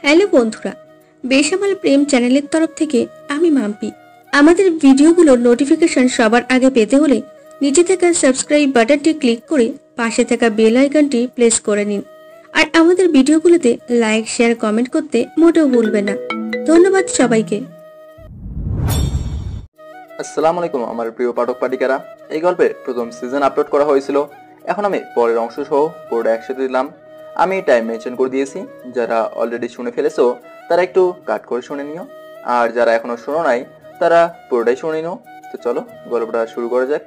Hello বন্ধুরা, বেসামাল প্রেম চ্যানেলের তরফ থেকে আমি মাম্পি। আমাদের ভিডিওগুলোর নোটিফিকেশন সবার আগে পেতে হলে নিচে থাকা সাবস্ক্রাইব বাটনটি ক্লিক করে পাশে থাকা বেল আইকনটি প্রেস করে নিন। আর আমাদের ভিডিওগুলোতে লাইক, শেয়ার, কমেন্ট করতে মোটেও ভুলবেন না। ধন্যবাদ সবাইকে। আসসালামু আলাইকুম আমার প্রিয় পাঠক পাঠিকারা। এই গল্পের প্রথম সিজন আপলোড করা হয়েছিল, এখন আমি পরের অংশ সহ পুরোটা একসাথে দিলাম। আমি টাইম মেনশন করে দিয়েছি, যারা অলরেডি শুনে ফেলেছো তারা একটু কাট করে শুনে নিও, আর যারা এখনো শোনো নাই তারা পুরোটাই শুনে নিও। তো চলো গল্পটা শুরু করা যাক।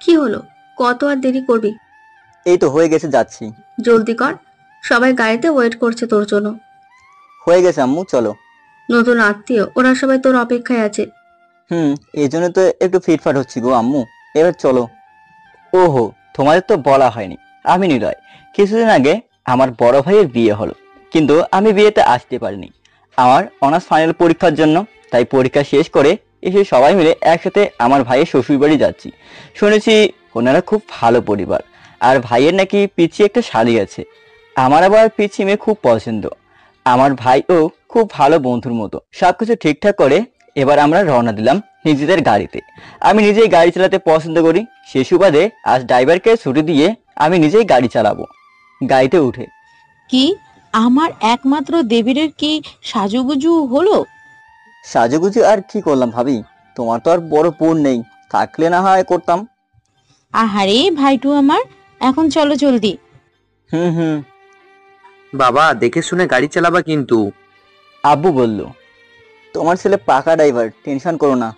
কি হলো, কত আর দেরি করবি? এই তো হয়ে গেছে, যাচ্ছি। জলদি কর, সবাই গাড়িতে ওয়েট করছে তোর জন্য। হয়ে গেছে আম্মু, চলো। নতুন আত্মীয়, ওরা সবাই তোর অপেক্ষায় আছে। এই জন্য তো একটু ফিটফাট হচ্ছি গো আম্মু, এবার চলো। ওহো, তোমাদের তো বলা হয়নি, আমি নিলয়। কিছুদিন আগে আমার বড় ভাইয়ের বিয়ে হলো, কিন্তু আমি বিয়েতে আসতে পারিনি। আমার অনার্স ফাইনাল পরীক্ষার জন্য, তাই পরীক্ষা শেষ করে এসে সবাই মিলে একসাথে আমার ভাইয়ের শ্বশুর বাড়ি যাচ্ছি। শুনেছি ওনারা খুব ভালো পরিবার, আর ভাইয়ের নাকি পিচ্ছি একটা শালি আছে। আমার আবার পিচ্ছি মেয়ে খুব পছন্দ। আমার ভাইও খুব ভালো বন্ধুর মতো। সবকিছু ঠিকঠাক করে এবার আমরা রওনা দিলাম নিজেদের গাড়িতে। আমি নিজেই গাড়ি চালাতে পছন্দ করি, সে সুবাদে আজ ড্রাইভারকে ছুটি দিয়ে আমি নিজেই গাড়ি চালাবো। গাড়িতে উঠে কি আমার একমাত্র দেবীরের কি সাজুগুজু হলো? সাজুগুজু আর কি করলাম ভাবি, তোমার তো আর বড় বোন নেই, থাকলে না হয় করতাম। আহারে ভাইটু আমার, এখন চলো জলদি। হুম। বাবা দেখে শুনে গাড়ি চালাবা কিন্তু। আব্বু বলল, তোমার ছেলে পাকা ড্রাইভার, টেনশন করো না।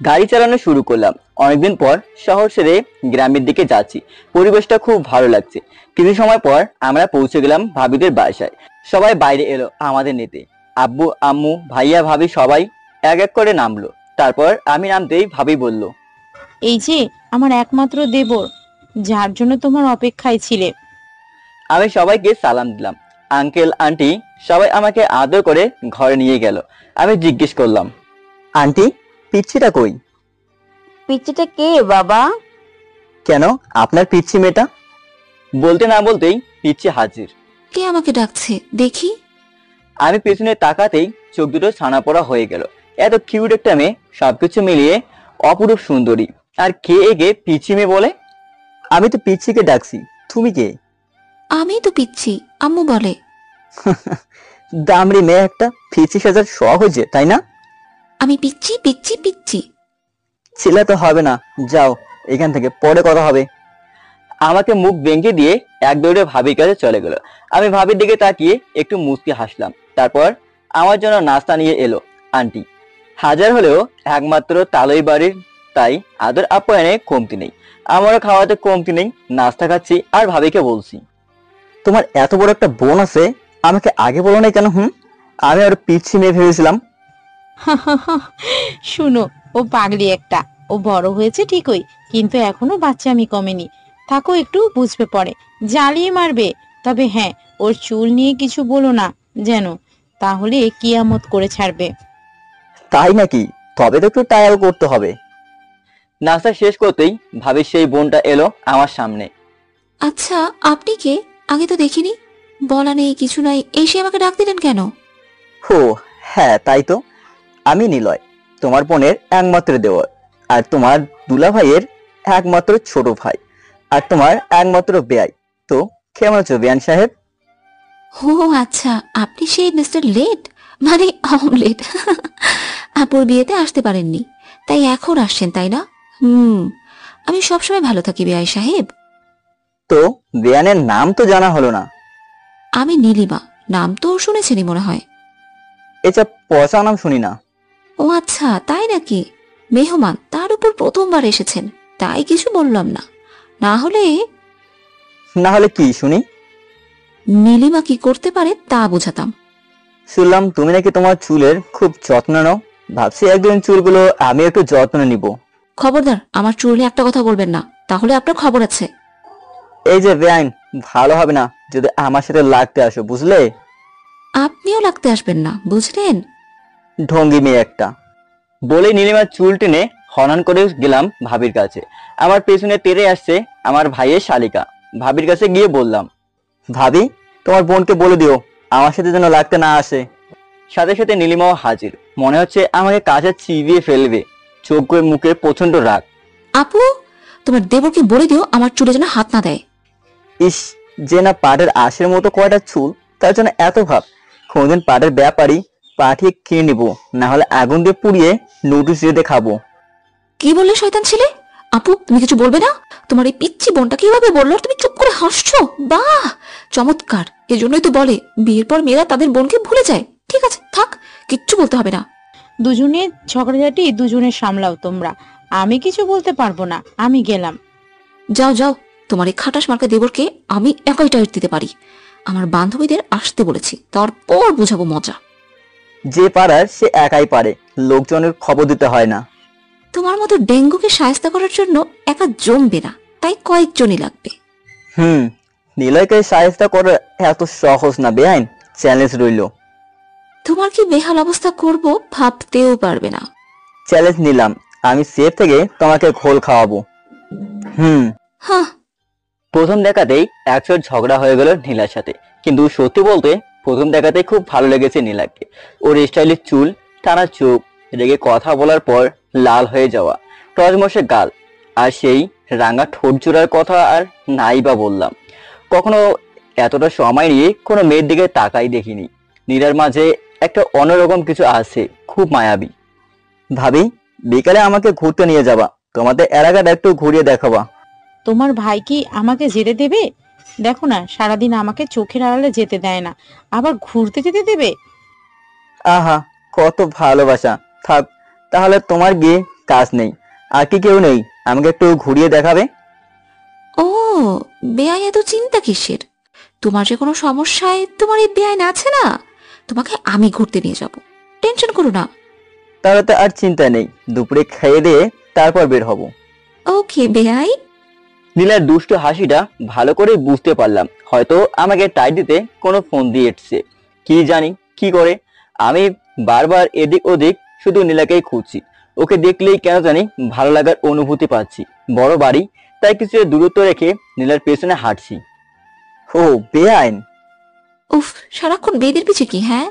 গাড়ি চালানো শুরু করলাম। অনেকদিন পর শহর ছেড়ে গ্রামের দিকে যাচ্ছি, পরিবেশটা খুব ভালো লাগছে। কিছু সময় পর আমরা পৌঁছে গেলাম ভাবিদের বাসায়। সবাই বাইরে এলো আমাদের নিতে। আব্বু, আম্মু, ভাইয়া, ভাবি সবাই এক এক করে নামলো। তারপর আমি নামতেই ভাবি বলল, এই যে আমার একমাত্র দেবর, যার জন্য তোমার অপেক্ষায় ছিলে। আমি সবাইকে সালাম দিলাম। আঙ্কেল, আন্টি সবাই আমাকে আদর করে ঘরে নিয়ে গেল। আমি জিজ্ঞেস করলাম, আন্টি পিচ্ছিটা কই? পিচ্চিটা কে বাবা? কেন, আপনার পিচ্ছি মেয়েটা? বলতে না বলতেই পিচ্ছি হাজির। কে আমাকে ডাকছে দেখি? আমি পেছনে তাকাতেই চোখ দুটো ছানা পড়া হয়ে গেল। এত কিউট একটা মেয়ে, সবকিছু মিলিয়ে অপরূপ সুন্দরী, আর কে একে পিচ্ছি মেয়ে বলে? আমি তো পিচ্ছিকে ডাকছি, তুমি কে? আমি তো পিচ্ছি, আম্মু বলে। দামড়ি মেয়ে একটা, পিচ্ছি সাজার শখ হয়েছে তাই না? আমি পিচ্ছি পিচ্ছি পিচ্ছি। ছেলে তো হবে না, যাও এখান থেকে, পরে কথা হবে। আমাকে মুখ ভেঙে দিয়ে এক দৌড়ে ভাবির কাছে চলে গেল। আমি ভাবির দিকে তাকিয়ে একটু মুচকি হাসলাম। তারপর আমার জন্য নাস্তা নিয়ে এলো আন্টি। হাজার হলেও একমাত্র তালই বাড়ির, তাই আদর আপ্যায়নে কমতি নেই। আমারও খাওয়াতে কমতি নেই। নাস্তা খাচ্ছি আর ভাবিকে বলছি, তোমার এত বড় একটা বোন আছে, আমাকে আগে বলো না কেন? আমি আর পিচ্ছি মেয়ে ভেবেছিলাম। শুনো, ও পাগলি একটা। ও বড় হয়েছে ঠিকই, কিন্তু এখনো বাচ্চামি কমেনি। থাকো একটু, বুঝবে পরে, জ্বালিয়ে মারবে। তবে হ্যাঁ, ওর চুল নিয়ে কিছু বলো না যেন, তাহলে কিয়ামত করে ছাড়বে। তাই নাকি? তবে তো একটু টায়াল করতে হবে। নাস্তা শেষ করতেই ভাবির সেই বোনটা এলো আমার সামনে। আচ্ছা, আপনি কে? আগে তো দেখিনি। বলা নেই, কিছু নাই, এসে আমাকে ডাক দিলেন কেন? ও হ্যাঁ, তাই তো। আমি নিলয়, তোমার বোনের একমাত্র দেওর, আর তোমার দুলা ভাইয়ের একমাত্র ছোট ভাই, আর তোমার একমাত্র বেয়াই। তো কেমন আছো বেয়ান সাহেব? ও আচ্ছা, আপনি সেই মিস্টার লেট, মানে অমলেট। আপুর বিয়েতে আসতে পারেননি, তাই এখন আসছেন তাই না? আমি সবসময় ভালো থাকি বেয়াই সাহেব। তো বেয়ানের নাম তো জানা হলো না। আমি নীলিমা, নাম তো শুনেছেনই মনে হয়। এটা পচা নাম শুনি না। ও আচ্ছা, তাই নাকি? মেহমান, তার উপর প্রথমবার এসেছেন, তাই কিছু বললাম না। না হলে কি শুনি? নীলিমা কি করতে পারে তা বোঝাতাম। শুনলাম তুমি নাকি তোমার চুলের খুব যত্ন নাও। ভাবছি একদিন চুলগুলো আমি একটু যত্ন নিব। খবরদার, আমার চুল নিয়ে একটা কথা বলবেন না, তাহলে আপনার খবর আছে। এই যে বেআইন, ভালো হবে না যদি আমার সাথে লাগতে আসো, বুঝলে? আপনিও লাগতে আসবেন না, বুঝলেন? ঢঙ্গি মেয়ে একটা। বলে নীলিমার চুল টেনে হনন করে গেলাম ভাবির কাছে। আমার পেছনে তেড়ে আসছে আমার ভাইয়ের শালিকা। ভাবির কাছে গিয়ে বললাম, ভাবি তোমার বোনকে বলে দিও আমার সাথে যেন লাগতে না আসে। সাথে সাথে নীলিমাও হাজির। মনে হচ্ছে আমাকে কাছে চিবিয়ে ফেলবে। চোখ মুখে প্রচন্ড রাগ। আপু, তোমার দেবরকে বলে দিও আমার চুলে যেন হাত না দেয়। ইস, যে না পাটের আশের মতো কয়টা চুল, তার জন্য এত ভাব। কোনদিন পাটের ব্যাপারই পাঠিয়ে কিনে নিবো, না হলে আগুন দিয়ে পুড়িয়ে নুডলস দিয়ে খাবো। কি বললে শয়তান ছেলে? আপু, তুমি কিছু বলবে না? তোমার এই পিচ্ছি বোনটা কিভাবে বললো আর তুমি চুপ করে হাসছো? বাহ, চমৎকার। এজন্যই তো বলে বিয়ের পর মেয়েরা তাদের বোনকে ভুলে যায়। ঠিক আছে, থাক, কিচ্ছু বলতে হবে না। দুজনের ঝগড়াঝাটি দুজনে সামলাও তোমরা, আমি কিছু বলতে পারবো না, আমি গেলাম। যাও যাও, তোমার এই খাটাস মার্কা দেবরকে আমি একাই টাইট দিতে পারি। আমার বান্ধবীদের আসতে বলেছি, তারপর বুঝাবো মজা। যে পারার সে একাই পারে, লোকজনের খবর দিতে হয় না। তোমার মতো ডেঙ্গুকে সাহায্য করার জন্য একা জমবে না, তাই কয়েকজনই লাগবে। নিলয়কে সাহায্য করা এত সহজ না বেআইন, চ্যালেঞ্জ রইল। তোমার কি বেহাল অবস্থা করব ভাবতেও পারবে না। চ্যালেঞ্জ নিলাম, আমি সেফ থেকে তোমাকে ঘোল খাওয়াবো। হ্যাঁ, প্রথম দেখাতেই একশোর ঝগড়া হয়ে গেল নীলার সাথে। কিন্তু সত্যি বলতে প্রথম দেখাতেই খুব ভালো লেগেছে নীলাকে। ওর স্টাইলিশ চুল, টানা চোখ, রেগে কথা বলার পর লাল হয়ে যাওয়া টজমসে গাল, আর সেই রাঙা ঠোঁট জোড়ার কথা আর নাই বা বললাম। কখনো এতটা সময় নিয়ে কোনো মেয়ের দিকে তাকাই দেখিনি। নীলার মাঝে একটা অন্যরকম কিছু আছে, খুব মায়াবী। ভাবি, বিকালে আমাকে ঘুরতে নিয়ে যাবা, তোমাদের এলাকাটা একটু ঘুরিয়ে দেখাবা। তোমার ভাই কি আমাকে যেতে দেবে? দেখো না, সারাদিন আমাকে চোখের আড়ালে যেতে দেয় না, আবার ঘুরতে যেতে দেবে? আহা, কত ভালোবাসা। থাক, তাহলে তোমার গিয়ে কাজ নেই, আর কি কেউ নেই আমাকে একটু ঘুরিয়ে দেখাবে? ও বেআই, এত চিন্তা কিসের? তোমার যে কোনো সমস্যায় তোমার এই বেআইন আছে না, তোমাকে আমি ঘুরতে নিয়ে যাব, টেনশন করো না। তাহলে তো আর চিন্তা নেই, দুপুরে খেয়ে দিয়ে তারপর বের হব। ওকে বেআই। নীলার দুষ্টু হাসিটা ভালো করে বুঝতে পারলাম, হয়তো আমাকে টাইট দিতে কোনো ফোন দিয়ে এসছে, কি জানি কি করে। আমি বারবার এদিক ওদিক শুধু নীলাকেই খুঁজছি। ওকে দেখলেই কেন জানি ভালো লাগার অনুভূতি পাচ্ছি। বড় বাড়ি, তাই কিছু দূরত্ব রেখে নীলার পেছনে হাঁটছি। ও বেআইন, উফ, সারাক্ষণ বেদের পিছে কি? হ্যাঁ,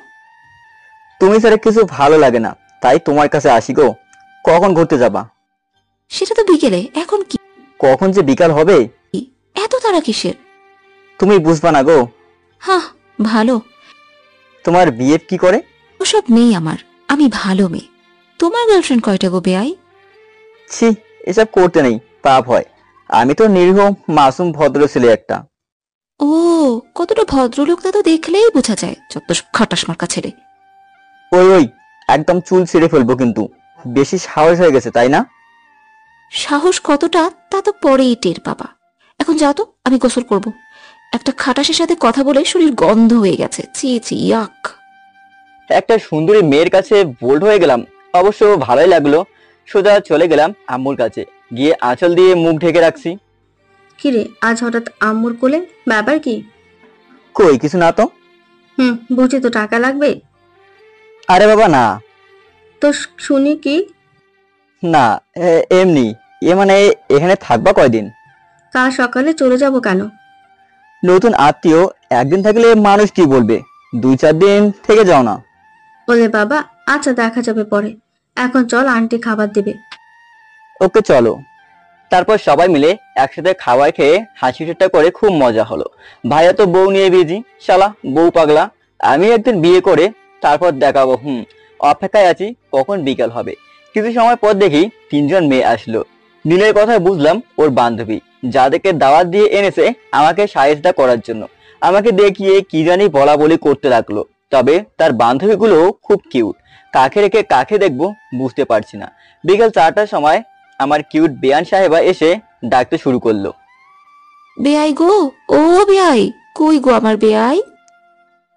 তুমি ছাড়া কিছু ভালো লাগে না, তাই তোমার কাছে আসি গো। কখন ঘুরতে যাবা? সেটা তো বিকেলে, এখন কি? কখন যে বিকাল হবে এত তাড়া কিসের? তুমি বুঝবা না গো। হ্যাঁ, ভালো। তোমার বিয়ে কি করে? ওসব নেই আমার, আমি ভালো মেয়ে। তোমার গার্লফ্রেন্ড কয়টা গো বেআই? ছি, এসব করতে নেই, পাপ হয়। আমি তো নিরীহ মাসুম ভদ্র ছেলে একটা। ও, কতটা ভদ্রলোক তা তো দেখলেই বোঝা যায়। যত সব খাটাস মার্কা ছেলে। ওই ওই, একদম চুল ছিঁড়ে ফেলবো কিন্তু। বেশি সাহস হয়ে গেছে, তাই না? সাহস কতটা তা তো পরেই টের পাবা। এখন যাও তো, আমি গোসল করব। একটা খাটাসের সাথে কথা বলে শরীর গন্ধ হয়ে গেছে। ছি ছি, ইয়াক। একটা সুন্দরী মেয়ের কাছে বোল্ড হয়ে গেলাম, অবশ্য ভালোই লাগলো। সোজা চলে গেলাম আম্মুর কাছে, গিয়ে আঁচল দিয়ে মুখ ঢেকে রাখছি। কিরে, আজ হঠাৎ আম্মুর কোলে? ব্যাপার কি? কই কিছু না তো। বুঝি তো টাকা লাগবে। আরে বাবা না। তো শুনি কি? না, এমনি। মানে এখানে থাকবা কয়দিন? কাল সকালে চলে যাব। কেন? নতুন আত্মীয়, একদিন থাকলে মানুষ কি বলবে। 2-4 দিন থেকে যাও না। বলে বাবা, আচ্ছা দেখা যাবে পরে। এখন চল, আন্টি খাবার দেবে। ওকে চলো। তারপর সবাই মিলে একসাথে খাবার খেয়ে হাসি ঠাট্টা করে খুব মজা হলো। ভাইয়া তো বউ নিয়ে বিজি, শালা বউ পাগলা। আমি একদিন বিয়ে করে তারপর দেখাবো। অপেক্ষায় আছি কখন বিকাল হবে। কিছু সময় পর দেখি 3জন মেয়ে আসলো। নীলের কথা বুঝলাম ওর বান্ধবী, যাদেরকে দাওয়াত দিয়ে এনেছে আমাকে সাহায্য করার জন্য। আমাকে দেখিয়ে কি জানি বলা বলি করতে লাগলো। তবে তার বান্ধবীগুলো খুব কিউট। কাকে রেখে কাকে দেখবো বুঝতে পারছি না। বিকাল 4টার সময় আমার কিউট বেয়ান সাহেবা এসে ডাকতে শুরু করলো। বেআই গো, ও বেআই, কই গো আমার বেআই?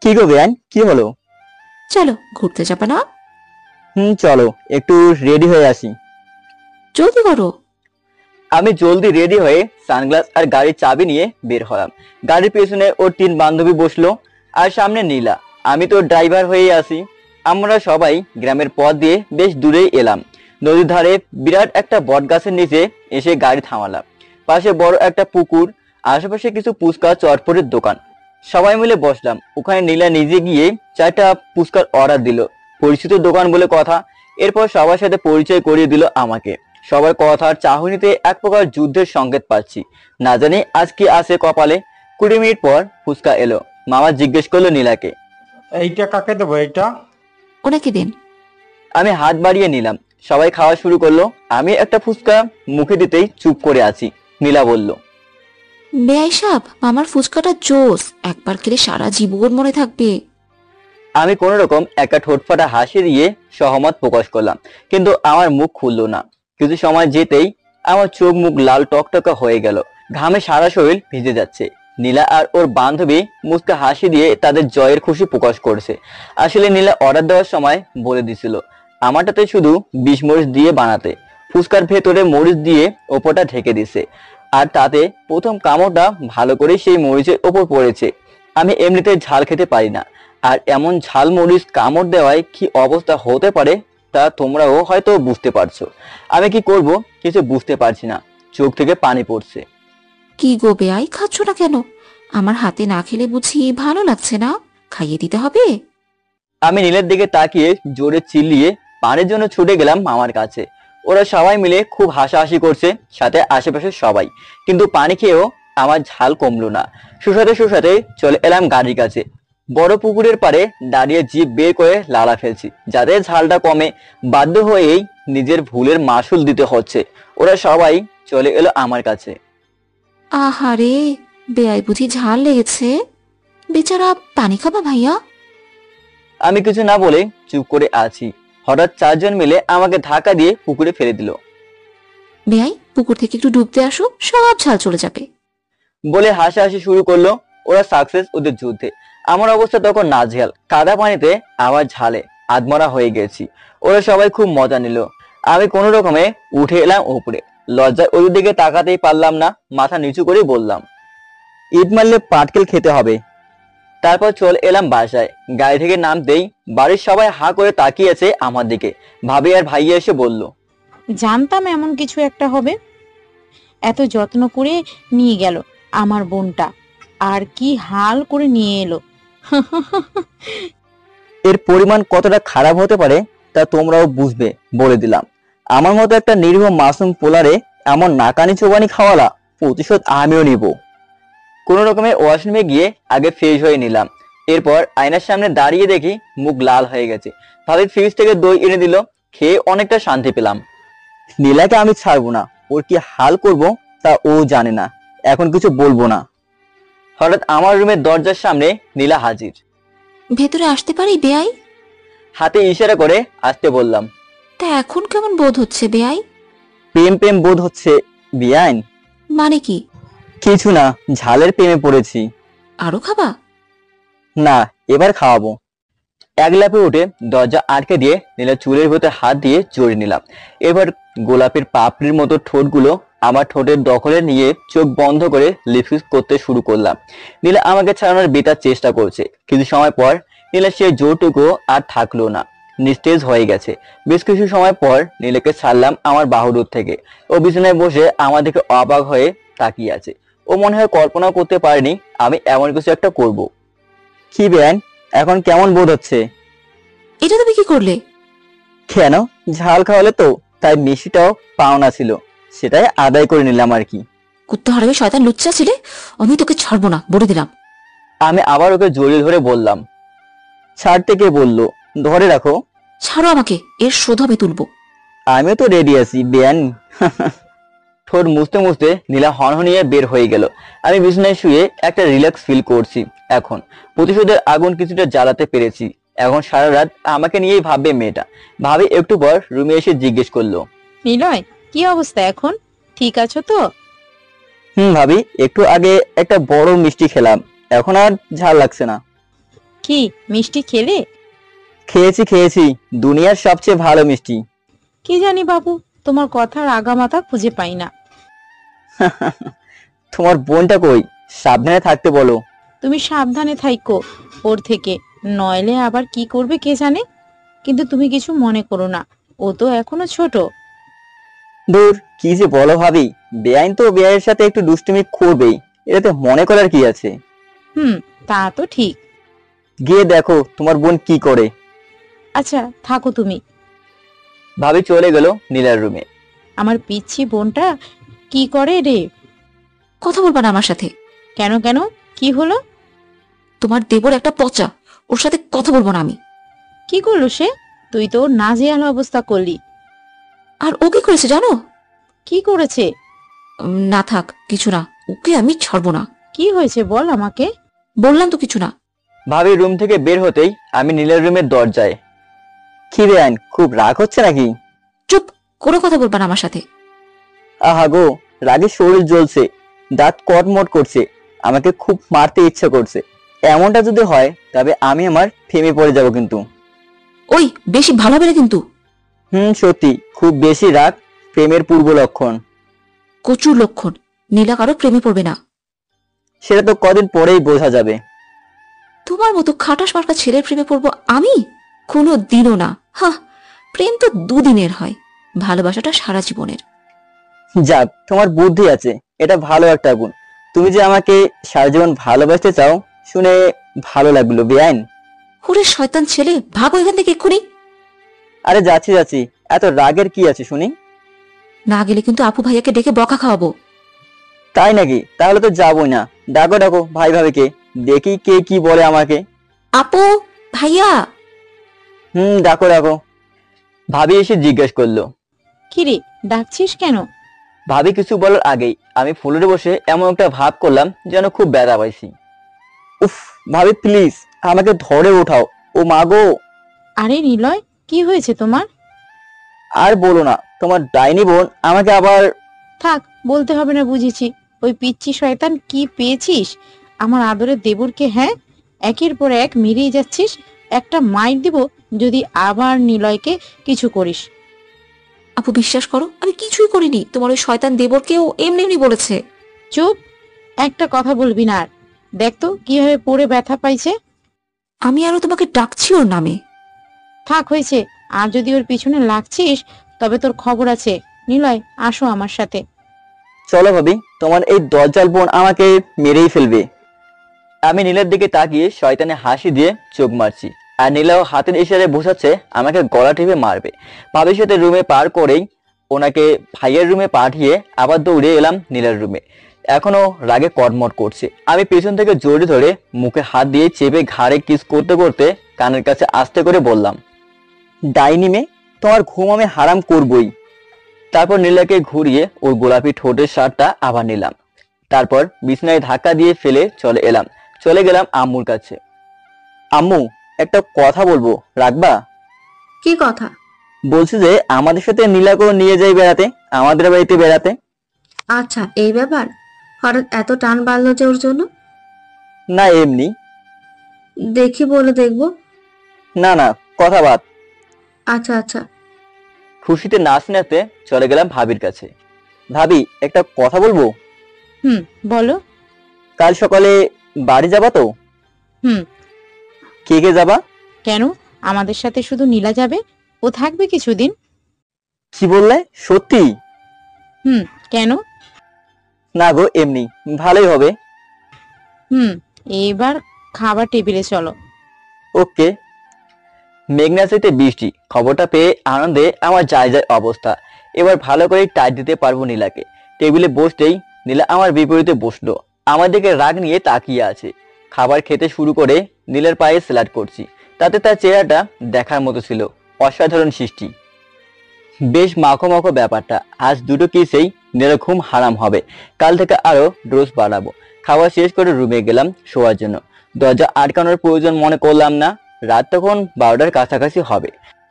কি গো বেয়ান, কি হলো? চলো, ঘুরতে যাবা না? চলো, একটু রেডি হয়ে আসি। জলদি করো। আমি জলদি রেডি হয়ে সানগ্লাস আর গাড়ির চাবি নিয়ে বের হলাম। গাড়ির পেছনে ওর 3 বান্ধবী বসলো, আর সামনে নীলা। আমি তো ড্রাইভার হয়েই আসি। আমরা সবাই গ্রামের পথ দিয়ে বেশ দূরেই এলাম। নদীর ধারে বিরাট একটা বট গাছের নিচে এসে গাড়ি থামালাম। পাশে বড় একটা পুকুর, আশেপাশে কিছু ফুচকা চটপটের দোকান। সবাই মিলে বসলাম। ওখানে নীলা নিজে গিয়ে 4টা ফুচকার অর্ডার দিল। পরিচিত দোকান বলে কথা। এরপর সবার সাথে পরিচয় করিয়ে দিল আমাকে। সবার কথার চাহনিতে এক প্রকার যুদ্ধের সংকেত পাচ্ছি। না জানি আজ কি আসে কপালে। 20 মিনিট পর ফুচকা এলো। মামা জিজ্ঞেস করলো নীলাকে। এইটা কাকে দেবো? এইটা ওনাকে দিন। আমি হাত বাড়িয়ে নিলাম। সবাই খাওয়া শুরু করলো। আমি একটা ফুচকা মুখে দিতেই চুপ করে আছি। নীলা বলল, বেআই সাহেব, মামার ফুচকাটা জোস, একবার খেলে সারা জীবন মনে থাকবে। আমি কোন রকম একটা ঠোঁটফাটা হাসি দিয়ে সহমত প্রকাশ করলাম, কিন্তু আমার মুখ খুললো না। কিছু সময় যেতেই আমার চোখ মুখ লাল টকটকা হয়ে গেল। ঘামে সারা শরীর ভিজে যাচ্ছে। নীলা আর ওর বান্ধবী মুচকে হাসি দিয়ে তাদের জয়ের খুশি প্রকাশ করছে। আসলে নীলা অর্ডার দেওয়ার সময় বলে দিছিল আমারটাতে শুধু 20 মরিচ দিয়ে বানাতে। ফুচকার ভেতরে মরিচ দিয়ে ওপরটা ঢেকে দিছে, আর তাতে প্রথম কামড়টা ভালো করে সেই মরিচের ওপর পড়েছে। আমি এমনিতে ঝাল খেতে পারি না, আর এমন ঝাল মরিচ কামড় দেওয়ায় কি অবস্থা হতে পারে তা তোমরাও হয়তো বুঝতে পারছো। আমি কি করব কিছু বুঝতে পারছি না। চোখ থেকে পানি পড়ছে। কি গো বেআই, খাচ্ছ না কেন? আমার হাতে না খেলে বুঝি ভালো লাগছে না? খাইয়ে দিতে হবে। আমি নীলের দিকে তাকিয়ে জোরে চিল্লিয়ে পানির জন্য ছুটে গেলাম মামার কাছে। ওরা সবাই মিলে খুব হাসাহাসি করছে, সাথে আশেপাশে সবাই। কিন্তু পানি খেয়েও আমার ঝাল কমলো না। শুষাতে চলে এলাম গাড়ির কাছে। বড় পুকুরের পাড়ে দাঁড়িয়ে জিভ বের করে লালা ফেলছি, যাতে ঝালটা কমে। বাধ্য হয়েই নিজের ভুলের মাসুল দিতে হচ্ছে। ওরা সবাই চলে এলো আমার কাছে। আহারে, বেআই বুঝি ঝাল লেগেছে? বেচারা, পানি খাবা ভাইয়া? আমি কিছু না বলে চুপ করে আছি। হঠাৎ 4 জন মিলে আমাকে ধাক্কা দিয়ে পুকুরে ফেলে দিল। বেআই, পুকুর থেকে একটু ডুবতে আসো, সব ঝাল চলে যাবে। বলে হাসাহাসি শুরু করলো। ওরা সাকসেস ওদের যুদ্ধে। আমার অবস্থা তখন নাজেহাল। কাদা পানিতে আবার ঝালে আধমরা হয়ে গেছি। ওরা সবাই খুব মজা নিল। আমি কোনো রকমে উঠে এলাম উপরে। লজ্জায় ওদের দিকে তাকাতেই পারলাম না। মাথা নিচু করে বললাম, ইট মারলে পাটকেল খেতে হবে। তারপর চলে এলাম বাসায়। গাড়ি থেকে নামতেই বাড়ির সবাই হা করে তাকিয়েছে আমার দিকে। ভাবি আর ভাইয়া এসে বলল, জানতাম এমন কিছু একটা হবে। এত যত্ন করে নিয়ে গেল আমার বোনটা, আর কি হাল করে নিয়ে এলো। এর পরিমাণ কতটা খারাপ হতে পারে তা তোমরাও বুঝবে বলে দিলাম। আমার মতো একটা নিরীহ মাসুম পোলারে এমন নাকানি চোবানি খাওয়ালা, প্রতিশোধ আমিও নিব। কোন রকমে ওয়াশরুমে গিয়ে আগে ফ্রেশ হয়ে নিলাম। এরপর আয়নার সামনে দাঁড়িয়ে দেখি মুখ লাল হয়ে গেছে। ভাবি ফ্রিজ থেকে দই এনে দিল। খেয়ে অনেকটা শান্তি পেলাম। নীলাকে আমি ছাড়বো না। ওর কি হাল করব তা ও জানে না। এখন কিছু বলবো না। হঠাৎ আমার রুমের দরজার সামনে নীলা হাজির। ভেতরে আসতে পারি বেআই? হাতে ইশারা করে আসতে বললাম। তা এখন কেমন বোধ হচ্ছে বেআই? প্রেম প্রেম বোধ হচ্ছে বিয়াইন। মানে কি? কিছু না, ঝালের প্রেমে পড়েছি। আরো খাবা? না, এবার খাওয়াবো। এক লাফে উঠে দরজা আটকে দিয়ে নীলা চুলের ভেতর হাত দিয়ে জড়িয়ে নিলাম। এবার গোলাপের পাপড়ির মতো ঠোঁটগুলো আমার ঠোঁটের দখলে নিয়ে চোখ বন্ধ করে লিপস্টিক করতে শুরু করলাম। নীলা আমাকে ছাড়ানোর বেতার চেষ্টা করছে। কিছু সময় পর নীলা সে জোরটুকু আর থাকলো না, নিস্তেজ হয়ে গেছে। বেশ কিছু সময় পর নীলাকে ছাড়লাম আমার বাহুডোর থেকে। ও বিছানায় বসে আমার দিকে অবাক হয়ে তাকিয়ে আছে। ও মনে হয় কল্পনা করতে পারেনি আমি এমন কিছু একটা করব। কি বেন, এখন কেমন বোধ হচ্ছে? এটা তুমি কি করলে? কেন, ঝাল খাওয়ালে তো, তাই মিষ্টিটাও পাওনা ছিল, সেটাই আদায় করে নিলাম আর কি। কুত্তা হারাবে শয়তান লুচ্চা ছেলে, আমি তোকে ছাড়বো না বলে দিলাম। আমি আবার ওকে জড়িয়ে ধরে বললাম। ছাড়তে কে বললো? ধরে রাখো। ছাড়ো আমাকে, এর শোধ হবে তুলবো। আমিও তো রেডি আছি বেয়ান। ঠোঁট মুছতে মুছতে নীলা হনহনিয়ে বের হয়ে গেল। আমি বিছানায় শুয়ে একটা রিল্যাক্স ফিল করছি। এখন প্রতিশোধের আগুন কিছুটা জ্বালাতে পেরেছি। এখন সারা রাত আমাকে নিয়েই ভাববে মেয়েটা। ভাবি একটু পর রুমে এসে জিজ্ঞেস করলো, নিলয়, কি অবস্থা এখন? ঠিক আছো তো? ভাবি, একটু আগে একটা বড় মিষ্টি খেলাম, এখন আর ঝাল লাগছে না। কি মিষ্টি খেলে? খেয়েছি, দুনিয়ার সবচেয়ে ভালো মিষ্টি। কি জানি বাবু, তোমার কথার আগামাথা খুঁজে পাই না। তোমার বোনটা কই? সাবধানে থাকতে বলো। তুমি সাবধানে থাইকো ওর থেকে, নইলে আবার কি করবে কে জানে। কিন্তু তুমি কিছু মনে করো না, ও তো এখনো ছোট। দূর, কি যে বলো ভাবি, বেআইন তো বেআইয়ের সাথে একটু দুষ্টুমি করবেই, এটাতে মনে করার কি আছে? তা তো ঠিক। গিয়ে দেখো তোমার বোন কি করে। আচ্ছা থাকো তুমি। ভাবি চলে গেল নীলার রুমে। আমার পিচ্ছি বোনটা কি করে রে? কথা বলবা না আমার সাথে। কেন কেন, কি হলো? তোমার দেবর একটা পচা, ওর সাথে কথা বলবো না আমি। কি করলো সে? তুই তো ওর নাজেহাল অবস্থা করলি। আর ও কি করেছে জানো? কি করেছে? না থাক, কিছু না, ওকে আমি ছাড়বো না। কি হয়েছে বল আমাকে। বললাম তো কিছু না। ভাবি রুম থেকে বের হতেই আমি নীলার রুমের দরজায়। কি রে আইন, খুব রাগ হচ্ছে নাকি? চুপ, কোনো কথা বলবা না আমার সাথে। আহা গো, রাগে শরীর জ্বলছে, দাঁত কটমট করছে, আমাকে খুব মারতে ইচ্ছা করছে। এমনটা যদি হয় তবে আমি আমার প্রেমে পড়ে যাব কিন্তু। ওই বেশি ভালো হবে না কিন্তু। সত্যি খুব বেশি রাগ প্রেমের পূর্ব লক্ষণ। কচুর লক্ষণ। নীলা কারো প্রেমে পড়বে না। সেটা তো কদিন পরেই বোঝা যাবে। তোমার মতো খাটাস মার্কা ছেলের প্রেমে পড়বো আমি? কোনো দিনও না। প্রেম তো দুদিনের হয়, ভালোবাসাটা সারা জীবনের। যাক, তোমার বুদ্ধি আছে, এটা ভালো একটা গুণ। তুমি যে আমাকে সারা জীবন ভালোবাসতে চাও শুনে ভালো লাগলো বেআইন। ওরে শয়তান ছেলে, ভাগো এখান থেকে এক্ষুনি। আরে যাচ্ছি যাচ্ছি, এত রাগের কি আছে শুনি? না গেলে কিন্তু আপু ভাইয়াকে ডেকে বকা খাওয়াবো। তাই নাকি? তাহলে তো যাবোই না। ডাকো ডাকো ভাই ভাবিকে, দেখি কে কি বলে আমাকে। আপু ভাইয়া। ডাকো ডাকো। ভাবি এসে জিজ্ঞেস করলো, কিরে ডাকছিস কেন? ভাবি কিছু বলার আগেই আমি ফ্লোরে বসে এমন একটা ভাব করলাম যেন খুব ব্যথা পাইছি। উফ, ভাবি প্লিজ আমাকে ধরে ওঠাও। ও মা গো। আরে নিলয়, কি হয়েছে তোমার? আর বলো না, তোমার ডাইনি বোন আমাকে আবার। থাক, বলতে হবে না, বুঝেছি। ওই পিচ্চি শয়তান কি পেয়েছিস আমার আদরের দেবরকে? হ্যাঁ, একের পর এক মেরেই যাচ্ছিস। একটা মাইর দিব যদি আবার নিলয়কে কিছু করিস। আপু বিশ্বাস করো, আমি কিছুই করিনি। তোমার ওই শয়তান দেবরকেও এমনি এমনি বলেছে। চুপ, একটা কথা বলবি না আর। দেখ তো কিভাবে পড়ে ব্যথা পাইছে। আমি আরো তোমাকে ডাকছি ওর নামে। থাক, হয়েছে। আর যদি ওর পিছনে লাগছিস তবে তোর খবর আছে। নিলয়, আসো আমার সাথে। চলো ভাবি, তোমার এই দজ্জাল বোন আমাকে মেরেই ফেলবে। আমি নীলার দিকে তাকিয়ে শয়তানে হাসি দিয়ে চোখ মারছি, আর নীলাও হাতের ইশারায় বোঝাচ্ছে আমাকে গলা টিপে মারবে। ভাবির সাথে রুমে পার করেই ওনাকে ভাইয়ের রুমে পাঠিয়ে আবার দৌড়ে এলাম নীলার রুমে। এখনো রাগে কটমট করছে। আমি পেছন থেকে জড়িয়ে ধরে মুখে হাত দিয়ে চেপে ঘাড়ে কিস করতে করতে কানের কাছে আস্তে করে বললাম, ডাইনি মেয়ে, তোমার ঘুম আমি হারাম করবই। তারপর নীলাকে ঘুরিয়ে ওর গোলাপি ঠোঁটের শার্টটা আবার নিলাম। তারপর বিছানায় ধাক্কা দিয়ে ফেলে চলে গেলাম আম্মুর কাছে। আম্মু, একটা কথা বলবো, রাখবা? কি কথা? বলছি যে আমাদের সাথে নীলাকেও নিয়ে যাই বেড়াতে, আমাদের বাড়িতে বেড়াতে। আচ্ছা, এই ব্যাপার? হঠাৎ এত টান বাড়লো যে ওর জন্য? না এমনি। দেখি বলে দেখবো। না না, কথা বাদ। আচ্ছা আচ্ছা। খুশিতে নাচ নাচতে চলে গেলাম ভাবির কাছে। ভাবি, একটা কথা বলবো। বলো। কাল সকালে বাড়ি যাবা তো? কে কে যাবা? কেন, আমাদের সাথে শুধু নীলা যাবে? ও থাকবে কিছুদিন। কি বললে? সত্যি? কেন? না গো, এমনি, ভালোই হবে। এবার খাবার টেবিলে চলো। ওকে। মেঘনাচিতে বৃষ্টি, খবরটা পেয়ে আনন্দে আমার যায় অবস্থা। এবার ভালো করে টাইট দিতে পারবো নীলাকে। টেবিলে বসতেই নীলা আমার বিপরীতে বসলো, আমার দিকে রাগ নিয়ে তাকিয়ে আছে। খাবার খেতে শুরু করে নীলার পায়ে স্যালাড করছি, তাতে তার চেহারাটা দেখার মতো ছিল। অসাধারণ সৃষ্টি, বেশ মাখো মাখো ব্যাপারটা। আজ দুটো কিসেই নীলার ঘুম হারাম হবে। কাল থেকে আরো ডোজ বাড়াবো। খাওয়া শেষ করে রুমে গেলাম শোয়ার জন্য। দরজা আটকানোর প্রয়োজন মনে করলাম না। রাত তখন 12টার কাছাকাছি হবে।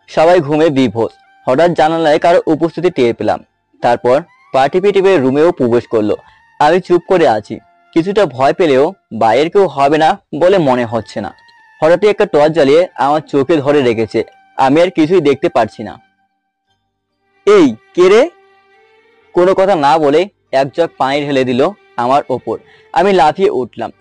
সবাই ঘুমে বিভোর। হঠাৎ জানালায় কারো উপস্থিতি টের পেলাম। তারপর পা টিপে টিপে রুমেও প্রবেশ করলো। আমি চুপ করে আছি, কিছুটা ভয় পেলেও বাইরের কেউ হবে না বলে মনে হচ্ছে না। হঠাৎই একটা টর্চ জ্বালিয়ে আমার চোখে ধরে রেখেছে। আমি আর কিছুই দেখতে পারছি না। এই কে রে? কোনো কথা না বলে এক জগ পানি ঢেলে দিল আমার ওপর। আমি লাফিয়ে উঠলাম।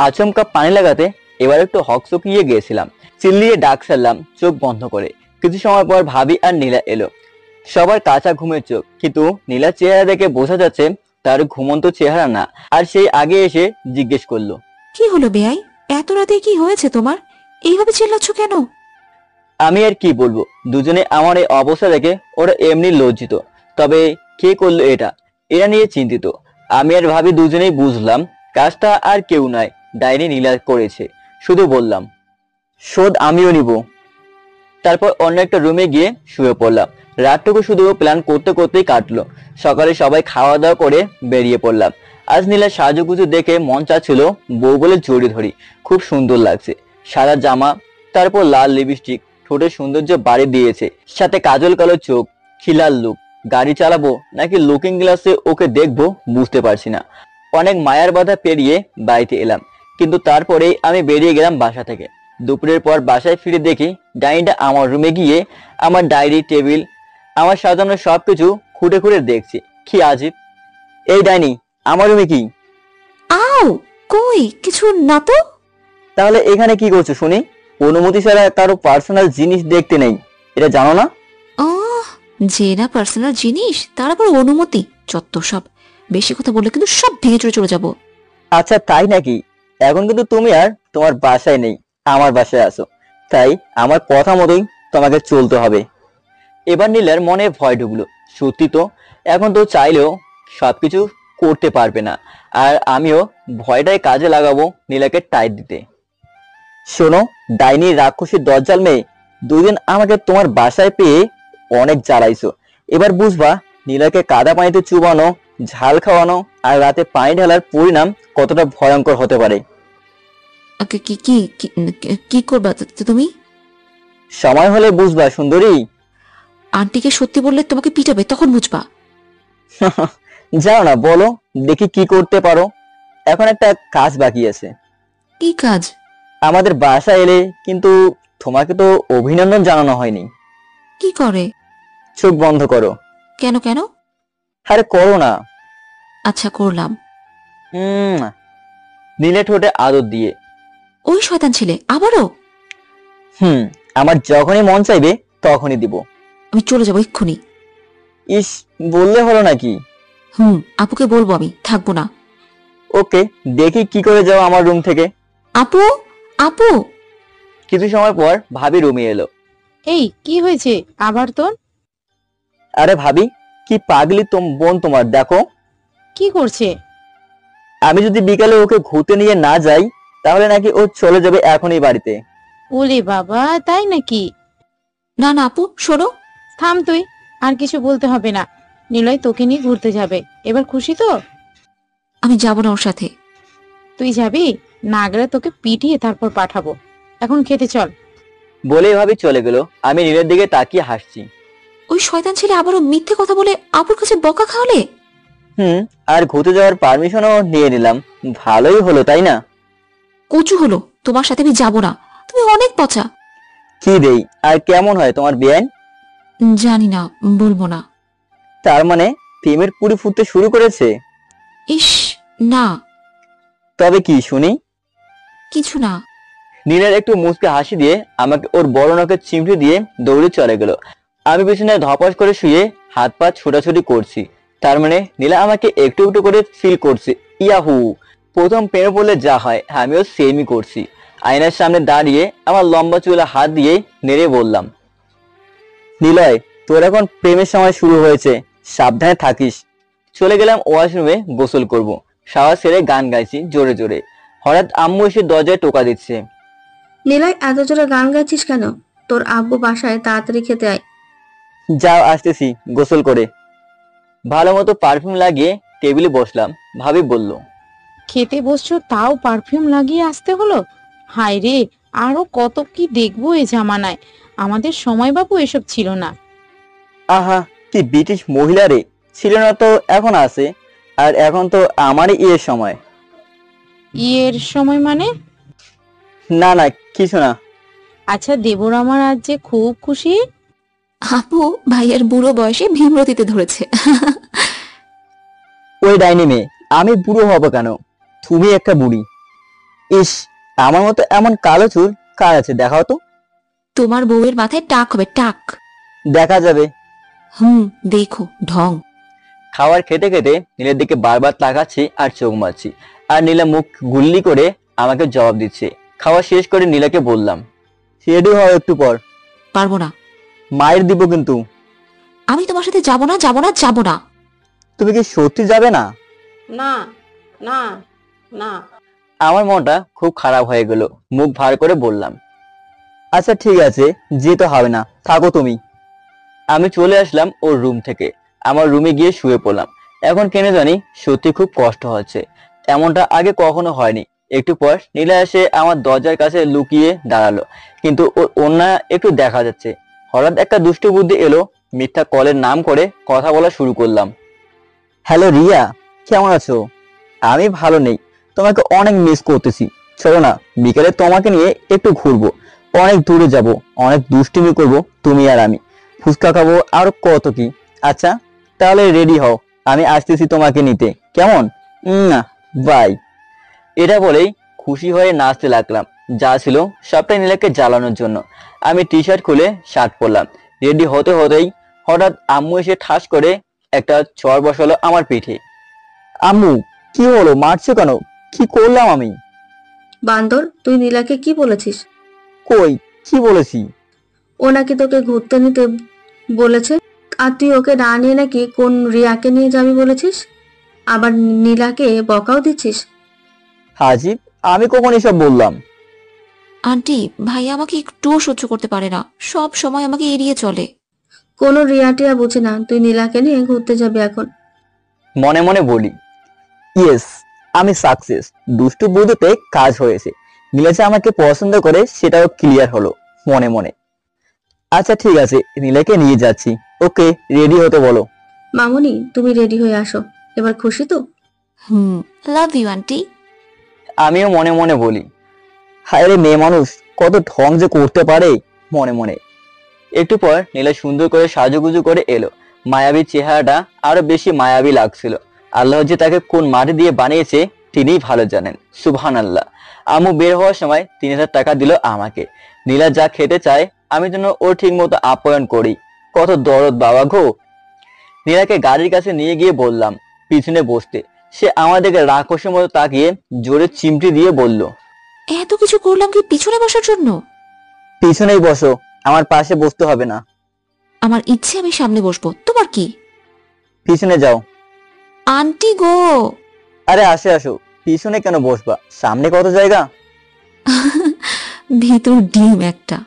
আচমকা পানি লাগাতে এবার একটু হকচকিয়ে গিয়েছিলাম। চিল্লিয়ে ডাক সারলাম চোখ বন্ধ করে। কিছু সময় পর ভাবি আর নীলা এলো। সবার কাঁচা ঘুমের চোখ, কিন্তু নীলার চেহারা দেখে বোঝা যাচ্ছে তার ঘুমন্ত চেহারা না। আর সেই আগে এসে জিজ্ঞেস করলো, কি হলো বেয়াই? এত রাতে কি হয়েছে তোমার? এইভাবে চিল্লাচ্ছ কেন? আমি আর কি বলবো, দুজনে আমার এই অবস্থা দেখে ওরা এমনি লজ্জিত, তবে কে করলো এটা এরা নিয়ে চিন্তিত। আমি আর ভাবি দুজনেই বুঝলাম কাজটা আর কেউ নয়, ডাইনি নীলা করেছে। শুধু বললাম, শোধ আমিও নিব। তারপর অন্য একটা রুমে গিয়ে শুয়ে পড়লাম। রাতটুকু শুধু প্ল্যান করতে করতেই কাটলো। সকালে সবাই খাওয়া দাওয়া করে বেরিয়ে পড়লাম। আজ নীলার সাজুগুজু দেখে মন চাচ্ছিল বউ বলে জড়িয়ে ধরি। খুব সুন্দর লাগছে, সাদা জামা, তারপর লাল লিপস্টিক, ঠোঁটের সৌন্দর্য বাড়ি দিয়েছে, সাথে কাজল কালো চোখ, খিলার লুক। গাড়ি চালাবো নাকি লুকিং গ্লাসে ওকে দেখবো বুঝতে পারছি না। অনেক মায়ার বাধা পেরিয়ে বাড়িতে এলাম, কিন্তু তারপরেই আমি বেরিয়ে গেলাম বাসা থেকে। দুপুরের পর বাসায় ফিরে দেখি ডাইনিটা আমার রুমে গিয়ে আমার ডায়েরি, টেবিল, আমার সাজানো সবকিছু খুঁটে খুঁটে দেখছে। কি আজীব! এই ডাইনি, আমার রুমে কি? আও, কই কিছু না তো। তাহলে এখানে কি করছো শুনি? অনুমতি ছাড়া কারো পার্সোনাল জিনিস দেখতে নেই, এটা জানো না? যে না পার্সোনাল জিনিস তার আবার অনুমতি, যত সব। বেশি কথা বললে কিন্তু সব ভেঙে চলে চলে যাবো। আচ্ছা তাই নাকি? এখন কিন্তু তুমি আর তোমার বাসায় নেই, আমার বাসায় আছো, তাই আমার কথা মতোই তোমাকে চলতে হবে। এবার নীলার মনে ভয় ঢুকলো। সত্যি তো, এখন তো চাইলেও সবকিছু করতে পারবে না, আর আমিও ভয়টাই কাজে লাগাবো নীলাকে টাইট দিতে। শোনো ডাইনি, রাক্ষসীর দজ্জাল মেয়ে, দুদিন আমাকে তোমার বাসায় পেয়ে অনেক জ্বালাইছো। এবার বুঝবা নীলাকে কাদা পানিতে চুবানো, ঝাল খাওয়ানো আর রাতে পানি ঢালার পরিণাম কতটা ভয়ঙ্কর হতে পারে। কি কি কি করবা তুমি? সময় হলে বুঝবা সুন্দরী। আন্টিকে সত্যি বললে তোমাকে পিটাবে, তখন বুঝবা। যাও না, বলো দেখি কি করতে পারো। এখন একটা কাজ বাকি আছে। কি কাজ? আমাদের বাসায় এলে কিন্তু তোমাকে তো অভিনন্দন জানানো হয়নি। কি করে? চোখ বন্ধ করো। কেন কেন? আরে করো না। আচ্ছা করলাম। নীলে ঠোঁটে আদর দিয়ে। ওই শয়তান ছেলে আবারও? আমার যখনই মন চাইবে তখনই দিব। আমি চলে যাবো এক্ষুনি। ইস, বললে হলো নাকি? আপুকে বলবো আমি থাকবো না। ওকে, দেখি কি করে যাও আমার রুম থেকে। আপু, আপু। কিছু সময় পর ভাবি রুমে এলো। এই কি হয়েছে আবার তোর? আরে ভাবি, কি পাগলি বোন তোমার, দেখো। কি করছে? আমি যদি বিকালে ওকে ঘুরতে নিয়ে না যাই তাহলে নাকি ও চলে যাবে এখনই বাড়িতে। ওলে বাবা, তাই নাকি? না না আপু শোনো। থাম তুই, আর কিছু বলতে হবে না। নিলয় তোকে নিয়ে ঘুরতে যাবে, এবার খুশি তো? আমি যাবো না ওর সাথে। তুই যাবি না গেলে তোকে পিটিয়ে তারপর পাঠাবো। এখন খেতে চল। বলেই ভাবি চলে গেল। আমি নীলের দিকে তাকিয়ে হাসছি। ওই শয়তান ছেলে আবারও মিথ্যে কথা বলে আপুর কাছে বকা খাওয়ালে। আর ঘুরতে যাওয়ার পারমিশনও নিয়ে নিলাম, ভালোই হলো তাই না? কচু হলো, তোমার সাথে আমি যাবো না, তুমি অনেক পচা। কি দেই আর কেমন হয় তোমার বেআইন? জানি না, বলবো না। তার মানে প্রেমের পুরি ফুটতে শুরু করেছে? ইস না। তবে কি শুনি? কিছু না। নীলের একটু মুচকে হাসি দিয়ে আমাকে ওর বড় নখে চিমটি দিয়ে দৌড়ে চলে গেল। আমি পিছনে ধপাস করে শুয়ে হাত পা ছোটাছুটি করছি। তার মানে নীলা আমাকে একটু একটু করে ফিল করছে। ইয়াহু, প্রথম প্রেমে পড়লে যা হয় আমিও সেমই করছি। আয়নার সামনে দাঁড়িয়ে আমার লম্বা চুলে হাত দিয়ে নেড়ে বললাম, নিলয় তোর এখন প্রেমের সময় শুরু হয়েছে, সাবধানে থাকিস। চলে গেলাম ওয়াশরুমে গোসল করব। শাওয়ার সেরে গান গাইছি জোরে জোরে। হঠাৎ আম্মু এসে দরজায় টোকা দিচ্ছে। নিলয়, এত জোরে গান গাইছিস কেন? তোর আব্বু বাসায়, তাড়াতাড়ি খেতে আয়। যাও, আসতেছি গোসল করে। ভালো মতো পারফিউম লাগিয়ে টেবিলে বসলাম। ভাবি বলল, খেতে বসছো তাও পারফিউম লাগিয়ে আসতে হলো? হায় রে, আরো কত কি দেখবো এ জামানায়। আমাদের সময় বাবু এসব ছিল না। আহা কি ব্রিটিশ মহিলা রে, ছিল না তো এখন আছে। আর এখন তো আমারই ইয়ের সময়। ইয়ের সময় মানে? না না কিছু না। আচ্ছা দেবর আমার আজ যে খুব খুশি। আপু ভাইয়ের বুড়ো বয়সে ভীমরতিতে ধরেছে। ওই ডাইনি মেয়ে, আমি বুড়ো হব কেন? তুমি একটা বুড়ি। ইস, আমার মতো এমন কালো চুল কার আছে দেখাও তো। তোমার বউয়ের মাথায় টাক হবে, টাক। দেখা যাবে। দেখো ঢং। খাবার খেতে খেতে নীলের দিকে বারবার তাকাচ্ছি আর চোখ মারছি, আর নীলা মুখ গুল্লি করে আমাকে জবাব দিচ্ছে। খাওয়া শেষ করে নীলাকে বললাম, রেডি হও একটু পর। পারবো না। মায়ের দিব কিন্তু। আমি তোমার সাথে যাবো না, যাবো না, যাবো না। তুমি কি সত্যি যাবে না? না না না। আমার মনটা খুব খারাপ হয়ে গেল। মুখ ভার করে বললাম, আচ্ছা ঠিক আছে, যেতে হবে না, থাকো তুমি। আমি চলে আসলাম ওর রুম থেকে। আমার রুমে গিয়ে শুয়ে পড়লাম। এখন কেন জানি সত্যি খুব কষ্ট হচ্ছে। এমনটা আগে কখনো হয়নি। একটু পর নীলা এসে আমার দরজার কাছে লুকিয়ে দাঁড়ালো, কিন্তু ওর ওড়না একটু দেখা যাচ্ছে। হঠাৎ একটা দুষ্টু বুদ্ধি এলো, মিথ্যা কলের নাম করে কথা বলা শুরু করলাম। হ্যালো রিয়া, কেমন আছো? আমি ভালো নেই, তোমাকে অনেক মিস করতেছি। চলো না, বিকেলে তোমাকে নিয়ে একটু ঘুরবো, অনেক দূরে যাব, অনেক দুষ্টুমি করব তুমি আর আমি, ফুচকা খাবো আর কত কি। আচ্ছা তাহলে রেডি হও, আমি আসতেছি তোমাকে নিতে, কেমন? না বাই। এটা বলেই খুশি হয়ে নাচতে লাগলাম। যা ছিল সবটাই নীলাকে জ্বালানোর জন্য। আমি টি শার্ট খুলে শার্ট পরলাম। রেডি হতে হতেই হঠাৎ আম্মু এসে ঠাস করে একটা চড় বসালো আমার পিঠে। আম্মু, কি হলো, মারছো কেন? কি করলাম আমি? বান্দর, তুই নীলাকে কি বলেছিস? কই, কি বলেছি? ও নাকি তোকে ঘুরতে নিতে বলেছে, আর তুই ওকে না নিয়ে নাকি কোন রিয়াকে নিয়ে যাবি বলেছিস, আবার নীলাকে বকাও দিচ্ছিস। হাজিব, আমি কখন এসব বললাম? আন্টি, ভাইয়া আমাকে একটুও সহ্য করতে পারে না, সব সময় আমাকে এড়িয়ে চলে। কোনো রিয়াটিয়া বুঝি না তুই নীলাকে নিয়ে ঘুরতে যাবি এখন। মনে মনে বলি, ইয়েস, আমি সাকসেস। দুষ্টু বুদ্ধিতে কাজ হয়েছে। নীলা যে আমাকে পছন্দ করে সেটাও ক্লিয়ার হলো মনে মনে। আচ্ছা ঠিক আছে, নীলাকে নিয়ে যাচ্ছি। ওকে, রেডি হতে বলো। মামুনি, তুমি রেডি হয়ে আসো। এবার খুশি তো? Love you aunty. আমিও মনে মনে বলি, হায় রে মেয়ে মানুষ, কত ঢং যে করতে পারে মনে মনে। একটু পর নীলা সুন্দর করে সাজুগুজু করে এলো। মায়াবী চেহারাটা আরো বেশি মায়াবী লাগছিল। আল্লাহ যে তাকে কোন মাটি দিয়ে বানিয়েছে তিনিই ভালো জানেন, সুবহানাল্লাহ। আম্মু বের হওয়ার সময় 3000 টাকা দিল আমাকে। নীলা যা খেতে চায় আমি যেন ওর ঠিক মতো আপ্যায়ন করি। কত দরদ বাবা গো। নীলাকে গাড়ির কাছে নিয়ে গিয়ে বললাম পিছনে বসতে। সে আমাদেরকে রাক্ষসের মতো তাকিয়ে জোরে চিমটি দিয়ে বলল, এত কিছু করলাম কি পিছনে বসার জন্য? পিছনেই বসো, আমার পাশে বসতে হবে না। আমার ইচ্ছে আমি সামনে বসবো, তোমার কি? পিছনে যাও। আন্টি গো। আরে আসে আসো, পিছনে কেন বসবা, সামনে কত জায়গা। ভিতর ডিম একটা।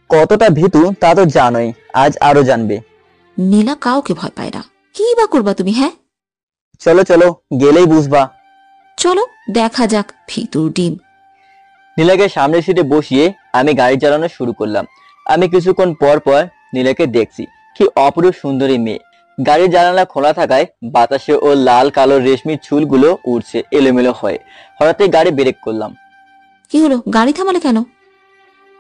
কতটা ভীতু তা তো জানোই, আজ আরো জানবে। নীলা কাউকে ভয় পায় না, কি বা করবা তুমি? হ্যাঁ চলো চলো, গেলেই বুঝবা। চলো দেখা যাক ভিতর ডিম। নীলাকে সামনের সিটে বসিয়ে আমি গাড়ি চালানো শুরু করলাম। আমি কিছুক্ষণ পর পর নীলাকে দেখছি, কি অপরূপ সুন্দরী মেয়ে। গাড়ির জানালা খোলা থাকায় বাতাসে ও লাল কালো রেশমির চুলগুলো উড়ছে এলোমেলো হয়ে। হঠাৎই গাড়ি ব্রেক করলাম। কি হলো, গাড়ি থামালে কেন?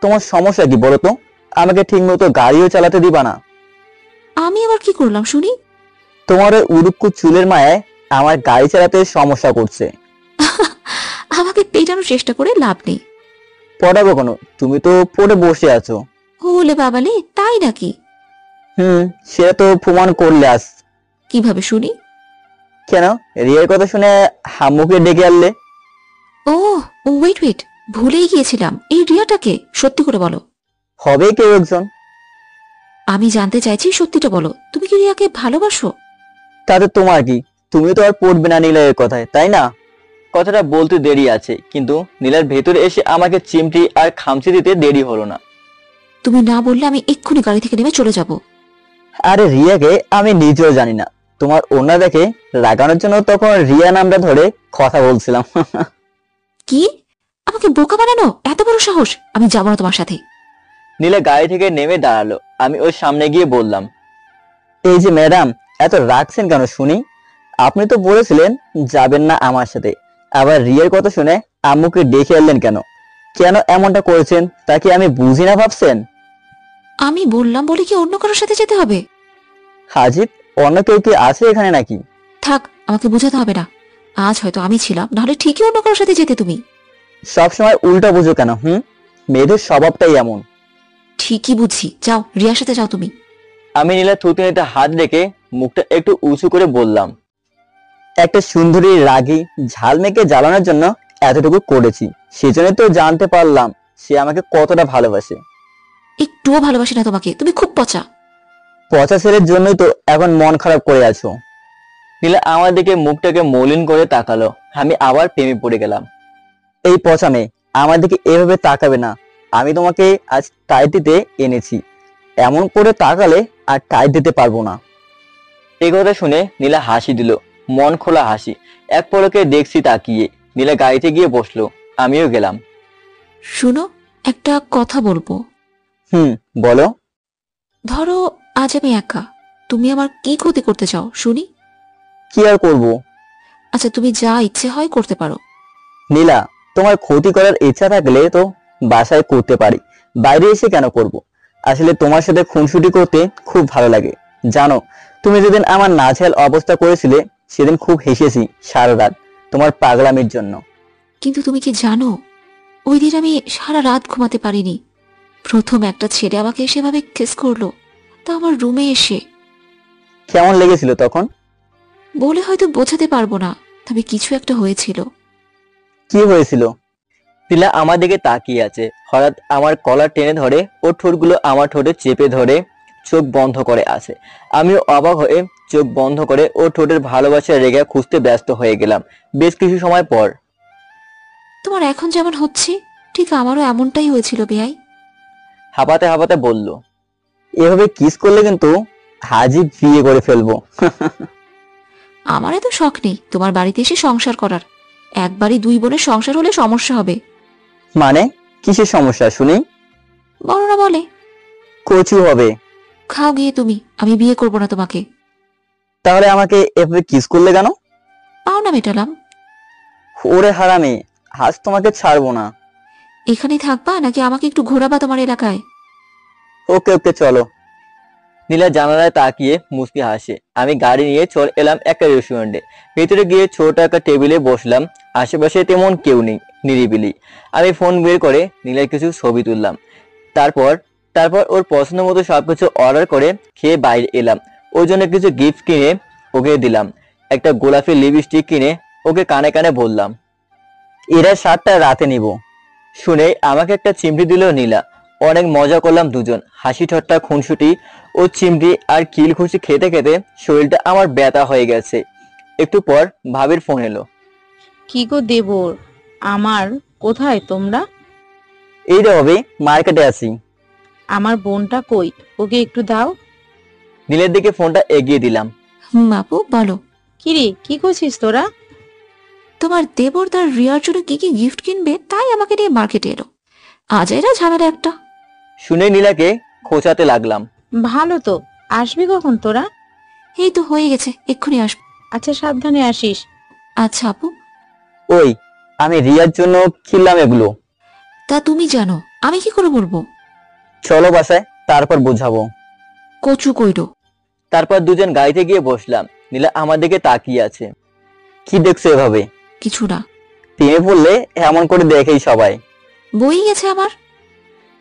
তোমার সমস্যা কি বলো তো? আমাকে ঠিক মতো গাড়িও চালাতে দিবা না। আমি আবার কি করলাম শুনি? তোমার ওই উড়ুক্কু চুলের মায়ায় আমার গাড়ি চালাতে সমস্যা করছে। আমাকে পেটানোর চেষ্টা করে লাভ নেই। পড়াবো কোনো, তুমি তো পড়ে বসে আছো। ওলে বাবালে, তাই নাকি? সেটা তো প্রমাণ করলে আজ। কিভাবে শুনি? কেন, রিয়ার কথা শুনে হাম্মুকে ডেকে আনলে? ও ওয়েট ওয়েট, ভুলেই গিয়েছিলাম। এই রিয়াটাকে, সত্যি করে বলো। হবে কেউ একজন। আমি জানতে চাইছি, সত্যিটা বলো, তুমি কি রিয়াকে ভালোবাসো? তাতে তোমার কি, তুমি তো আর পড়বে না নীলার কথায়, তাই না? কথাটা বলতে দেরি আছে, কিন্তু নীলার ভেতরে এসে আমাকে চিমটি আর খামচি দিতে দেরি হলো না। তুমি না বললে আমি এক্ষুনি গাড়ি থেকে নেমে চলে যাব। আরে রিয়াকে আমি নিজেও জানি না, তোমার ওনা দেখে রাগানোর জন্য তখন রিয়া নামটা ধরে কথা বলছিলাম। কি? আমাকে বোকা বানানো এত বড় সাহস? আমি যাবো না তোমার সাথে। নীলা গাড়ি থেকে নেমে দাঁড়ালো। আমি ওর সামনে গিয়ে বললাম, এই যে ম্যাডাম, এত রাখছেন কেন শুনি? আপনি তো বলেছিলেন যাবেন না আমার সাথে, আবার রিয়ার কথা শুনে আম্মুকে ডেকে আনলেন কেন? কেন এমনটা করেছেন তা কি আমি বুঝি না ভাবছেন? আমি বললাম বলে কি অন্য কারোর সাথে যেতে হবে? হাজিব, অন্য কেউ কি আছে এখানে নাকি? থাক, আমাকে বোঝাতে হবে না। আজ হয়তো আমি ছিলাম, নাহলে ঠিকই অন্য কারোর সাথে যেতে তুমি। সবসময় উল্টা বুঝো কেন? মেয়েদের স্বভাবটাই এমন। ঠিকই বুঝছি, যাও রিয়ার সাথে যাও তুমি। আমি নীলা থুতনিতে হাত রেখে মুখটা একটু উঁচু করে বললাম, একটা সুন্দরী রাগী ঝাল মেয়েকে জ্বালানোর জন্য এতটুকু করেছি, সেজন্য তো জানতে পারলাম সে আমাকে কতটা ভালোবাসে। একটুও ভালোবাসি না তোমাকে, তুমি খুব পচা। পচা ছেলের জন্যই তো এখন মন খারাপ করে আছো। নীলা আমার দিকে মুখটাকে মলিন করে তাকালো। আমি আবার প্রেমে পড়ে গেলাম। এই পচা মেয়ে, আমার দিকে এভাবে তাকাবে না। আমি তোমাকে আজ টাইট দিতে এনেছি, এমন করে তাকালে আর টাইট দিতে পারবো না। এই কথা শুনে নীলা হাসি দিল, মন খোলা হাসি। এক পলকে দেখছি তাকিয়ে। নীলা গাড়িতে গিয়ে বসলো, আমিও গেলাম। শুনো, একটা কথা বলবো। বলো। ধরো আজ আমি একা, তুমি আমার কি ক্ষতি করতে চাও শুনি? কি আর করবো? আচ্ছা, তুমি যা ইচ্ছে হয় করতে পারো। নীলা, তোমার ক্ষতি করার ইচ্ছা থাকলে তো বাসায় করতে পারি, বাইরে এসে কেন করব? আসলে তোমার সাথে খুনসুটি করতে খুব ভালো লাগে। জানো, তুমি যেদিন আমার নাজেহাল অবস্থা করেছিলে সেদিন খুব হেসেছি সারা রাত তোমার পাগলামির জন্য। কিন্তু তুমি কি জানো, ওই দিন আমি সারা রাত ঘুমাতে পারিনি। প্রথম একটা ছেলে আমাকে সেভাবে কিস করলো, তা আমার রুমে এসে। কেমন লেগেছিল তখন? বলে হয়তো বোঝাতে পারবো না, তবে কিছু একটা হয়েছিল। কি হয়েছিল? নীলা আমার দিকে তাকিয়ে আছে। হঠাৎ আমার কলার টেনে ধরে, ওর ঠোঁটগুলো আমার ঠোঁটে চেপে ধরে চোখ বন্ধ করে আছে। আমিও অবাক হয়ে চোখ বন্ধ করে ওর ঠোঁটের ভালোবাসার রেখা খুঁজতে ব্যস্ত হয়ে গেলাম। বেশ কিছু সময় পর তোমার এখন যেমন হচ্ছে ঠিক আমারও এমনটাই হয়েছিল বেয়াই। হাঁপাতে হাঁপাতে বলল, এভাবে কিস করলে কিন্তু হাজি বিয়ে করে ফেলবো। আমার এত শখ নেই তোমার বাড়িতে এসে সংসার করার। একবারই দুই বোনের সংসার হলে সমস্যা হবে। মানে কিসের সমস্যা শুনি? বড়রা বলে কচু হবে। খাও গিয়ে তুমি, আমি বিয়ে করব না তোমাকে। তাহলে আমাকে এভাবে কিস করলে কেন? পাও না মেটালাম। ওরে হারামি, আজ তোমাকে ছাড়বো না। এখানেই থাকবা নাকি আমাকে একটু ঘোরাবা তোমার এলাকায়? ওকে ওকে চলো। নীলা জানালায় তাকিয়ে মুচকি হাসে। আমি গাড়ি নিয়ে চলে এলাম একটা রেস্টুরেন্টে। ভেতরে গিয়ে ছোট একটা টেবিলে বসলাম। আশেপাশে তেমন কেউ নেই, নিরিবিলি। আমি ফোন বের করে নীলার কিছু ছবি তুললাম। তারপর তারপর ওর পছন্দ মতো সবকিছু অর্ডার করে খেয়ে বাইরে এলাম। ওর জন্য কিছু গিফট কিনে ওকে দিলাম। একটা গোলাপি লিপস্টিক কিনে ওকে কানে কানে বললাম, এরা 7টা রাতে নিব। শুনে আমাকে একটা চিমটি দিল নীলা। অনেক মজা করলাম দুজন, হাসি ঠাট্টা খুনসুটি। ও চিমটি আর কিল খুশি খেতে খেতে শরীরটা আমার ব্যথা হয়ে গেছে। একটু পর ভাবির ফোন এলো। কি গো দেবর আমার, কোথায় তোমরা? এই রে ভাবি, মার্কেটে আছি। আমার বোনটা কই, ওকে একটু দাও। নীলের দিকে ফোনটা এগিয়ে দিলাম। আপু বলো। কিরে, কি করছিস তোরা? তোমার দেবর তার রিয়ার জন্য কি কি গিফট কিনবে তাই আমাকে নিয়ে মার্কেটে এলো। আজ এরা ঝামেলা একটা। শুনে নীলাকে খোঁচাতে লাগলাম। ভালো তো, আসবি কখন তোরা? এই তো হয়ে গেছে, এক্ষুনি আসবো। আচ্ছা সাবধানে আসিস। আচ্ছা আপু। ওই, আমি রিয়ার জন্য কিনলাম এগুলো। তা তুমি জানো, আমি কি করে বলবো? চলো বাসায়, তারপর বুঝাবো। কচু কইরো। তারপর দুজন গাড়িতে গিয়ে বসলাম। নীলা আমার দিকে তাকিয়ে আছে। কি দেখছো এভাবে? কিছু না। প্রেমে পড়লে এমন করে দেখেই সবাই। বই গেছে আমার।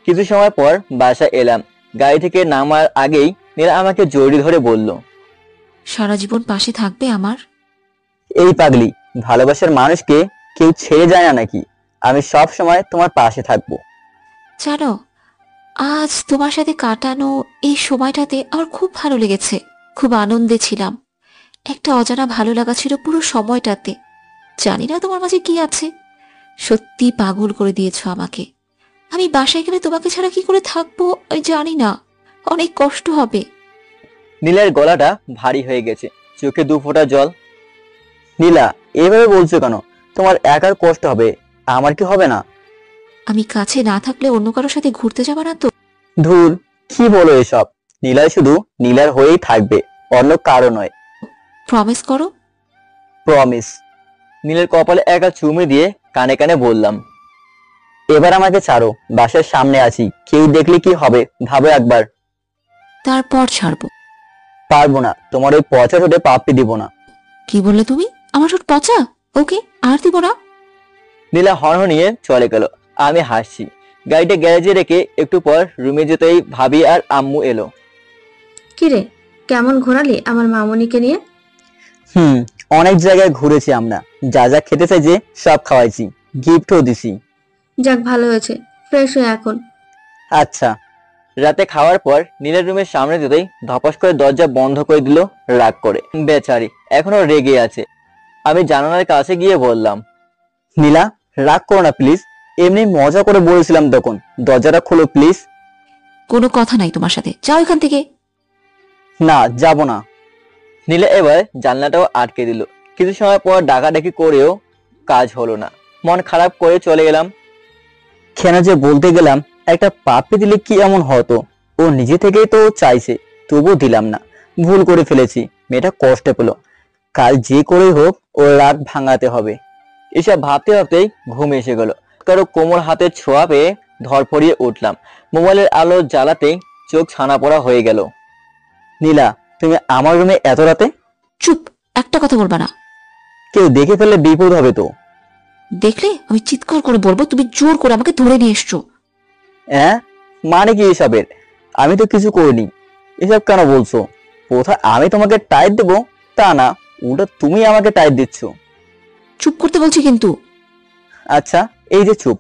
কিছু সময় পর বাসা এলাম। গাড়ি থেকে নামার আগেই নীলা আমাকে জড়িয়ে ধরে বলল, সারা জীবন পাশে থাকবে আমার? এই পাগলি, ভালোবাসার মানুষকে কেউ ছেড়ে যায় না নাকি? আমি সব সময় তোমার পাশে থাকবো। জানো, আজ তোমার সাথে কাটানো এই সময়টাতে আমার খুব ভালো লেগেছে। খুব আনন্দে ছিলাম। একটা অজানা ভালো লাগা ছিল পুরো সময়টাতে। জানি না তোমার মাঝে কি আছে। সত্যি পাগল করে দিয়েছো আমাকে। আমি বাসায় গেলে তোমাকে ছাড়া কি করে থাকবো আমি জানি না। অনেক কষ্ট হবে। নীলার গলাটা ভারী হয়ে গেছে, চোখে 2 ফোঁটা জল। নীলা, এভাবে বলছো কেন? তোমার একার কষ্ট হবে, আমার কি হবে না? আমি কাছে না থাকলে অন্য কারোর সাথে ঘুরতে যাবা না তো? ধুর, কি বলো এসব? নীলা শুধু নীলার হয়েই থাকবে, অন্য কারো নয়। প্রমিস করো। প্রমিস। নীলের কপালে একা চুমে দিয়ে কানে কানে বললাম, এবার আমাকে ছাড়ো, বাসার সামনে আছি, কেউ দেখলে কি হবে ভাবো একবার। তারপর ছাড়বো। পারবো না, তোমার ওই পচা ঠোঁটে পাপ্পি দিব না। কি বললে তুমি? আমার ঠোঁট পচা? ওকে, আর দিব না। নীলা হর্ন নিয়ে চলে গেল। আমি হাসছি। গাড়িটা গ্যারেজে রেখে একটু পর রুমে যেতেই ভাবি আর আম্মু এলো। কিরে, কেমন ঘোরালি আমার মামনিকে নিয়ে? অনেক জায়গায় ঘুরেছি আমরা, যা যা খেতে চাইছি সব খাওয়াইছি। গিফটও দিছি। যাক ভালো হয়েছে, ফ্রেশ হয়ে এখন। আচ্ছা। রাতে খাওয়ার পর নীলার রুমের সামনে যেতেই ধপাস করে দরজা বন্ধ করে দিল রাগ করে। বেচারি এখনো রেগে আছে। আমি জানালার কাছে গিয়ে বললাম, নীলা রাগ করো না প্লিজ, এমনি মজা করে বলেছিলাম তখন, দরজাটা খোলো প্লিজ। কোনো কথা নাই তোমার সাথে, যাও এখান থেকে। না যাব না। নীলা এবার জানলাটাও আটকে দিল। কিছু সময় পর ডাকাডাকি করেও কাজ হলো না। মন খারাপ করে চলে গেলাম। কেন যে বলতে গেলাম, একটা পাপ্পি দিলে কি এমন হতো? ও নিজে থেকেই তো চাইছে, তবুও দিলাম না। ভুল করে ফেলেছি। মেয়েটা কষ্টে পেল। কাল যে করেই হোক ওর রাগ ভাঙাতে হবে। এসব ভাবতে ভাবতেই ঘুম এসে গেল। কারো কোমল হাতের ছোঁয়া পেয়ে ধরফড়িয়ে উঠলাম। মোবাইলের আলো জ্বালাতেই চোখ ছানা পড়া হয়ে গেল। নীলা, তুমি আমার রুমে এত রাতে? চুপ, একটা কথা বলবা না। কেউ দেখে ফেললে বিপদ হবে তো। দেখলে আমি চিৎকার করে বলবো তুমি জোর করে আমাকে ধরে নিয়ে এসছো। হ্যাঁ, মানে কি এসবের? আমি তো কিছু করিনি। এসব কেন বলছো? কোথায় আমি তোমাকে টাইট দেবো তা না, উল্টা তুমি আমাকে টাইট দিচ্ছ। চুপ করতে বলছি কিন্তু। আচ্ছা, এই যে চুপ।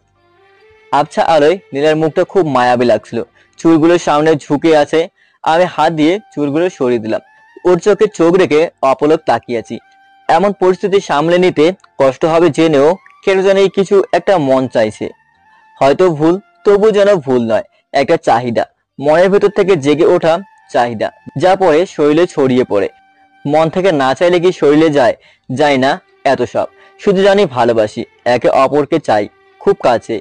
আবছা আলোয় নীলার মুখটা খুব মায়াবী লাগছিল। চুলগুলো সামনে ঝুঁকে আছে। আমি হাত দিয়ে চুলগুলো সরিয়ে দিলাম। ওর চোখে চোখ রেখে অপলক তাকিয়ে আছি। এমন পরিস্থিতি সামলে নিতে কষ্ট হবে জেনেও কেন জানি কিছু একটা মন চাইছে। হয়তো ভুল, তবু যেন ভুল নয়। একটা চাহিদা, মনের ভেতর থেকে জেগে ওঠা চাহিদা, যা পরে শরীরে ছড়িয়ে পড়ে। মন থেকে না চাইলে কি শরীরে যায়? যায় না। এত সব শুধু জানি ভালোবাসি, একে অপরকে চাই, খুব কাছে।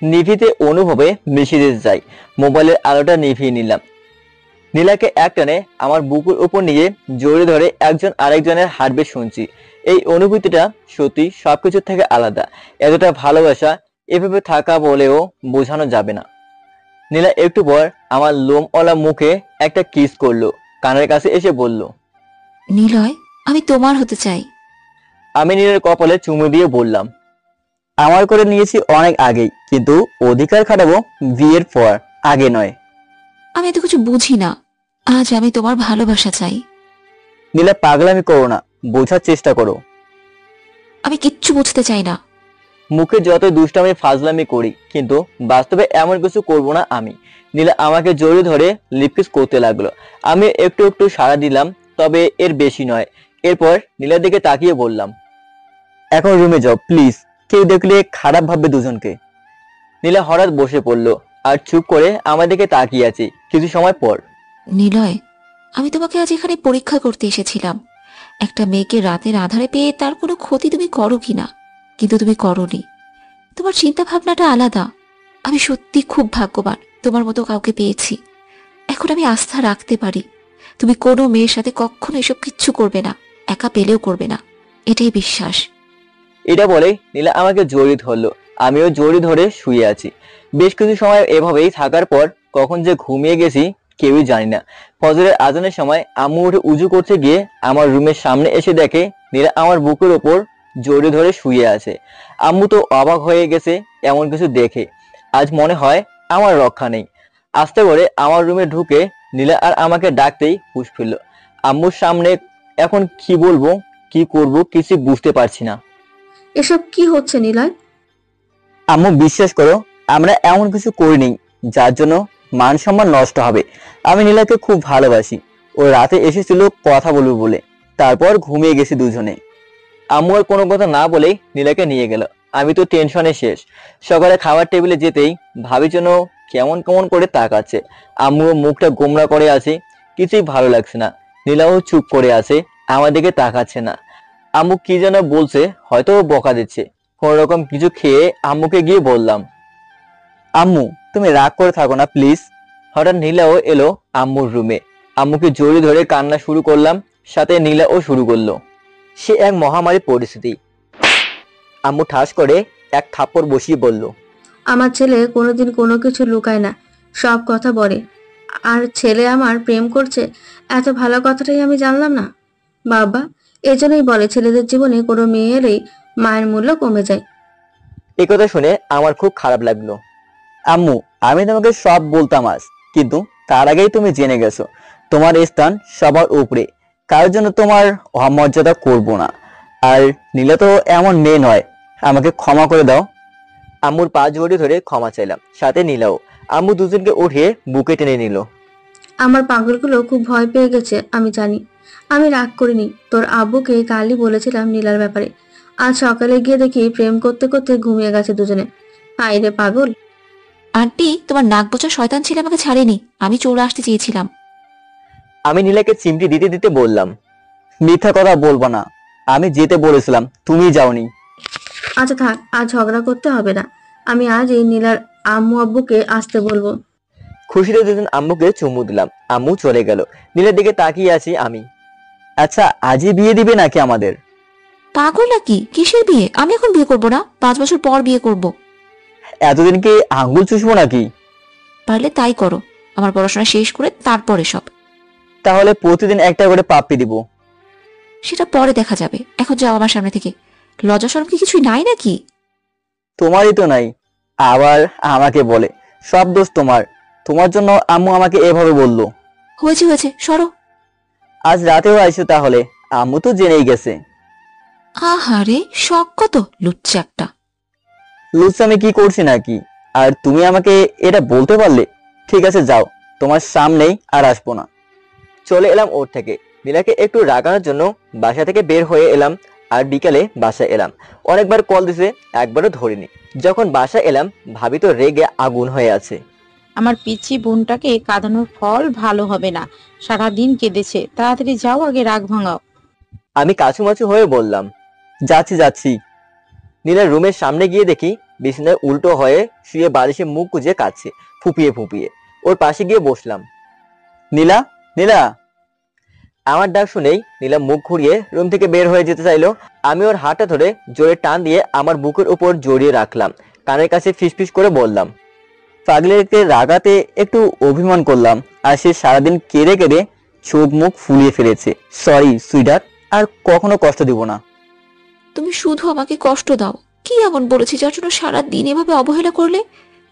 নিভিতে অনুভবে মিশে যেতে চাই। মোবাইলের আলোটা নিভিয়ে নিলাম। নীলাকে একটানে আমার বুকের উপর নিয়ে জড়িয়ে ধরে একজন আরেকজনের হার্টবিট শুনছি। এই অনুভূতিটা সত্যি সবকিছুর থেকে আলাদা। এতটা ভালোবাসা এভাবে থাকা বলেও বোঝানো যাবে না। নীলা একটু পর আমার লোমওয়ালা মুখে একটা কিস করলো, কানের কাছে এসে বলল, নিলয়, আমি তোমার হতে চাই। আমি নীলার কপালে চুমু দিয়ে বললাম, আমার করে নিয়েছি অনেক আগেই, কিন্তু অধিকার খাটাবো বিয়ের পর, আগে নয়। আমি এত কিছু বুঝি না, আজ আমি তোমার ভালোবাসা চাই। নীলা পাগলামি করো না, বোঝার চেষ্টা করো। আমি কিচ্ছু বুঝতে চাই না। মুখে যত দুষ্টামি ফাজলামি করি, কিন্তু বাস্তবে এমন কিছু করব না আমি। নীলা আমাকে জড়িয়ে ধরে লিপকিস করতে লাগলো। আমি একটু একটু সাড়া দিলাম, তবে এর বেশি নয়। এরপর নীলার দিকে তাকিয়ে বললাম, এখন রুমে যাও প্লিজ, কেউ দেখলে খারাপ ভাববে দুজনকে। নীলা হঠাৎ বসে পড়লো আর চুপ করে আমার দিকে তাকিয়ে আছে। কিছু সময় পর, নিলয়, আমি তোমাকে আজ এখানে পরীক্ষা করতে এসেছিলাম, একটা মেয়েকে রাতের আধারে পেয়ে তার কোনো ক্ষতি তুমি করো কিনা, কিন্তু তুমি করোনি। তোমার চিন্তা ভাবনাটা আলাদা। আমি সত্যি খুব ভাগ্যবান তোমার মতো কাউকে পেয়েছি। এখন আমি আস্থা রাখতে পারি তুমি কোনো মেয়ের সাথে কখনো এসব কিচ্ছু করবে না, একা পেলেও করবে না, এটাই বিশ্বাস। এটা বলে নীলা আমাকে জড়িয়ে ধরলো। আমিও জড়িয়ে ধরে শুয়ে আছি। বেশ কিছু সময় এভাবেই থাকার পর কখন যে ঘুমিয়ে গেছি কেউই জানি না। ফজরের আজানের সময় আম্মু উঠে উজু করতে গিয়ে আমার রুমের সামনে এসে দেখে নীলা আমার বুকের ওপর জড়িয়ে ধরে শুয়ে আছে। আম্মু তো অবাক হয়ে গেছে এমন কিছু দেখে। আজ মনে হয় আমার রক্ষা নেই। আস্তে করে আমার রুমে ঢুকে নীলা আর আমাকে ডাকতেই হুঁশ ফিরল। আম্মুর সামনে এখন কি বলবো, কি করব কিছু বুঝতে পারছি না। এসব কি হচ্ছে নিলয়? আম্মু বিশ্বাস করো, আমরা এমন কিছু করিনি যার জন্য মান সম্মান নষ্ট হবে। আমি নীলাকে খুব ভালোবাসি। ও রাতে এসেছিল কথা বলবো বলে, তারপর ঘুমিয়ে গেছি দুজনে। আম্মু আর কোনো কথা না বলেই নীলাকে নিয়ে গেল। আমি তো টেনশনে শেষ। সকালে খাবার টেবিলে যেতেই ভাবির জন্য কেমন কেমন করে তাকাচ্ছে। আম্মুও মুখটা গোমরা করে আছে, কিছুই ভালো লাগছে না। নীলাও চুপ করে আছে, আমার দিকে তাকাচ্ছে না। আম্মু কি যেন বলছে, হয়তো বকা দিচ্ছে। কোন রকম কিছু খেয়ে আম্মুকে গিয়ে বললাম, আম্মু তুমি রাগ করে থাকো না প্লিজ। হঠাৎ নীলাও এলো আম্মুর রুমে। আম্মুকে জড়িয়ে ধরে কান্না শুরু করলাম, সাথে নীলাও শুরু করলো। সে এক মহামারী পরিস্থিতি। আম্মু ঠাস করে এক থাপ্পড় বসিয়ে বলল, আমার ছেলে কোনোদিন কোনো কিছু লুকায় না, সব কথা বলে। আর ছেলে আমার প্রেম করছে, এত ভালো কথাটাই আমি জানলাম না। বাবা, এজন্যই বলে ছেলেদের জীবনে কোনো মেয়ে এলেই মায়ের মূল্য কমে যায়। এই কথা শুনে আমার খুব খারাপ লাগলো। আম্মু আমি তোমাকে সব বলতাম আজ, কিন্তু তার আগেই তুমি জেনে গেছো তোমার স্থান সবার উপরে। কারোর জন্য তোমার অমর্যাদা করব না। আর নীলা তো এমন মেয়ে নয়, আমাকে ক্ষমা করে দাও। আম্মুর পা জড়িয়ে ধরে ক্ষমা চাইলাম, সাথে নীলাও। আম্মু দুজনকে উঠিয়ে বুকে টেনে নিল। আমার পাগলগুলো খুব ভয় পেয়ে গেছে, আমি জানি। আমি রাগ করিনি, তোর আব্বুকে কালই বলেছিলাম নীলার ব্যাপারে। আজ সকালে গিয়ে দেখি প্রেম করতে করতে ঘুমিয়ে গেছে দুজনে। হায় রে পাগল। আন্টি, তোমার নাক বোঝা শয়তান ছেলে আমাকে ছাড়েনি, আমি চলে আসতে চেয়েছিলাম। আমি নীলাকে চিমটি দিতে দিতে বললাম, মিথ্যা কথা বলবো না, আমি যেতে বলেছিলাম, তুমি যাওনি। আচ্ছা থাক, আজ ঝগড়া করতে হবে না। আমি আজ এই নীলার আম্মু আব্বুকে আসতে বলবো। খুশিতে দুজন আম্মুকে চুমু দিলাম। আম্মু চলে গেল। নীলার দিকে তাকিয়ে আছি আমি। আচ্ছা, আজই বিয়ে দিবে নাকি আমাদের? পাগল নাকি? কিসের বিয়ে? আমি এখন বিয়ে করবো না, 5 বছর পর বিয়ে করব। এতদিন কি আঙ্গুল চুষবো নাকি? পারলে তাই করো, আমার পড়াশোনা শেষ করে তারপরে সব। তাহলে প্রতিদিন একটা করে পাপ্পি দিব। সেটা পরে দেখা যাবে, এখন যাও আমার সামনে থেকে। লজ্জা শরম কি কিছুই নাই নাকি? তোমারই তো নাই, আবার আমাকে বলে সব দোষ তোমার। তোমার জন্য আম্মু আমাকে এভাবে বললো। হয়েছে হয়েছে, সরো। আজ রাতেও আইসো তাহলে? আম্মু তো জেনেই গেছে। আহারে, শখ কত, লুচ্চা একটা। লুচ্চা আমি কি করছি নাকি? আর তুমি আমাকে এটা বলতে পারলে? ঠিক আছে যাও, তোমার সামনেই আর আসবো না। চলে এলাম ওর থেকে। নীলাকে একটু রাগানোর জন্য বাসা থেকে বের হয়ে এলাম। আর বিকালে বাসায় এলাম। অনেকবার কল দিছে, একবারও ধরিনি। যখন বাসায় এলাম, ভাবি তো রেগে আগুন হয়ে আছে। আমার পিচ্ছি বোনটাকে কাঁদানোর ফল ভালো হবে না, সারাদিন কেঁদেছে। তাড়াতাড়ি যাও, আগে রাগ ভাঙাও। আমি কাছুমাছু হয়ে বললাম, যাচ্ছি যাচ্ছি। নীলার রুমের সামনে গিয়ে দেখি বিছানায় উল্টো হয়ে শুয়ে বালিশে মুখ গুজে কাঁদছে, ফুপিয়ে ফুপিয়ে। ওর পাশে গিয়ে বসলাম। নীলা, নীলা। আমার ডাক শুনেই নীলা মুখ ঘুরিয়ে রুম থেকে বের হয়ে যেতে চাইলো। আমি ওর হাতটা ধরে জোরে টান দিয়ে আমার বুকের উপর জড়িয়ে রাখলাম। কানের কাছে ফিসফিস করে বললাম, পাগলিকে রাগাতে একটু অভিমান করলাম, আর সে সারাদিন কেঁদে কেঁদে চোখ মুখ ফুলিয়ে ফেলেছে। সরি সুইটহার্ট, আর কখনো কষ্ট দিব না। তুমি শুধু আমাকে কষ্ট দাও। কি এমন বলেছি যার জন্য সারাদিন এভাবে অবহেলা করলে?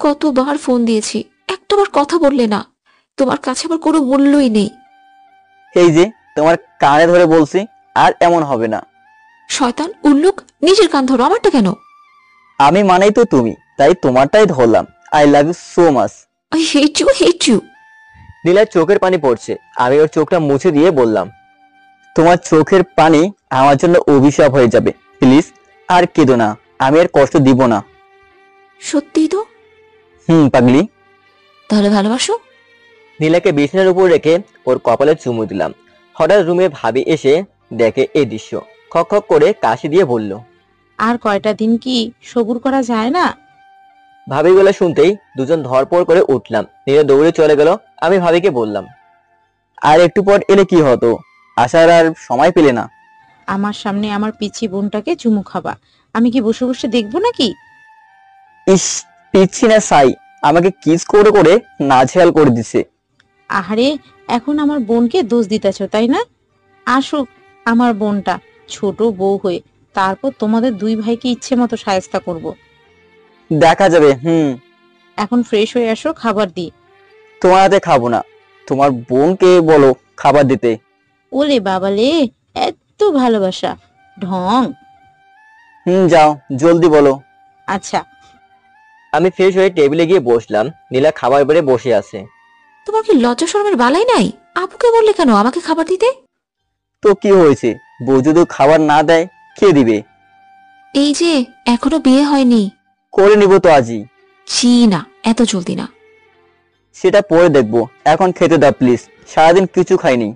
কতবার ফোন দিয়েছি, একটাবার কথা বললে না। তোমার কাছে আমার কোনো মূল্যই নেই। এই যে তোমার কানে ধরে বলছি, আর এমন হবে না। শয়তান, উল্লুক, নিজের কান ধরো, আমারটা কেন? আমি মানেই তো তুমি, তাই তোমারটাই ধরলাম। I love you so much. I hate you, hate you. নীলার চোখের পানি পড়ছে। আমি ওর চোখটা মুছে দিয়ে বললাম, তোমার চোখের পানি আমার জন্য অভিশাপ হয়ে যাবে। প্লিজ আর কেঁদো না, আমি আর কষ্ট দিব না। সত্যিই তো? পাগলি। তাহলে ভালোবাসো? নীলাকে বিছানার উপর রেখে ওর কপালে চুমু দিলাম। হঠাৎ রুমে ভাবি এসে দেখে এই দৃশ্য। খক খক করে কাশি দিয়ে বলল, আর কয়টা দিন কি সবুর করা যায় না? ভাবির গলা শুনতেই দুজন ধরপড় করে উঠলাম। নীলা দৌড়ে চলে গেল। আমি ভাবিকে বললাম, আর একটু পর এলে কি হতো? আসার আর সময় পেলে না। আমার সামনে আমার পিচ্ছি বোনটাকে চুমু খাবা, আমি কি বসে বসে দেখবো নাকি? ইস, পিচ্ছি না সাই, আমাকে কিস করে করে নাজেহাল করে দিছে। আহারে, এখন আমার বোনকে দোষ দিতেছ তাই না? আসুক আমার বোনটা ছোট বউ হয়ে, তারপর তোমাদের দুই ভাইকে ইচ্ছে মতো শায়েস্তা করব। দেখা যাবে। এখন ফ্রেশ হয়ে আসো, খাবার দি। তোমার হাতে খাবো না, তোমার বোনকে বলো খাবার দিতে। ওলে বাবালে, এত ভালোবাসা, ঢং। যাও জলদি বলো। আচ্ছা। আমি ফ্রেশ হয়ে টেবিলে গিয়ে বসলাম। নীলা খাবার বেড়ে বসে আছে। তোমার কি লজ্জা শরমের বালাই নাই? আপুকে বললে কেন আমাকে খাবার দিতে? তো কি হয়েছে, বউ যদি খাবার না দেয় কে দিবে? এই যে এখনো বিয়ে হয়নি। করে নিব তো আজই। ছি না, এত জলদি না। সেটা পরে দেখবো, এখন খেতে দাও প্লিজ, সারাদিন কিছু খাইনি।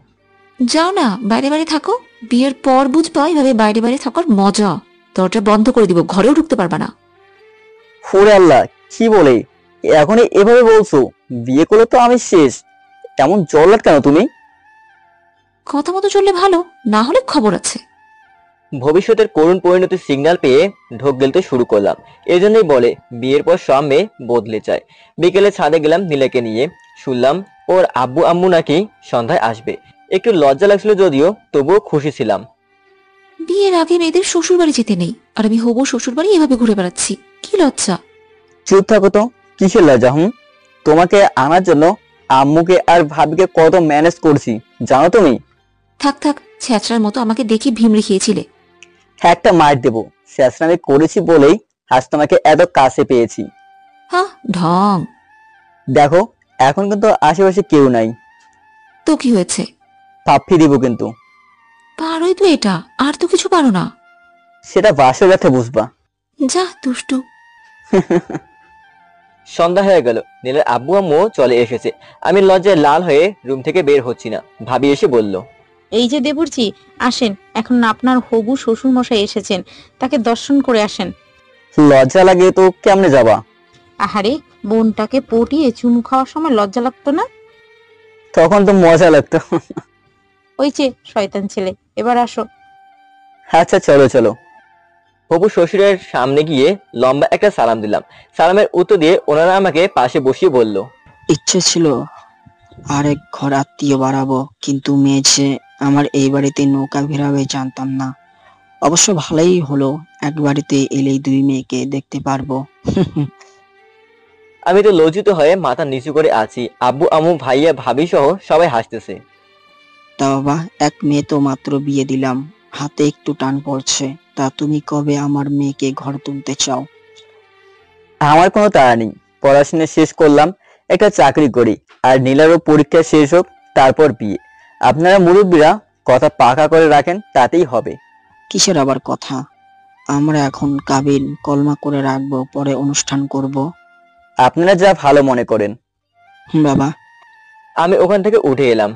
যাও না, বাইরে বাইরে থাকো। বিয়ের পর বুঝবা এইভাবে বাইরে বাইরে থাকার মজা। দরজা বন্ধ করে দিব, ঘরেও ঢুকতে পারবা না। ওরে আল্লাহ, কি বলে এখনই এভাবে বলছো? বিয়ে করলে তো আমি শেষ। এমন জল্লাদ কেন তুমি? কথা মতো চললে ভালো, না হলে খবর আছে। ভবিষ্যতের করুণ পরিণতির সিগন্যাল পেয়ে ঢোক গেলতে শুরু করলাম। এই জন্যই বলে বিয়ের পর সব মেয়ে বদলে যায়। বিকেলে ছাদে গেলাম নীলাকে নিয়ে। শুনলাম ওর আব্বু আম্মু নাকি সন্ধ্যায় আসবে। একটু লজ্জা লাগছিল যদিও, তবুও খুশি ছিলাম। বিয়ের আগে মেয়েদের শ্বশুর বাড়ি যেতে নেই, আর আমি হবু শ্বশুর বাড়ি এভাবে ঘুরে বেড়াচ্ছি। কি লজ্জা! চুপ থাকো তো, কিসের লজ্জা? তোমাকে আনার জন্য আম্মুকে আর ভাবিকে কত ম্যানেজ করছি জানো তুমি? থাক থাক, ছেঁচড়ার মতো আমাকে দেখি ভিমড়ি খেয়েছিলে। একটা মার দেবো, শেষরামি করেছি বলেই আজ তোমাকে এত কাছে পেয়েছি। হ্যাঁ ঢং। দেখো এখন কিন্তু আশেপাশে কেউ নাই, তো কি হয়েছে? পাপ্পি দিব কিন্তু। পারোই তো এটা, আর তো কিছু পারো না। সেটা বাসর রাতে বুঝবা। যা দুষ্টু। সন্ধ্যা হয়ে গেল, নীলের আব্বু আম্মু চলে এসেছে। আমি লজ্জায় লাল হয়ে রুম থেকে বের হচ্ছি না। ভাবি এসে বলল, এই যে দেবরজি, আসেন, এখন আপনার হবু শ্বশুর মশাই এসেছেন, তাকে দর্শন করে আসেন। লজ্জা লাগে তো কেমনে যাবা? আহারে, বোনটাকে পটিয়ে চুমু খাওয়ার সময় লজ্জা লাগতো না? তখন তো মজা লাগতো। ওই যে শয়তান ছেলে, এবার আসো। আচ্ছা চলো চলো। হবু শ্বশুরের সামনে গিয়ে লম্বা একটা সালাম দিলাম। সালামের উত্তর দিয়ে ওনারা আমাকে পাশে বসিয়ে বলল, ইচ্ছে ছিল আরেক ঘর আত্মীয় বাড়াবো, কিন্তু মেয়ে যে আমার এই বাড়িতে নৌকা ভিড়াবে জানতাম না। অবশ্য ভালোই হলো, এক বাড়িতে এলেই দুই মেয়েকে দেখতে পারবো। আমি তো লজ্জিত হয়ে মাথা নিচু করে আছি। আব্বু আম্মু ভাইয়া ভাবি সহ সবাই হাসতেছে। তা বাবা, এক মেয়ে তো মাত্র বিয়ে দিলাম, হাতে একটু টান পড়ছে। তা তুমি কবে আমার মেয়েকে ঘর তুলতে চাও? আমার কোনো তাড়া নেই, পড়াশোনা শেষ করলাম, একটা চাকরি করি, আর নীলারও পরীক্ষা শেষ হোক, তারপর বিয়ে। আপনারা মুরব্বীরা কথা পাকা করে রাখেন, তাতেই হবে। কিসের আবার কথা? আমরা এখন কাবিল কলমা করে রাখবো, পরে অনুষ্ঠান করব। আপনারা যা ভালো মনে করেন। বাবা, আমি ওখান থেকে উঠে এলাম।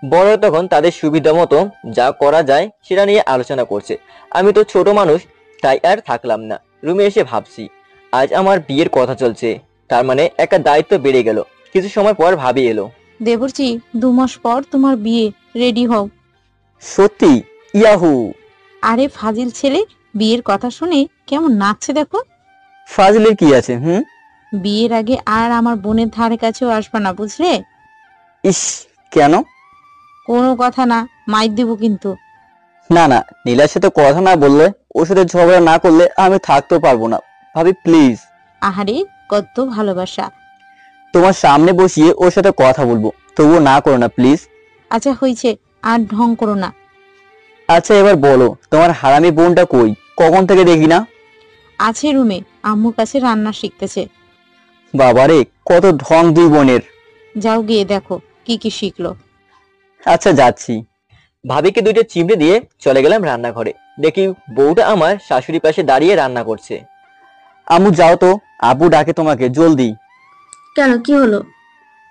বড় তখন তাদের সুবিধা মতো যা করা যায় সেটা নিয়ে আলোচনা করছে। আমি তো ছোট মানুষ, তাই আর থাকলাম না। রুমে এসে ভাবছি, আজ আমার বিয়ের কথা চলছে, তার মানে একটা দায়িত্ব বেড়ে গেল। কিছু সময় পর ভাবি এলো, দেবরজি, 2 মাস পর তোমার বিয়ে, রেডি হও। সত্যি? ইয়াহু! আরে ফাজিল ছেলে, বিয়ের কথা শুনে কেমন নাচছে দেখো। ফাজিলের কি আছে? বিয়ের আগে আর আমার বোনের ধারে কাছেও আসবে না, বুঝলে? ইস, কেন? কোনো কথা না, মাইর দিব কিন্তু। না না, নীলার সাথে কথা না বললে, ওর সাথে ঝগড়া না করলে আমি থাকতেও পারবো না। ভাবি প্লিজ। আহারে, কত ভালোবাসা। তোমার সামনে বসিয়ে ওর সাথে কথা বলবো, তবুও না করো না প্লিজ। আচ্ছা হয়েছে, আর ঢং করো না। আচ্ছা এবার বলো, তোমার হারামি বোনটা কই? কখন থেকে দেখি না। আছে রুমে, আম্মুর কাছে রান্না শিখতেছে। বাবারে, কত ঢং দুই বোনের। যাও গিয়ে দেখো কি কি শিখলো। আচ্ছা যাচ্ছি। ভাবিকে 2টা চিমড়ে দিয়ে চলে গেলাম রান্নাঘরে। দেখি বউটা আমার শাশুড়ি পাশে দাঁড়িয়ে রান্না করছে। আম্মু যাও তো, আব্বু ডাকে তোমাকে, জলদি। কেন, কি হলো?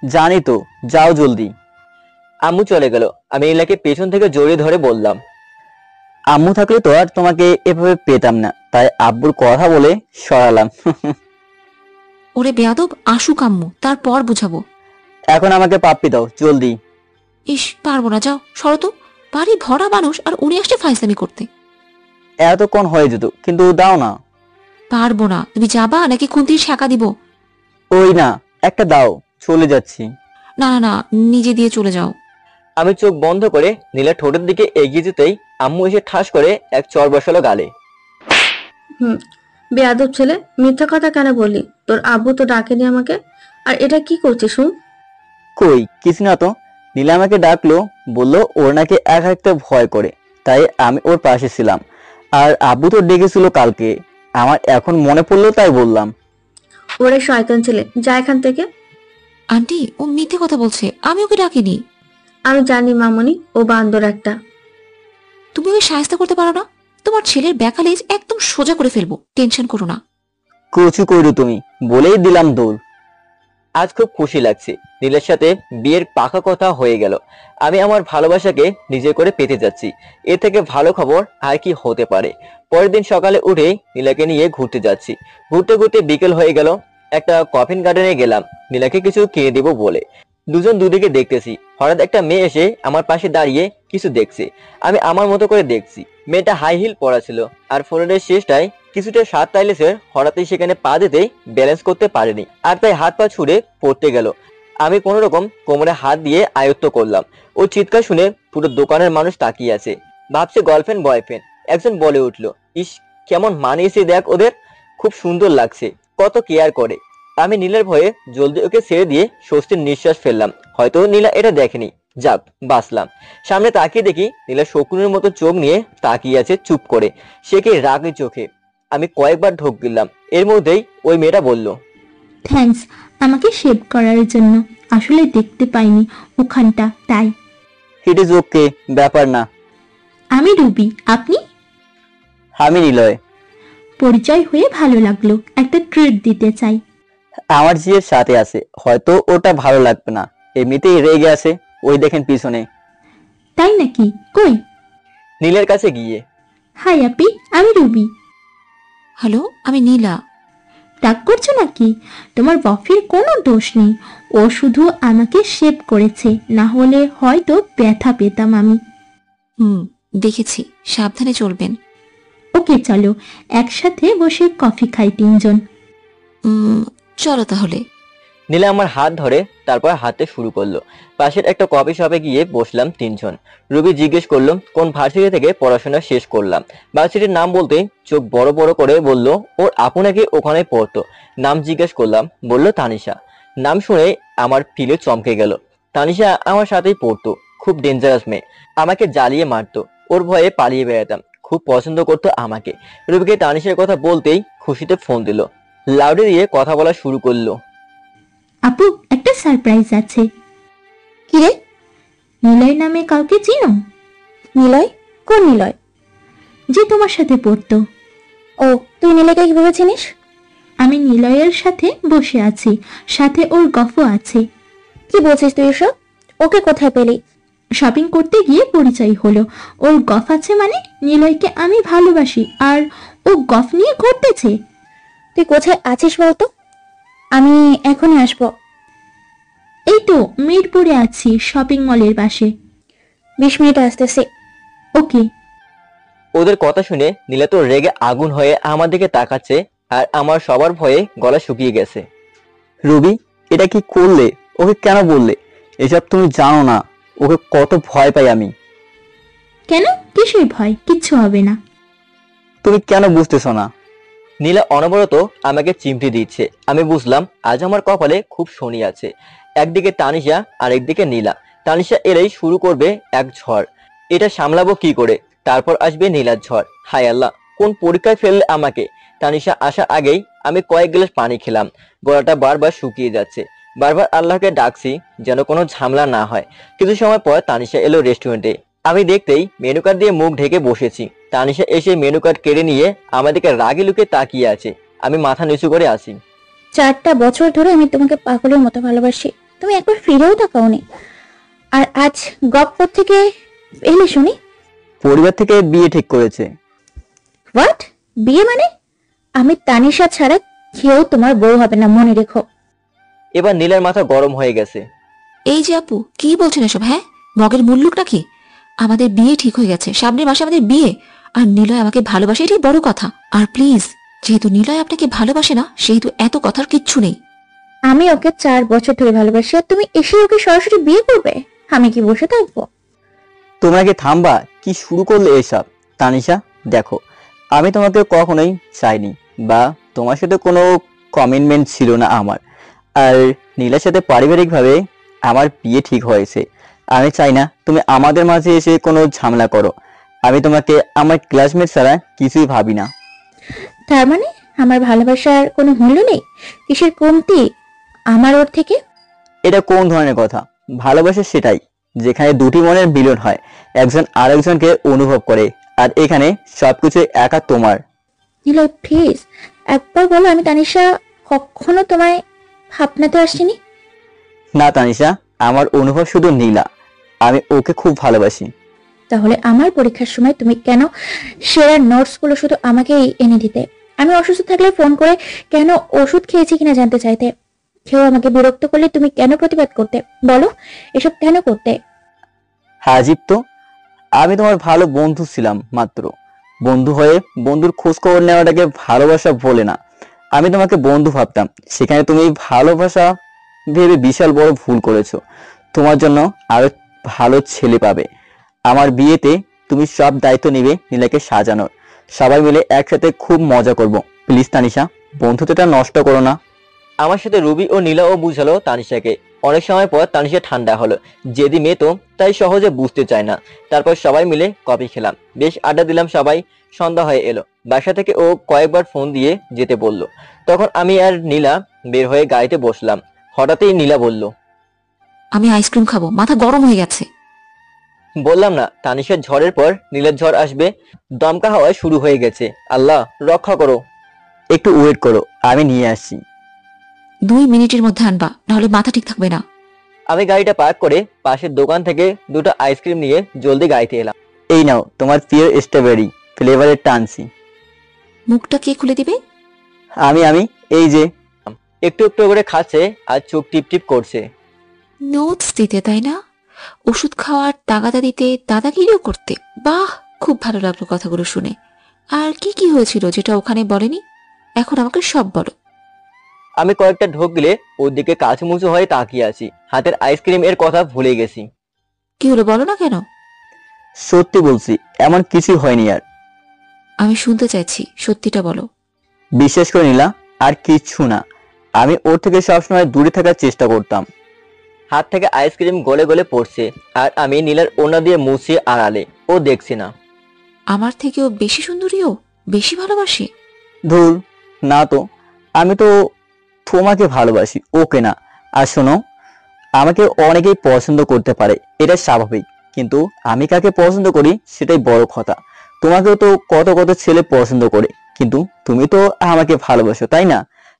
জানি তো, যাও জলদি। আম্মু চলে গেল। আমি নীলাকে পেছন থেকে জড়িয়ে ধরে বললাম, আম্মু থাকলে তো আর তোমাকে এভাবে পেতাম না, তাই আব্বুর কথা বলে সরালাম। ওরে বেয়াদব, আসুক আম্মু, তারপর বুঝাবো। এখন আমাকে পাপ্পি দাও জলদি। ইস, পারবো না, যাও সরো তো। বাড়ি ভরা মানুষ আর উনি আসছে ফাইজলামি করতে। এতক্ষণ হয়ে যেত, কিন্তু দাও না। পারবো না, তুমি যাবা নাকি খুন্তির শাঁকা দিব? ওই না, একটা দাও, চলে যাচ্ছি। না না না, নিজে দিয়ে চলে যাও। আমি চোখ বন্ধ করে নীলার ঠোঁটের দিকে এগিয়ে যেতেই আম্মু এসে ঠাস করে এক চড় বসালো গালে। বেয়াদব ছেলে, মিথ্যা কথা কেন বললি? তোর আব্বু তো ডাকেনি আমাকে, আর এটা কি করছিস শুন? কই কিছু না তো। নীলা আমাকে ডাকলো, বললো ওর নাকি একা একটা ভয় করে, তাই আমি ওর পাশে ছিলাম। আর আব্বু তো ডেকেছিল কালকে, আমার এখন মনে পড়লো তাই বললাম। ওরে শয়তান ছেলে, যা এখান থেকে। আন্টি, ও মিথ্যে কথা বলছে, আমি ওকে ডাকিনি। আমি জানি মামনি, ও বান্দর একটা। তুমি ওকে সাহায্য করতে পারো না? তোমার ছেলের ব্যাকালেজ একদম সোজা করে ফেলবো, টেনশন করো না। কচু কইরো তুমি, বলেই দিলাম দৌড়। আজ খুব খুশি লাগছে, নীলের সাথে বিয়ের পাকা কথা হয়ে গেল। আমি আমার ভালোবাসাকে নিজে করে পেতে যাচ্ছি। এর থেকে ভালো খবর আর কি হতে পারে। পরের দিন সকালে উঠেই নীলাকে নিয়ে ঘুরতে যাচ্ছি। ঘুরতে ঘুরতে বিকেল হয়ে গেল। একটা কফিন গার্ডেনে গেলাম নীলাকে কিছু কিনে দেবো বলে। দুজন দুদিকে দেখতেছি, হঠাৎ একটা মেয়ে এসে আমার পাশে দাঁড়িয়ে কিছু দেখছে। আমি আমার মতো করে দেখছি। মেয়েটা হাই হিল পরা ছিল, আর ফোনের শেষটায় কিছুটা সাত টাইলেসের, হঠাৎই সেখানে পা দিতেই ব্যালেন্স করতে পারেনি, আর তাই হাত পা ছুড়ে পড়তে গেল। আমি কোনো রকম কোমরে হাত দিয়ে আয়ত্ত করলাম। ও চিৎকার শুনে পুরো দোকানের মানুষ তাকিয়ে আছে, ভাবছে গার্লফ্রেন্ড বয়ফ্রেন্ড। একজন বলে উঠলো, ইস কেমন মানিয়েছে দেখ ওদের, খুব সুন্দর লাগছে, কত কেয়ার করে। আমি নীলার ভয়ে জলদি ওকে ছেড়ে দিয়ে স্বস্তির নিঃশ্বাস ফেললাম। হয়তো নীলা এটা দেখেনি, যাক বাঁচলাম। সামনে তাকিয়ে দেখি নীলা শকুনের মতো চোখ নিয়ে তাকিয়ে আছে চুপ করে, সে কি রাগের চোখে। আমি কয়েকবার ঢোক দিলাম, এর মধ্যেই ওই মেয়েটা বলল, থ্যাঙ্কস আমাকে শেভ করার জন্য, আসলে দেখতে পাইনি ওখানটা তাই। ইট ইজ ওকে, ব্যাপার না। আমি রুবি, আপনি? আমি নিলয়। পরিচয় হয়ে ভালো লাগলো, একটা ট্রিট দিতে চাই। আমার জিয়ের সাথে আছে, হয়তো ওটা ভালো লাগবে না, এমনিতেই রেগে আছে, ওই দেখেন পিছনে। তাই নাকি? কই? নীলের কাছে গিয়ে। হাই আপি, আমি রুবি। হ্যালো, আমি নীলা। রাগ করছো নাকি? তোমার বফের কোনো দোষ নেই, ও শুধু আমাকে শেভ করেছে, না হলে হয়তো ব্যথা পেতাম আমি। দেখেছি, সাবধানে চলবেন। ওকে চলো একসাথে বসে কফি খাই তিনজন। চলো তাহলে। নীলা আমার হাত ধরে তারপর হাঁটতে শুরু করলো। পাশের একটা কফি শপে গিয়ে বসলাম তিনজন। রুবি জিজ্ঞেস করলো কোন ভার্সিটি থেকে পড়াশোনা শেষ করলাম। ভার্সিটির নাম বলতে চোখ বড় বড় করে বলল ওর আপু নাকি ওখানে পড়তো। নাম জিজ্ঞেস করলাম, বলল তানিশা। নাম শুনে আমার ফিলে চমকে গেল। তানিশা আমার সাথেই পড়তো, খুব ডেঞ্জারাস মেয়ে, আমাকে জ্বালিয়ে মারতো, ওর ভয়ে পালিয়ে বেড়াতাম, খুব পছন্দ করতো আমাকে। রুবিকে তানিশার কথা বলতেই খুশিতে ফোন দিল, লাউডে দিয়ে কথা বলা শুরু করলো। আপু একটা সারপ্রাইজ আছে। কি রে? নিলয় নামে কাউকে চিনো? নিলয়? কোন নিলয়? যে তোমার সাথে পড়তো। ও, তুই নিলয়কে কিভাবে চিনিস? আমি নিলয়ের সাথে বসে আছি, সাথে ওর গফও আছে। কি বলছিস তুই এসব? ওকে কোথায় পেলি? শপিং করতে গিয়ে পরিচয় হলো। ওর গফ আছে মানে নিলয়কে আমি ভালোবাসি, আর ও গফ নিয়ে ঘুরতেছে। তুই কোথায় আছিস বলতো? আমি এখনই আসবো। এই তো মিরপুরে আছি, শপিং মলের পাশে। 20 মিনিট আসতেছি। ওকে। ওদের কথা শুনে নীলা তো রেগে আগুন হয়ে আমার দিকে তাকাচ্ছে, আর আমার সবার ভয়ে গলা শুকিয়ে গেছে। রুবি, এটা কি করলে? ওকে কেন বললে? এসব তুমি জানো না ওকে কত ভয় পাই আমি। কেন? কিসের ভয়? কিচ্ছু হবে না। তুমি কেন বুঝতেছ না? নীলা অনবরত আমাকে চিমটি দিচ্ছে। আমি বুঝলাম আজ আমার কপালে খুব শনি আছে। একদিকে তানিশা আর একদিকে নীলা। তানিশা এলেই শুরু করবে এক ঝড়, এটা সামলাবো কি করে? তারপর আসবে নীলার ঝড়। হায় আল্লাহ, কোন পরীক্ষায় ফেললে আমাকে? তানিশা আসার আগেই আমি কয়েক গ্লাস পানি খেলাম, গলাটা বারবার শুকিয়ে যাচ্ছে। বারবার আল্লাহকে ডাকছি যেন কোনো ঝামেলা না হয়। কিছু সময় পর তানিশা এলো রেস্টুরেন্টে। আমি দেখতেই মেনু কার্ড দিয়ে মুখ ঢেকে বসেছি। তানিশা এসে মেনু কার্ড কেড়ে নিয়ে আমাদেরকে রাগি লুকে তাকিয়ে আছে। আমি মাথা নিচু করে আছি। 4টা বছর ধরে আমি তোমাকে পাগলের মতো ভালোবাসি, তুমি একবার ফিরেও তাকাওনি। আর আজ গপ্প থেকে এলে শুনি পরিবার থেকে বিয়ে ঠিক করেছে। হোয়াট? বিয়ে মানে? আমি তানিশা ছাড়া কেউ তোমার বউ হবে না, মনে রেখো। এবার নীলার মাথা গরম হয়ে গেছে। এই যে আপু, কি বলছেন এসব? হ্যাঁ, মগের মুল্লুক নাকি? আমাদের বিয়ে ঠিক হয়ে গেছে, সামনের মাসে আমাদের বিয়ে। আর নিলয় আমাকে ভালোবাসে, এটাই বড় কথা। আর প্লিজ, যেহেতু নিলয় আপনাকে ভালোবাসে না, সেহেতু এত কথার কিচ্ছু নেই। আমি ওকে 4 বছর ধরে ভালোবাসি, আর তুমি এসে ওকে সরাসরি বিয়ে করবে? আমি কি বসে থাকবো? তোমরা কি থামবা? কি শুরু করলে এসব? তানিশা দেখো, আমি তোমাকে কখনোই চাইনি, বা তোমার সাথে কোনো কমিটমেন্ট ছিল না আমার। আর নীলার সাথে পারিবারিকভাবে আমার বিয়ে ঠিক হয়েছে। আমি চাই না তুমি আমাদের মাঝে এসে কোনো ঝামেলা করো। আমি তোমাকে আমার ক্লাসমেট ছাড়া কিছুই ভাবি না। তার মানে আমার ভালোবাসার কোনো মূল্য নেই? কিসের কমতি আমার ওর থেকে? এটা কোন ধরনের কথা? ভালোবাসা সেটাই যেখানে দুটি মনের মিলন হয়, একজন আরেকজনকে অনুভব করে। আর এখানে সবকিছু একা তোমার। নিলয় প্লিজ একবার বলো, আমি তানিশা কখনো তোমায় ভাবনাতে আসছিনি। না তানিশা, আমার অনুভব শুধু নীলা, আমি ওকে খুব ভালোবাসি। তাহলে আমার পরীক্ষার সময় তুমি কেন সেরা নোটস গুলো শুধু আমাকেই এনে দিতে? আমি অসুস্থ থাকলে ফোন করে কেন ওষুধ খেয়েছি কিনা জানতে চাইতে? কেউ আমাকে বিরক্ত করলে তুমি কেন প্রতিবাদ করতে? বলো, এসব কেন করতে? হাজিব তো, আমি তোমার ভালো বন্ধু ছিলাম মাত্র। বন্ধু হয়ে বন্ধুর খোঁজ খবর নেওয়াটাকে ভালোবাসা বলে না। আমি তোমাকে বন্ধু ভাবতাম, সেখানে তুমি ভালোবাসা ভেবে বিশাল বড় ভুল করেছো। তোমার জন্য আরো ভালো ছেলে পাবে। আমার বিয়েতে তুমি সব দায়িত্ব নিবে নীলাকে সাজানোর। সবাই মিলে একসাথে খুব মজা করব। প্লিজ তানিশা, বন্ধুত্বটা নষ্ট করো না। আমার সাথে রুবি ও নীলাও বুঝালো তানিশাকে। অনেক সময় পর তানিশা ঠান্ডা হলো। জেদি মেয়ে তো, তাই সহজে বুঝতে চায় না। তারপর সবাই মিলে কফি খেলাম, বেশ আড্ডা দিলাম সবাই। সন্ধ্যা হয়ে এলো। বাসা থেকে ও কয়েকবার ফোন দিয়ে যেতে বলল। তখন আমি আর নীলা বের হয়ে গাড়িতে বসলাম। হঠাৎই নীলা বলল, আমি আইসক্রিম খাবো, মাথা গরম হয়ে গেছে। বললাম না তানিশার ঝড়ের পর নীলের ঝড় আসবে। দমকা হাওয়া শুরু হয়ে গেছে। আল্লাহ রক্ষা করো। একটু ওয়েট করো, আমি নিয়ে আসছি। 2 মিনিটের মধ্যে আনবা, নাহলে মাথা ঠিক থাকবে না। আমি গাড়িটা পার্ক করে পাশের দোকান থেকে 2টা আইসক্রিম নিয়ে জলদি গাড়িতে এলাম। এই নাও তোমার প্রিয় স্ট্রবেরি ফ্লেভারের টানছি। মুখটা কে খুলে দিবে? আমি এই যে। একটু একটু করে খাচ্ছে আর চোখ টিপ টিপ করছে। নোটস দিতে তাই না? ওষুধ খাওয়ার তাগাদা দিতে, দাদাগিরিও করতে। বাহ, খুব ভালো লাগলো কথাগুলো শুনে। আর কি কি হয়েছিল যেটা ওখানে বলেনি? এখন আমাকে সব বলো। আমি কয়েকটা ঢোক গেলে ওর দিকে কাছুমুছু হয়ে তাকিয়ে আছি। হাতের আইসক্রিম এর কথা ভুলে গেছি। কি হলো বলো না কেন? সত্যি বলছি, এমন কিছু হয়নি। আর আমি শুনতে চাইছি, সত্যিটা বলো। বিশ্বাস করে নিলা, আর কিচ্ছু না। আমি ওর থেকে সবসময় দূরে থাকার চেষ্টা করতাম। হাত থেকে আইসক্রিম গলে গলে পড়ছে আর আমি নীলার ওড়না দিয়ে মুছে আড়ালে। ও দেখছি না। আমার থেকেও বেশি সুন্দরীও, বেশি ভালোবাসে? ধুর, না তো। আমি তো তোমাকে ভালোবাসি, ওকে না। আর শোনো, আমাকে অনেকেই পছন্দ করতে পারে, এটা স্বাভাবিক। কিন্তু আমি কাকে পছন্দ করি সেটাই বড় কথা। তোমাকেও তো কত কত ছেলে পছন্দ করে, কিন্তু তুমি তো আমাকে ভালোবাসো, তাই না?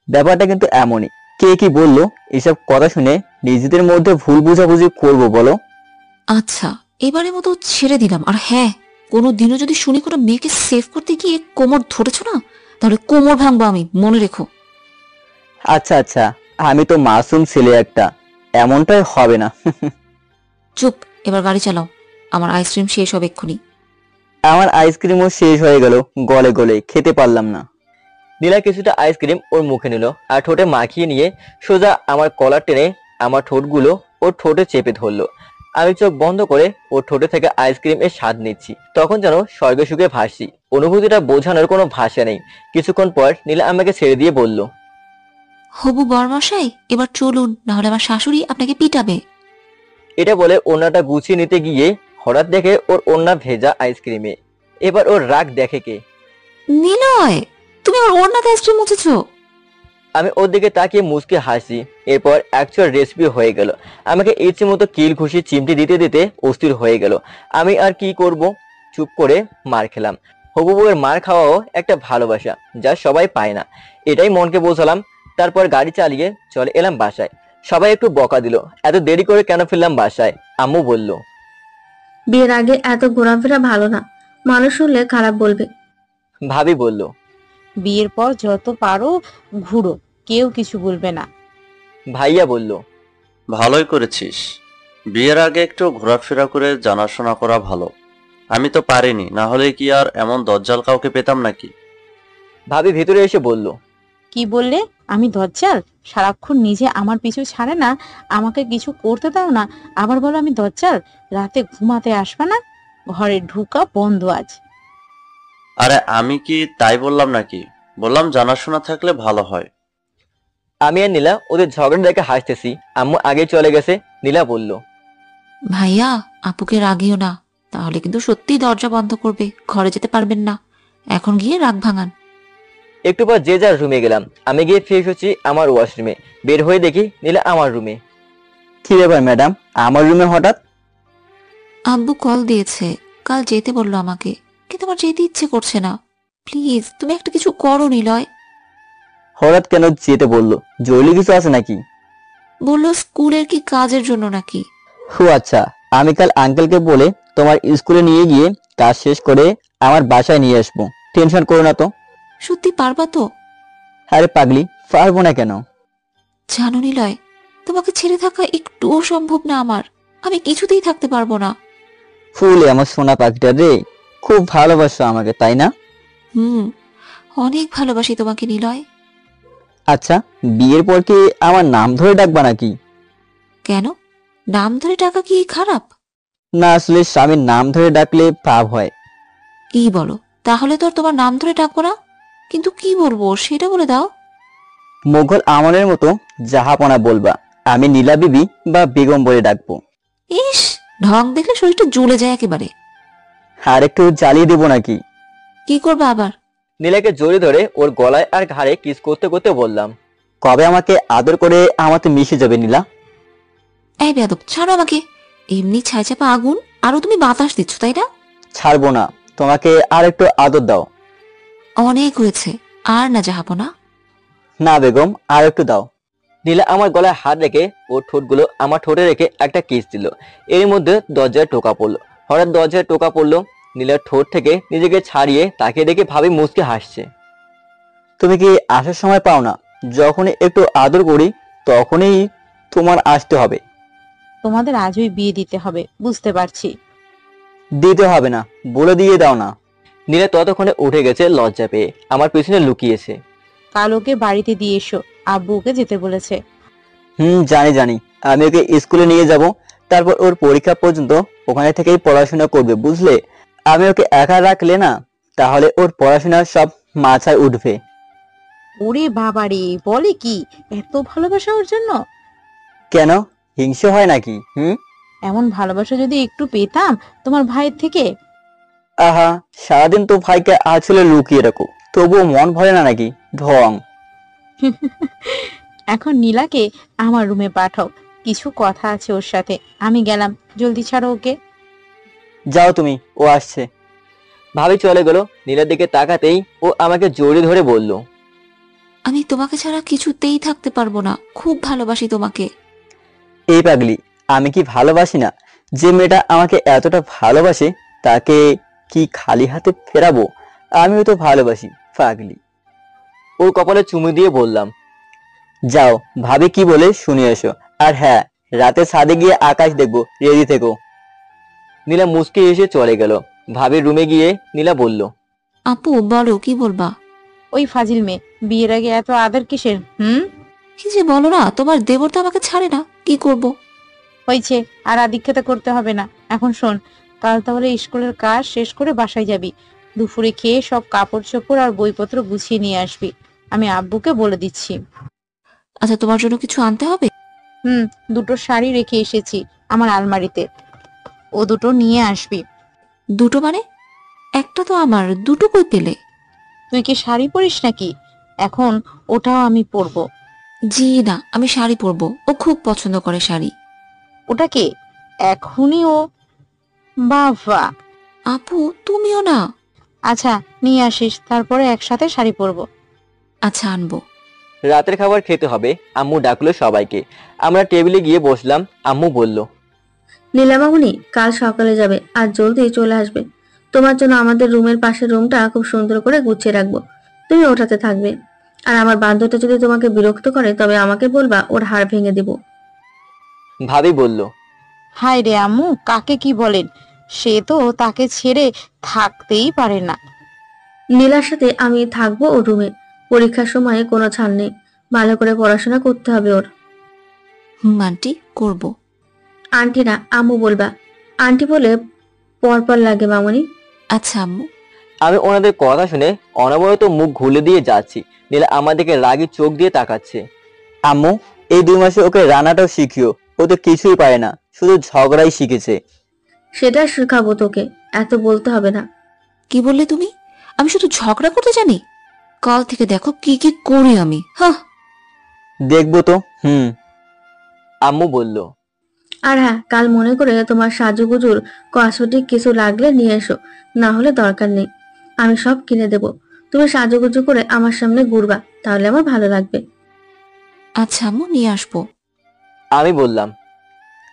ব্যাপারটা কিন্তু এমনই। কে কি বললো এসব কথা শুনে নিজেদের মধ্যে ভুল বুঝাবুঝি করবো বলো? আচ্ছা, এবারের মতো ছেড়ে দিলাম। আর হ্যাঁ, কোনো দিনও যদি শুনি কোনো মেয়েকে সেভ করতে গিয়ে কোমর ধরেছ না, তাহলে কোমর ভাঙবো আমি, মনে রেখো। আচ্ছা আচ্ছা, আমি তো মাসুম ছেলে একটা, এমনটাই হবে না। চুপ, এবার গাড়ি চালাও। আমার আইসক্রিম শেষ হবে এক্ষুনি। আমার আইসক্রিমও শেষ হয়ে গেল গলে গলে, খেতে পারলাম না। নীলা কিছুটা আইসক্রিম ওর মুখে নিল আর ঠোঁটে মাখিয়ে নিয়ে সোজা আমার কলার টেনে আমার ঠোঁটগুলো ওর ঠোঁটে চেপে ধরলো। আমি চোখ বন্ধ করে ওর ঠোঁটে থেকে আইসক্রিম এর স্বাদ নিচ্ছি। তখন যেন স্বর্গে সুখে ভাসছি। অনুভূতিটা বোঝানোর কোনো ভাষা নেই। কিছুক্ষণ পর নীলা আমাকে ছেড়ে দিয়ে বলল, হবু বরমশাই, এবার চলুন, নাহলে আমার শাশুড়ি আপনাকে পিটাবে। এটা বলে ওড়নাটা গুছিয়ে নিতে গিয়ে হঠাৎ দেখে ওর ওড়না ভেজা আইসক্রিমে। এবার ওর রাগ দেখে কে। নিলয়, তুমি আমার ওড়নাতে আইসক্রিম মুছেছো। আমি ওর দিকে তাকিয়ে মুচকে হাসি। এরপর অ্যাকচুয়াল রেসিপি হয়ে গেল। আমাকে ইচ্ছে মতো কিল ঘুষি চিমটি দিতে দিতে অস্থির হয়ে গেল। আমি আর কি করব, চুপ করে মার খেলাম। হবু বউয়ের মার খাওয়াও একটা ভালোবাসা, যা সবাই পায় না। এটাই মনকে বোঝালাম। তারপর গাড়ি চালিয়ে চলে এলাম বাসায়। সবাই একটু বকা দিল, এত দেরি করে কেন ফিরলাম বাসায়। আম্মু বলল, বিয়ের আগে এত ঘোরাফেরা ভালো না, মানুষ শুনলে খারাপ বলবে। ভাবি বলল, বিয়ের পর যত পারো ঘুরো, কেউ কিছু বলবে না। ভাইয়া বলল, ভালোই করেছিস। বিয়ের আগে একটু ঘোরাফেরা করে জানাশোনা করা ভালো। আমি তো পারিনি, না হলে কি আর এমন দজ্জাল কাউকে পেতাম নাকি? ভাবি ভিতরে এসে বলল, কি বললে? আমি দজ্জাল? সারাক্ষণ নিজে আমার পিছু ছাড়ে না, আমাকে কিছু করতে দাও না, আবার বলো আমি দজ্জাল। রাতে ঘুমাতে আসবে না, ঘরে ঢুকা বন্ধ আজ। আরে আমি কি তাই বললাম নাকি? বললাম জানাশোনা থাকলে ভালো হয়। আমি আর নীলা ওদের ঝগড়া দেখে হাসতেছি। আম্মু আগে চলে গেছে। নীলা বলল, ভাইয়া, আপুকে রাগিও না, তাহলে কিন্তু সত্যি দরজা বন্ধ করবে, ঘরে যেতে পারবেন না। এখন গিয়ে রাগ ভাঙান। একটু পর যে যার রুমে গেলাম। আমি গিয়ে ফ্রেশ হচ্ছি আমার ওয়াশরুমে। বের হয়ে দেখি নীলা আমার রুমে। কি ব্যাপার ম্যাডাম, আমার রুমে হঠাৎ? আব্বু কল দিয়েছে, কাল যেতে বললো আমাকে, কিন্তু আমার যেতে ইচ্ছে করছে না। প্লিজ তুমি একটা কিছু করো নিলয়। হঠাৎ কেন যেতে বললো? জরুরি কিছু আছে নাকি? বললো স্কুলের কি কাজের জন্য নাকি। ও আচ্ছা, আমি কাল আঙ্কেলকে বলে তোমার স্কুলে নিয়ে গিয়ে কাজ শেষ করে আমার বাসায় নিয়ে আসবো। টেনশন করো না তো। সত্যি পারবা তো? আরে পাগলি, পারবো না কেন? জানো নিলয়, তোমাকে ছেড়ে থাকা একটুও সম্ভব না আমার। আমি কিছুতেই থাকতে পারবো না। ফুলে আমার সোনা পাখিটা রে, খুব ভালোবাসো আমাকে, তাই না? অনেক ভালোবাসি তোমাকে নিলয়। আচ্ছা, বিয়ের পর কি আমার নাম ধরে ডাকবা নাকি? কেন, নাম ধরে ডাকা কি খারাপ? না, আসলে স্বামীর নাম ধরে ডাকলে পাপ হয়। কি বলো? তাহলে তো আর তোমার নাম ধরে ডাকবো না, কিন্তু কি বলবো সেটা বলে দাও। মোগল আমলের মতো জাহাপনা বলবা, আমি নীলা বিবি বা বেগম বলে ডাকবো। ইস, ঢং দেখলে শরীরটা জ্বলে যায় একেবারে। আর একটু জ্বালিয়ে দেবো নাকি? কি করবে আবার? নীলাকে জড়িয়ে ধরে ওর গলায় আর ঘাড়ে কিস করতে করতে বললাম, কবে আমাকে আদর করে আমাতে মিশে যাবে নীলা? এই বেয়াদব, ছাড়ো আমাকে। এমনি ছাই চাপা আগুন, আরো তুমি বাতাস দিচ্ছ, তাই না? ছাড়বো না, তোমাকে আর একটু আদর দাও। অনেক হয়েছে, আর না যাবো না। না বেগম, আর একটু দাও। নীলা আমার গলায় হাত রেখে ওর ঠোঁটগুলো আমার ঠোঁটে রেখে একটা কিস দিল। এর মধ্যে দরজায় টোকা পড়লো। হঠাৎ দরজায় টোকা পড়লো। নীলার ঠোঁট থেকে নিজেকে ছাড়িয়ে তাকে দেখে ভাবি মুচকে হাসছে। তুমি কি আসার সময় পাও না? যখনই একটু আদর করি তখনই তোমার আসতে হবে। তোমাদের আজই বিয়ে দিতে হবে, বুঝতে পারছি। দিতে হবে না, বলে দিয়ে দাও না। নীলা ততক্ষণে উঠে গেছে লজ্জা পেয়ে, আমার পিছনে লুকিয়েছে। কাল ওকে বাড়িতে দিয়ে এসো, আব্বু ওকে যেতে বলেছে। জানি, আমি ওকে স্কুলে নিয়ে যাব, তারপর ওর পরীক্ষা পর্যন্ত ওখানে থেকেই পড়াশোনা করবে, বুঝলে? আমি ওকে একা রাখলে না, তাহলে ওর পড়াশোনা সব মাথায় উঠবে। ওরে বাবারে, বলে কি? এত ভালোবাসা ওর জন্য? কেন, হিংসে হয় নাকি? এমন ভালোবাসা যদি একটু পেতাম তোমার ভাইয়ের থেকে। আহা, সারাদিন তো ভাইকে আঁচলে লুকিয়ে রাখো, তবুও মন ভরে না নাকি? ঢং। এখন নীলাকে আমার রুমে পাঠাও, কিছু কথা আছে ওর সাথে। আমি গেলাম, জলদি ছাড়ো ওকে। যাও তুমি, ও আসছে। ভাবি চলে গেল। নীলার দিকে তাকাতেই ও আমাকে জড়িয়ে ধরে বলল, আমি তোমাকে ছাড়া কিছুতেই থাকতে পারবো না, খুব ভালোবাসি তোমাকে। এই পাগলি, আমি কি ভালোবাসি না? যে মেয়েটা আমাকে এতটা ভালোবাসে তাকে কি খালি হাতে ফেরাবো? আমিও তো ভালোবাসি, পাগলি। ওর কপালে চুমু দিয়ে বললাম, যাও, ভাবি কি বলে শুনে এসো। আর হ্যাঁ, রাতে ছাদে গিয়ে আকাশ দেখবো, রেডি থেকো। নীলা মুচকি এসে চলে গেল। ভাবির রুমে গিয়ে নীলা বলল, আপু বলো, কি বলবা? ওই ফাজিল মেয়ে, বিয়ের আগে এত আদর কিসের? কি যে বলো না, তোমার দেবর তো আমাকে ছাড়ে না, কি করব? হয়েছে, আর আদিক্ষেতা করতে হবে না। এখন শোন, কাল তাহলে স্কুলের কাজ শেষ করে বাসায় যাবি। দুপুরে খেয়ে সব কাপড় চোপড় আর বইপত্র গুছিয়ে নিয়ে আসবি, আমি আব্বুকে বলে দিচ্ছি। আচ্ছা, তোমার জন্য কিছু আনতে হবে? দুটো শাড়ি রেখে এসেছি আমার আলমারিতে, ও দুটো নিয়ে আসবি। দুটো মানে? একটা তো আমার, দুটো কই পেলে? তুই কি শাড়ি পরিস নাকি? এখন ওটাও আমি পরবো। জি না, আমি শাড়ি পরবো, ও খুব পছন্দ করে শাড়ি। ওটাকে এখনই ও? বাবা, আপু তুমিও না? আচ্ছা নিয়ে আসিস, তারপরে একসাথে শাড়ি পরবো। আচ্ছা, আনবো। রাতের খাবার খেতে হবে। আম্মু ডাকলো সবাইকে। আমরা টেবিলে গিয়ে বসলাম। আম্মু বলল, নীলামামুনি কাল সকালে যাবে আর জলদি চলে আসবে। তোমার জন্য আমাদের রুমের পাশের রুমটা খুব সুন্দর করে গুছিয়ে রাখবো, তুমি ওটাতে থাকবে। আর আমার বান্ধবীটা যদি তোমাকে বিরক্ত করে তবে আমাকে বলবা, ওর হাড় ভেঙে দিব। ভাবি বলল, হায় রে আম্মু, কাকে কি বলেন? সে তো তাকে ছেড়ে থাকতেই পারে না। নীলার সাথে আমি থাকবো ওর রুমে। পরীক্ষার সময় কোনো ছাড় নেই, ভালো করে পড়াশোনা করতে হবে ওর। আন্টি, করবো। আন্টি না, আম্মু বলবা। আন্টি বলে পরপর লাগে মামুনি। আচ্ছা আম্মু। আমি ওনাদের কথা শুনে অনবরত মুখ ঘুলে দিয়ে যাচ্ছি। নীলা আমাদেরকে রাগি চোখ দিয়ে তাকাচ্ছে। আম্মু, এই 2 মাসে ওকে রান্নাটাও শিখিও, ও তো কিছুই পারে না, শুধু ঝগড়াই শিখেছে। সেটা শেখাবো তোকে, এত বলতে হবে না। কি বললে তুমি? আমি শুধু ঝগড়া করতে জানি? কাল থেকে দেখো কি কি করি আমি। হ্যাঁ, দেখবো তো। আম্মু বলল, আর হ্যাঁ, কাল মনে করে তোমার সাজুগুজুর কসমেটিক কিছু লাগলে নিয়ে এসো, না হলে দরকার নেই, আমি সব কিনে দেব। তুমি সাজুগুজু করে আমার সামনে ঘুরবা, তাহলে আমার ভালো লাগবে। আচ্ছা আম্মু, নিয়ে আসবো। আমি বললাম,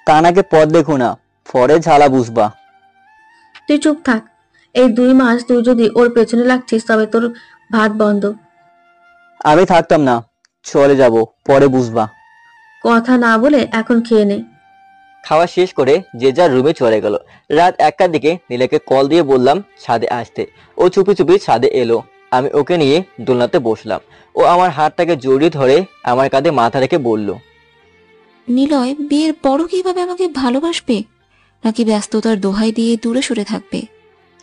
তা নাকি পথ দেখো না, পরে ঝালা বুঝবা। তুই চুপ থাক। এই 2 মাস তুই যদি ওর পেছনে লাগছিস তবে তোর ভাত বন্ধ। আমি থাকতাম না, চলে যাব, পরে বুঝবা। কথা না বলে এখন খেয়ে নে। খাওয়া শেষ করে যে যার রুমে চলে গেল। রাত 1টার দিকে নীলাকে কল দিয়ে বললাম ছাদে আসতে। ও চুপি চুপি ছাদে এলো। আমি ওকে নিয়ে দোলনাতে বসলাম। ও আমার হাতটাকে জড়িয়ে ধরে আমার কাঁধে মাথা রেখে বলল, নিলয় বিয়ের পরও কিভাবে আমাকে ভালোবাসবে, নাকি ব্যস্ততার দোহাই দিয়ে দূরে সরে থাকবে?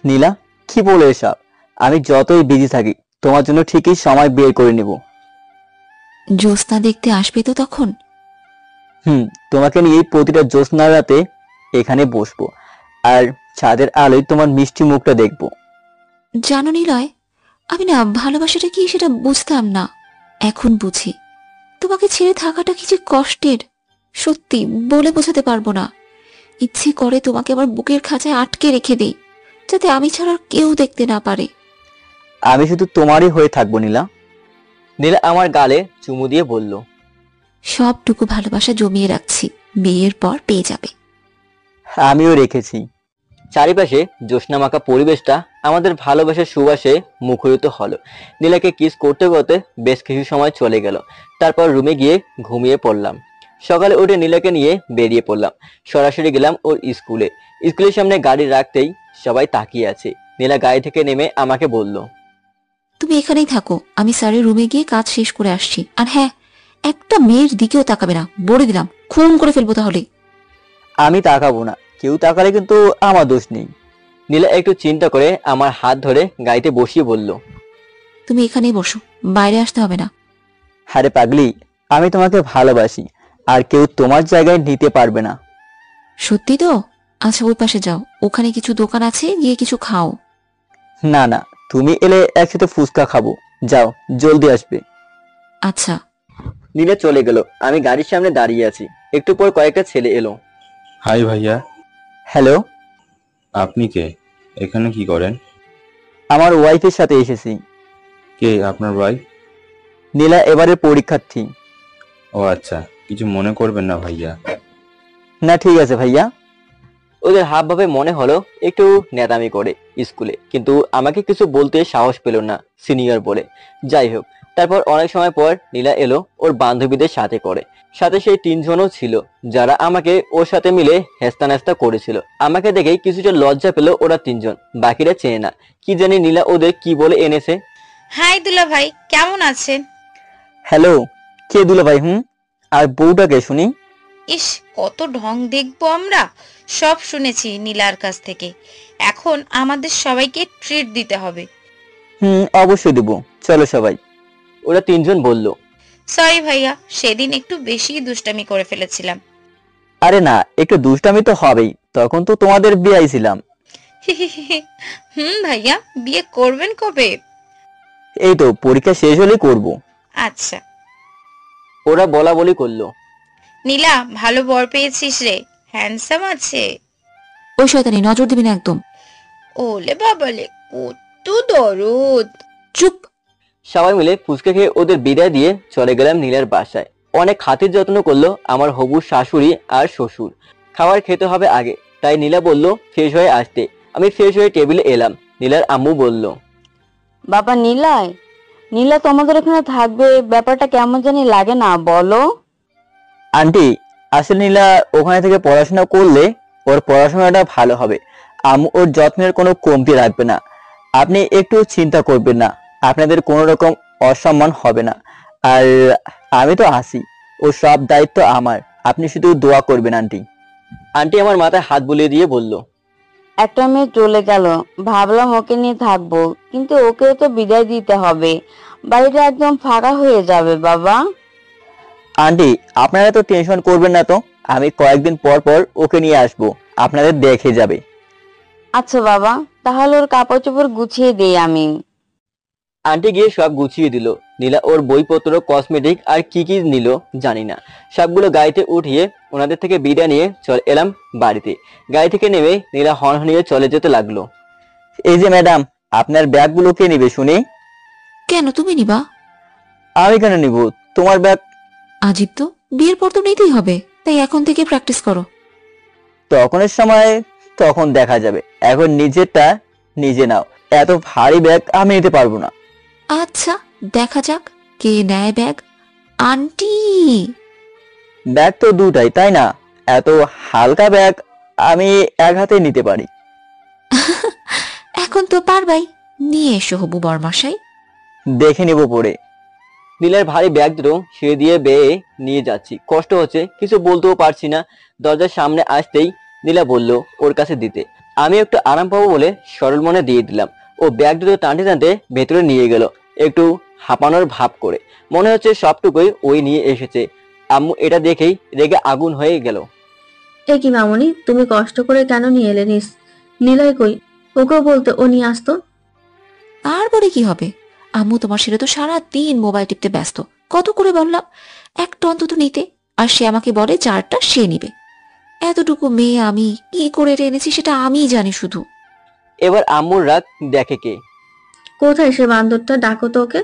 নীলা, কি বলে এসব? আমি যতই বিজি থাকি তোমার জন্য ঠিকই সময় বের করে নেব। জ্যোৎস্না দেখতে আসবে তো তখন? তোমাকে নিয়ে প্রতিটা জ্যোৎস্নার রাতে এখানে বসবো আর ছাদের আলোয় তোমার মিষ্টি মুখটা দেখবো। জানো নিলয়, আমি না ভালোবাসাটা কি সেটা বুঝতাম না, এখন বুঝি। তোমাকে ছেড়ে থাকাটা কি যে কষ্টের, সত্যি বলে বোঝাতে পারবো না। ইচ্ছে করে তোমাকে আমার বুকের খাঁচায় আটকে রেখে দেই, যাতে আমি ছাড়া আর কেউ দেখতে না পারে। আমি শুধু তোমারই হয়ে থাকবো নীলা। নীলা আমার গালে চুমু দিয়ে বলল, সবটুকু ভালোবাসা জমিয়ে রাখছি, বিয়ের পর পেয়ে যাবে। আমিও রেখেছি। চারিপাশে জ্যোৎস্নামাখা পরিবেশটা আমাদের ভালোবাসার সুবাসে মুখরিত হলো। নীলাকে কিস করতে করতে বেশ কিছু সময় চলে গেল। তারপর রুমে গিয়ে ঘুমিয়ে পড়লাম। সকালে উঠে নীলাকে নিয়ে বেরিয়ে পড়লাম। সরাসরি গেলাম ওর স্কুলে। স্কুলের সামনে গাড়ি রাখতেই সবাই তাকিয়ে আছে। নীলা গাড়ি থেকে নেমে আমাকে বলল, তুমি এখানেই থাকো, আমি স্যারের রুমে গিয়ে কাজ শেষ করে আসছি। আর হ্যাঁ, একটা মেয়ের দিকেও তাকাবে না, বলে দিলাম, খুন করে ফেলবো তাহলে। আমি তাকাবো না, কেউ তাকালে কিন্তু আমার দোষ নেই। নীলা একটু চিন্তা করে আমার হাত ধরে গাড়িতে বসিয়ে বলল, তুমি এখানেই বসো, বাইরে আসতে হবে না। আরে পাগলি, আমি তোমাকে ভালোবাসি, আর কেউ তোমার জায়গায় নিতে পারবে না। সত্যি তো? আচ্ছা, ওই পাশে যাও, ওখানে কিছু দোকান আছে, গিয়ে কিছু খাও। না না, তুমি এলে একসাথে ফুচকা খাবো, যাও, জলদি আসবে। আচ্ছা। নীলা চলে গেল। আমি গাড়ির সামনে দাঁড়িয়ে আছি। একটু পর কয়েকটা ছেলে এলো। হাই ভাইয়া। হ্যালো। আপনি কে? এখানে কি করেন? আমার ওয়াইফের সাথে এসেছি। কে আপনার ওয়াইফ? নীলা এবারের পরীক্ষার্থী। ও আচ্ছা, কিছু মনে করবেন না ভাইয়া। না ঠিক আছে ভাইয়া। ওদের হাব ভাবে মনে হলো একটু নেতামি করে স্কুলে, কিন্তু আমাকে কিছু বলতে সাহস পেল না সিনিয়র বলে। যাই হোক, তারপর অনেক সময় পর নীলা এলো ওর বান্ধবীদের সাথে করে। সাথে সেই 3 জনও ছিল যারা আমাকে ওর সাথে মিলে হেস্তা নেস্তা করেছিল। আমাকে দেখেই কিছুটা লজ্জা পেল ওরা 3 জন, বাকিরা চেনে না। কি জানি নীলা ওদের কি বলে এনেছে। হাই দুলা ভাই, কেমন আছেন? হ্যালো, কে দুলা ভাই? আর বউটা কে শুনি? ইস, কত ঢং দেখবো আমরা, সব শুনেছি নীলার কাছ থেকে। এখন আমাদের সবাইকে ট্রিট দিতে হবে। অবশ্যই দেবো, চলো সবাই। ওরা 3 জন বলল। সরি ভাইয়া, সেদিন একটু বেশি দুষ্টামি করে ফেলেছিলাম। আরে না, একটু দুষ্টামি তো হবেই, তখন তো তোমাদের বিয়ে ছিলাম। ভাইয়া, বিয়ে করবেন কবে? এই তো পরীক্ষা শেষ হলেই করব। আচ্ছা। ওরা বলা বলি করলো। নীলা, ভালো বর পেয়েছিস রে, হ্যান্ডসাম আছে। ওই শয়তানি, নজর দিবি না একদম। ওলে বাবালে, কত দরদ। চুপ। সবাই মিলে ফুচকা খেয়ে ওদের বিদায় দিয়ে চলে গেলাম নীলার বাসায়। অনেক খাতির যত্ন করলো আমার হবু শাশুড়ি আর শ্বশুর। খাবার খেতে হবে আগে, তাই নীলা বলল ফ্রেশ হয়ে আসতে। আমি ফ্রেশ হয়ে টেবিলে এলাম। নীলার আম্মু বলল, বাবা নীলাই, নীলা তোমাদের এখানে থাকবে, ব্যাপারটা কেমন জানি লাগে না বলো? আন্টি, আসলে নীলা ওখানে থেকে পড়াশোনা করলে ওর পড়াশোনাটা ভালো হবে। আম্মু ওর যত্নের কোনো কমতি রাখবে না। আপনি একটু চিন্তা করবেন না, আপনাদের কোনো রকম অসম্মান হবে না। আর আমি তো আছি, ও সব দায়িত্ব আমার। আপনি শুধু দোয়া করবেন আন্টি। আন্টি আমার মাথায় হাত বুলিয়ে দিয়ে বলল, একটা মেয়ে চলে গেল, ভাবলাম ওকে নিয়ে থাকবো, কিন্তু ওকেও তো বিদায় দিতে হবে, বাড়িটা একদম ফাঁকা হয়ে যাবে বাবা। আন্টি আপনারা তো টেনশন করবেন না তো, আমি কয়েকদিন পর পর ওকে নিয়ে আসবো, আপনাদের দেখে যাবে। আচ্ছা বাবা, তাহলে ওর কাপড় চোপড় গুছিয়ে দেই আমি। আন্টি গিয়ে সব গুছিয়ে দিল। নীলা ওর বইপত্র, কসমেটিক আর কি কি নিল জানি না, সবগুলো গাড়িতে উঠিয়ে ওনাদের থেকে বিদায় নিয়ে চলে এলাম বাড়িতে। গাড়ি থেকে নেমে নীলা হনহনিয়ে চলে যেতে লাগলো। এই যে ম্যাডাম, আপনার ব্যাগগুলো কে নিবে শুনি? কেন তুমি নিবা? আমি কেন নিব? তোমার ব্যাগ। আজীব তো, বিয়ের পর তো নিতেই হবে, তাই এখন থেকে প্র্যাকটিস করো। তখনের সময় তখন দেখা যাবে, এখন নিজেরটা নিজে নাও। এত ভারী ব্যাগ আমি নিতে পারবো না। আচ্ছা দেখা যাক কে নেয় ব্যাগ। আন্টি, ব্যাগ তো দুটাই তাই না? এত হালকা ব্যাগ আমি এক হাতে নিতে পারি। এখন তো পারবাই, নিয়ে এসো হবু বরমশাই। দেখে নেব পরে। নীলার ভারী ব্যাগ দুটো সিঁড়ি দিয়ে বেয়ে নিয়ে যাচ্ছি, কষ্ট হচ্ছে, কিছু বলতেও পারছি না। দরজার সামনে আসতেই নীলা বলল ওর কাছে দিতে। আমি একটু আরাম পাবো বলে সরল মনে দিয়ে দিলাম। ও ব্যাগ দুটো টানতে টানতে ভেতরে নিয়ে গেল, একটু হাঁপানোর ভাব করে। মনে হচ্ছে সবটুকুই ওই নিয়ে এসেছে। আম্মু এটা দেখেই রেগে আগুন হয়ে গেল। এ কি মামনি, তুমি কষ্ট করে কেন নিয়ে এলে নিলয় কই? ওকেও বলতে ও নিয়ে আসতো। আর বলে কি হবে, আম্মু তোমার ছেলে তো সারা দিন মোবাইল টিপতে ব্যস্ত। কত করে বললাম একটা অন্তত নিতে, আর সে আমাকে বলে যারটা সে নিবে। এতটুকু মেয়ে আমি কি করে এনেছি সেটা আমিই জানি শুধু। এবার আম্মুর রাগ দেখে কে। কোথায় সে বান্দরটা? ডাকো তো ওকে।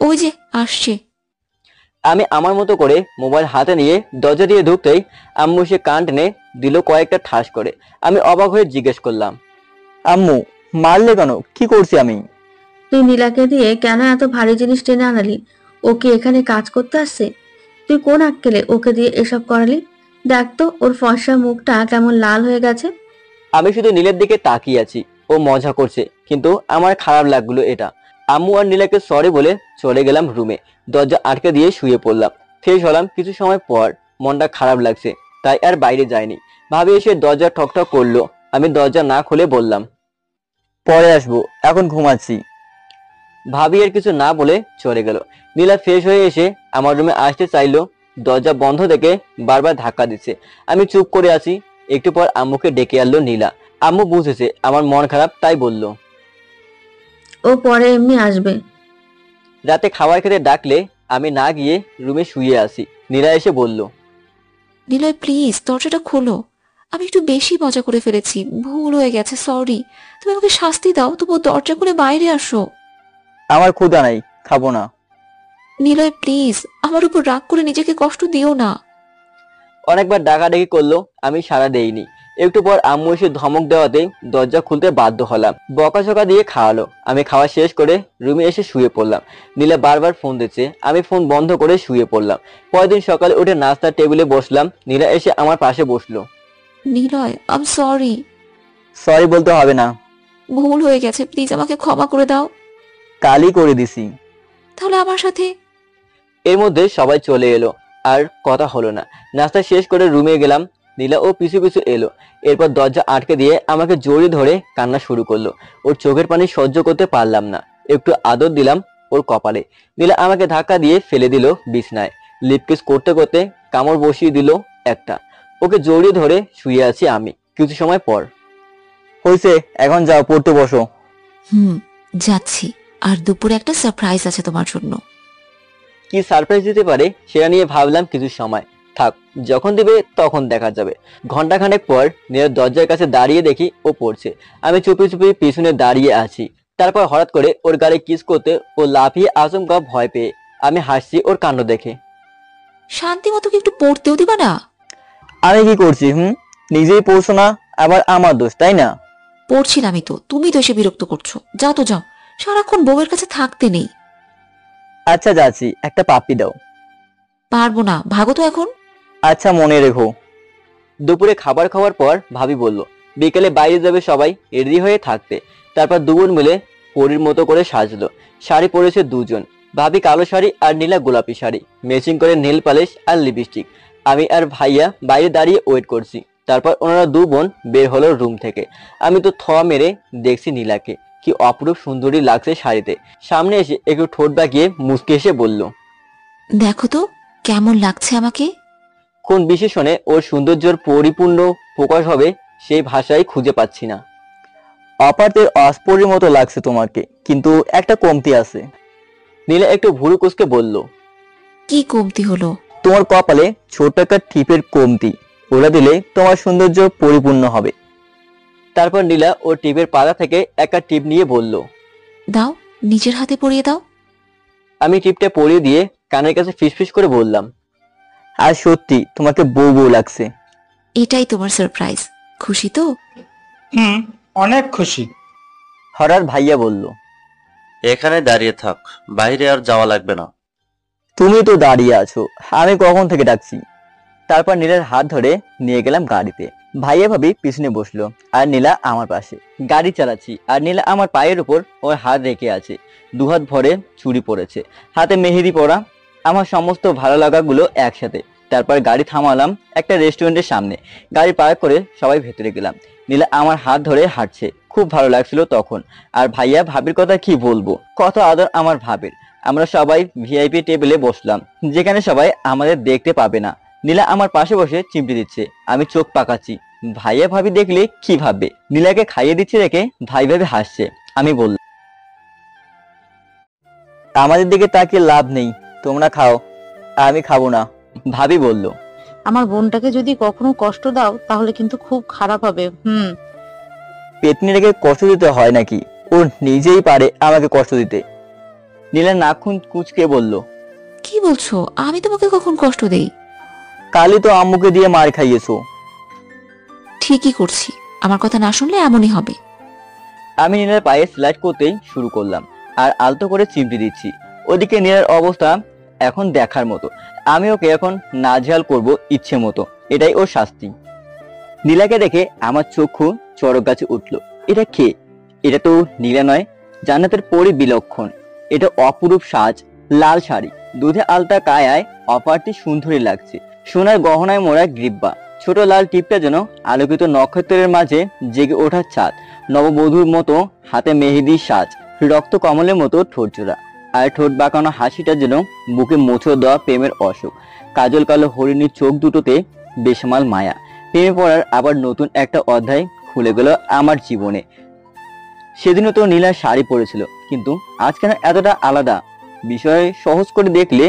ওই যে আসছে। আমি আমার মতো করে মোবাইল হাতে নিয়ে দরজা দিয়ে ঢুকতেই আম্মু সে কান টেনে দিল কয়েকটা ঠাস করে। আমি অবাক হয়ে জিজ্ঞেস করলাম, আম্মু মারলে কেন? কি করছি আমি? তুই নীলাকে দিয়ে কেন এত ভারী জিনিস টেনে আনালি? ও কি এখানে কাজ করতে আসছে? তুই কোন আক্কেলে ওকে দিয়ে এসব করালি? দেখ তো ওর ফর্সা মুখটা কেমন লাল হয়ে গেছে। আমি শুধু নীলের দিকে তাকিয়ে আছি, ও মজা করছে, কিন্তু আমার খারাপ লাগলো এটা। আম্মু আর নীলাকে সরি বলে চলে গেলাম রুমে, দরজা আটকে দিয়ে শুয়ে পড়লাম। ফ্রেশ হলাম কিছু সময় পর, মনটা খারাপ লাগছে তাই আর বাইরে যাইনি। ভাবি এসে দরজা ঠকঠক করলো, আমি দরজা না খুলে বললাম, পরে আসবো, এখন ঘুমাচ্ছি। ভাবি আর কিছু না বলে চলে গেল। নীলা ফ্রেশ হয়ে এসে আমার রুমে আসতে চাইলো, দরজা বন্ধ দেখে বারবার ধাক্কা দিচ্ছে। আমি চুপ করে আছি। একটু পর আম্মুকে ডেকে আনলো নীলা। আম্মু বুঝেছে আমার মন খারাপ, তাই বলল, ও পরে এমনি আসবে। রাতে খাবার খেতে ডাকলে আমি না গিয়ে রুমে শুয়ে আসি। নীলা এসে বলল, নিলয় প্লিজ দরজাটা খোলো, আমি একটু বেশি মজা করে ফেলেছি, ভুল হয়ে গেছে, সরি। তুমি আমাকে শাস্তি দাও, তবু দরজা খুলে বাইরে আসো। আমার ক্ষুধা নাই, খাবো না। নিলয় প্লিজ আমার উপর রাগ করে নিজেকে কষ্ট দিও না। অনেকবার ডাকাডাকি করলো, আমি সাড়া দেইনি। একটু পর আম্মু এসে ধমক দেওয়াতে দরজা খুলতে বাধ্য হলাম। বকাঝকা দিয়ে খাওয়ালো। আমি খাওয়া শেষ করে রুমে এসে শুয়ে পড়লাম। নীলা বারবার ফোন দিচ্ছে, আমি ফোন বন্ধ করে শুয়ে পড়লাম। পরের দিন সকালে উঠে নাস্তার টেবিলে বসলাম। নীলা এসে আমার পাশে বসলো। নিলয় আম সরি। সরি বলতে হবে না, ভুল হয়ে গেছে, প্লিজ আমাকে ক্ষমা করে দাও। কালই করে দিছি। তাহলে আমার সাথে। এর মধ্যে সবাই চলে এলো, আর কথা হলো না। নাস্তা শেষ করে রুমে গেলাম। নীলা ও পিছু পিছু এলো। এরপর দরজা আটকে দিয়ে আমাকে জড়িয়ে ধরে কান্না শুরু করলো। ওর চোখের পানি সহ্য করতে পারলাম না, একটু আদর দিলাম ওর কপালে। নীলা আমাকে ধাক্কা দিয়ে ফেলে দিল বিছনায়। লিপকিস করতে করতে কামড় বসিয়ে দিল একটা। ওকে জড়িয়ে ধরে শুয়ে আছি আমি। কিছু সময় পর, হয়েছে, এখন যাও পড়তে বসো। যাচ্ছি, আর দুপুরে একটা সারপ্রাইজ আছে তোমার জন্য। কি সারপ্রাইজ দিতে পারে সেটা নিয়ে ভাবলাম কিছু সময়। থাক, যখন দিবে তখন দেখা যাবে। ঘন্টাখানেক পর নীলার দরজার কাছে দাঁড়িয়ে দেখি ও পড়ছে। আমি চুপি চুপি পিছনে দাঁড়িয়ে আছি। তারপর হঠাৎ করে ওর গালে কিস করতে ও লাফিয়ে আচমকা ভয় পেয়ে। আমি হাসছি ওর কাণ্ড দেখে। শান্তি মতো কি একটু পড়তেও দিবা না? আমি কি করছি? নিজেই পড়ছো না, আবার আমার দোষ, তাই না? পড়ছিলামই তো, তুমি তো এসে বিরক্ত করছো। যাও তো যাও, সারাক্ষণ বউয়ের কাছে থাকতে নেই। আচ্ছা যাচ্ছি, একটা পাপ্পি দাও। পারবো না, ভাগো তো এখন। আচ্ছা মনে রেখো। দুপুরে খাবার খাওয়ার পর ভাবি বলল বিকেলে বাইরে যাবে সবাই, রেডি হয়ে থাকতে। তারপর দুজন মিলে পরীর মতো করে সাজলো। শাড়ি পরেছে দুজন, ভাবি কালো শাড়ি আর নীলা গোলাপি শাড়ি, ম্যাচিং করে নেল পালিশ আর লিপস্টিক। আমি আর ভাইয়া বাইরে দাঁড়িয়ে ওয়েট করছি। তারপর ওনারা দু বোন বের হলো রুম থেকে। আমি তো থোয়া মেরে দেখছি নীলাকে, কি অপরূপ সুন্দরী লাগছে শাড়িতে। সামনে এসে একটু ঠোঁট বাঁকিয়ে মুচকে এসে বলল, দেখো তো কেমন লাগছে আমাকে। কোন বিশেষণে ওর সৌন্দর্যের পরিপূর্ণ প্রকাশ হবে সেই ভাষাই খুঁজে পাচ্ছি না। অপারদের অস্পরির মতো লাগছে তোমাকে, কিন্তু একটা কমতি আছে। নীলা একটু ভুরু কুঁচকে বলল, কি কমতি হলো? তোমার কপালে ছোট একটা টিপের কমতি, ওরা দিলে তোমার সৌন্দর্য পরিপূর্ণ হবে। তারপর নীলা ওর টিপের পাতা থেকে একটা টিপ নিয়ে বলল, দাও, নিজের হাতে পরিয়ে দাও। আমি টিপটা পরিয়ে দিয়ে কানের কাছে ফিসফিস করে বললাম, আর সত্যি তোমাকে বউ বউ লাগছে। এটাই তোমার সারপ্রাইজ, খুশি তো? অনেক খুশি। হঠাৎ ভাইয়া বলল, এখানে দাঁড়িয়ে থাক, বাইরে আর যাওয়া লাগবে না। তুমি তো দাঁড়িয়ে আছো, আমি কখন থেকে ডাকছি। তারপর নীলার হাত ধরে নিয়ে গেলাম গাড়িতে। ভাইয়া ভাবি পিছনে বসলো আর নীলা আমার পাশে। গাড়ি চালাচ্ছি আর নীলা আমার পায়ের উপর ওর হাত রেখে আছে। দুহাত ভরে চুড়ি পড়েছে, হাতে মেহেদি পরা, আমার সমস্ত ভালো লাগাগুলো একসাথে। তারপর গাড়ি থামালাম একটা রেস্টুরেন্টের সামনে। গাড়ি পার্ক করে সবাই ভেতরে গেলাম। নীলা আমার হাত ধরে হাঁটছে, খুব ভালো লাগছিল তখন। আর ভাইয়া ভাবির কথা কি বলবো, কত আদর আমার ভাবির। আমরা সবাই ভিআইপি টেবিলে বসলাম, যেখানে সবাই আমাদের দেখতে পাবে না। নীলা আমার পাশে বসে চিমটি দিচ্ছে, আমি চোখ পাকাচ্ছি। ভাইয়া ভাবি দেখলে কি ভাববে? নীলাকে খাইয়ে দিচ্ছে দেখে ভাই ভাবি হাসছে। আমি বললাম, আমাদের দিকে তাকিয়ে লাভ নেই, তোমরা খাও। আমি খাবো না, ভাবি বলল। আমার বোনটাকে যদি কখনো কষ্ট দাও তাহলে কিন্তু খুব খারাপ হবে। পেতনি রেখে কষ্ট দিতে হয় নাকি? ও নিজেই পারে আমাকে কষ্ট দিতে। নীলা নাক কুচকে বলল, কি বলছো? আমি তোমাকে কখন কষ্ট দেই? কালই তো আম্মুকে দিয়ে মার খাইয়েছো। ঠিকই করছি, আমার কথা না শুনলে এমনই হবে। আমি নীলার পায়ে স্লাইড করতেই শুরু করলাম আর আলতো করে চিমটি দিচ্ছি। ওদিকে নীলার অবস্থা এখন দেখার মতো। আমি ওকে এখন নাজেহাল করব ইচ্ছে মতো, এটাই ওর শাস্তি। নীলাকে দেখে আমার চক্ষু চড়ক গাছে উঠল। এটা কে? এটা তো নীলা নয়, জান্নাতের পরি বিলক্ষণ। এটা অপরূপ সাজ, লাল শাড়ি, দুধে আলতা কায়ায় অপারটি সুন্দরী লাগছে। সোনার গহনায় মোড়া গ্রিব্বা, ছোট লাল টিপটা যেন আলোকিত নক্ষত্রের মাঝে জেগে ওঠা চাঁদ। নববধূর মতো হাতে মেহেদি সাজ, রক্ত কমলের মতো ঠোঁটজোড়া, আর ঠোঁট বাঁকানো হাসিটা যেন বুকে মোচড় দেওয়া প্রেমের অসুখ। কাজল কালো হরিণীর চোখ দুটোতে বেসামাল মায়া। প্রেমে পড়ার আবার নতুন একটা অধ্যায় খুলে গেল আমার জীবনে। সেদিনও তো নীলা শাড়ি পরেছিল, কিন্তু আজ কেন এতটা আলাদা? বিষয় সহজ করে দেখলে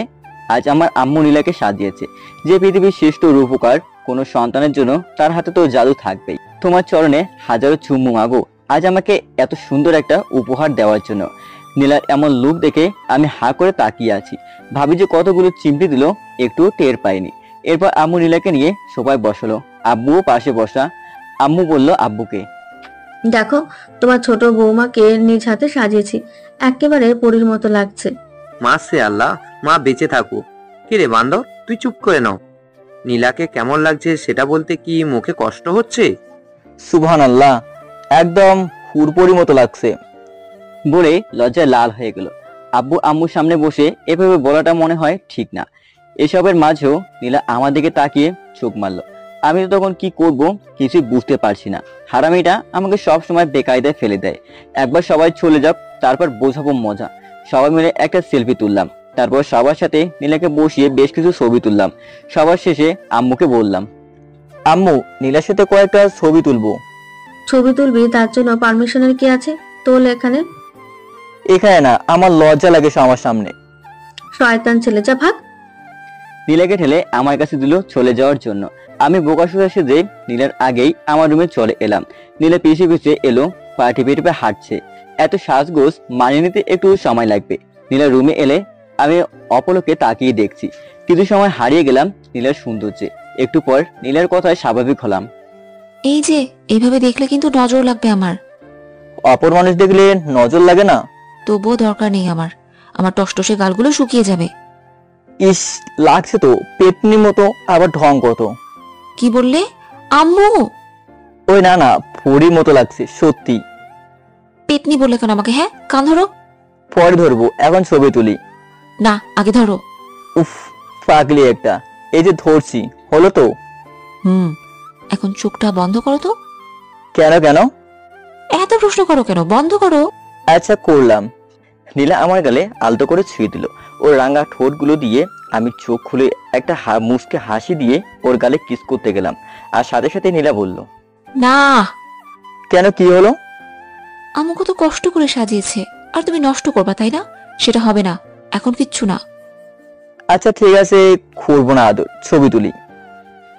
আজ আমার আম্মু নীলাকে সাজিয়েছে। যে পৃথিবীর শ্রেষ্ঠ রূপকার, কোনো সন্তানের জন্য তার হাতে তো জাদু থাকবেই। তোমার চরণে হাজারো চুম্বু মাগো, আজ আমাকে এত সুন্দর একটা উপহার দেওয়ার জন্য। নীলার এমন লুক দেখে আমি হা করে তাকিয়ে আছি। ভাবি যে কতগুলো চিমটি দিল একটু টের পাইনি। এরপর আম্মু নীলাকে নিয়ে সবাই বসলো, আব্বুও পাশে বসা। আম্মু বলল আব্বুকে, দেখো তোমার ছোট বৌমাকে নিজ হাতে সাজিয়েছি, একেবারে পরীর মতো লাগছে। মাশাআল্লাহ, মা বেঁচে থাকুক। কি রে বান্দর, তুই চুপ করে নাও। নীলাকে কেমন লাগছে সেটা বলতে কি মুখে কষ্ট হচ্ছে? সুবহানাল্লাহ, একদম হুরপরি মতো লাগছে বলে লজ্জায় লাল হয়ে গেল। আব্বু আম্মুর সামনে বসে এভাবে বলাটা মনে হয় ঠিক না। এসবের মাঝেও নীলা আমার দিকে তাকিয়ে চোখ মারলো। আমি তো তখন কি করব কিছুই বুঝতে পারছি না। হারামিটা আমাকে সব সময় বেকায়দায় ফেলে দেয়। একবার সবাই চলে যাক, তারপর বোঝাবো মজা। সবাই মিলে একটা সেলফি তুললাম, তারপর সবার সাথে নীলাকে বসিয়ে বেশ কিছু ছবি তুললাম। সবার শেষে আম্মুকে বললাম, আম্মু নীলার সাথে কয়েকটা ছবি তুলবো। ছবি তুলবি, তার জন্য পারমিশনের কি আছে? তোল এখানে। এখানে না, আমার লজ্জা লাগে সবার সামনে। শয়তান ছেলে, যা ভাগ। নীলাকে ঠেলে আমার কাছে দিল চলে যাওয়ার জন্য। আমি বোকাসোকা সেজে নীলার আগেই আমার রুমে চলে এলাম। নীলা পিছিয়ে পিছিয়ে এলো, পা টিপে টিপে হাঁটছে। এত সাজগোজ মানিয়ে নিতে একটু সময় লাগবে। নীলা রুমে এলে আমি অপলকে তাকিয়ে দেখছি। কিছু সময় হারিয়ে গেলাম নীলার সৌন্দর্যে। একটু পর নীলার কথায় স্বাভাবিক হলাম। এই যে এইভাবে দেখলে কিন্তু নজর লাগবে আমার। অপর মানুষ দেখলে নজর লাগে না? তবুও দরকার নেই আমার, আমার টসটসে গালগুলো শুকিয়ে যাবে। ইস, লাগছে তো পেতনি মতো, আবার ঢং কত। কি বললে আম্মু? ওই না না, পরীর মতো লাগছে সত্যি। পেতনি বললে কেন আমাকে? হ্যাঁ, কান ধরো। পরে ধরবো, এখন ছবি তুলি। না, আগে ধরো। উফ, পাগলি একটা। এই যে ধরছি, হলো তো? এখন চোখটা বন্ধ করো তো। কেন কেন এত প্রশ্ন করো কেন? বন্ধ করো। আচ্ছা করলাম। নীলা আমার গালে আলতো করে ছুঁয়ে দিল। ওর রাঙা ঠোঁটগুলো দিয়ে আমি চোখ খুলে একটা মুচকে হাসি দিয়ে ওর গালে কিস করতে গেলাম। আর সাথে সাথে নীলা বলল, না। কেন, কি হলো? আম্মু কত কষ্ট করে সাজিয়েছে, আর তুমি নষ্ট করবা, তাই না? সেটা হবে না, এখন কিচ্ছু না। আচ্ছা ঠিক আছে, করবো না আদর, ছবি তুলি।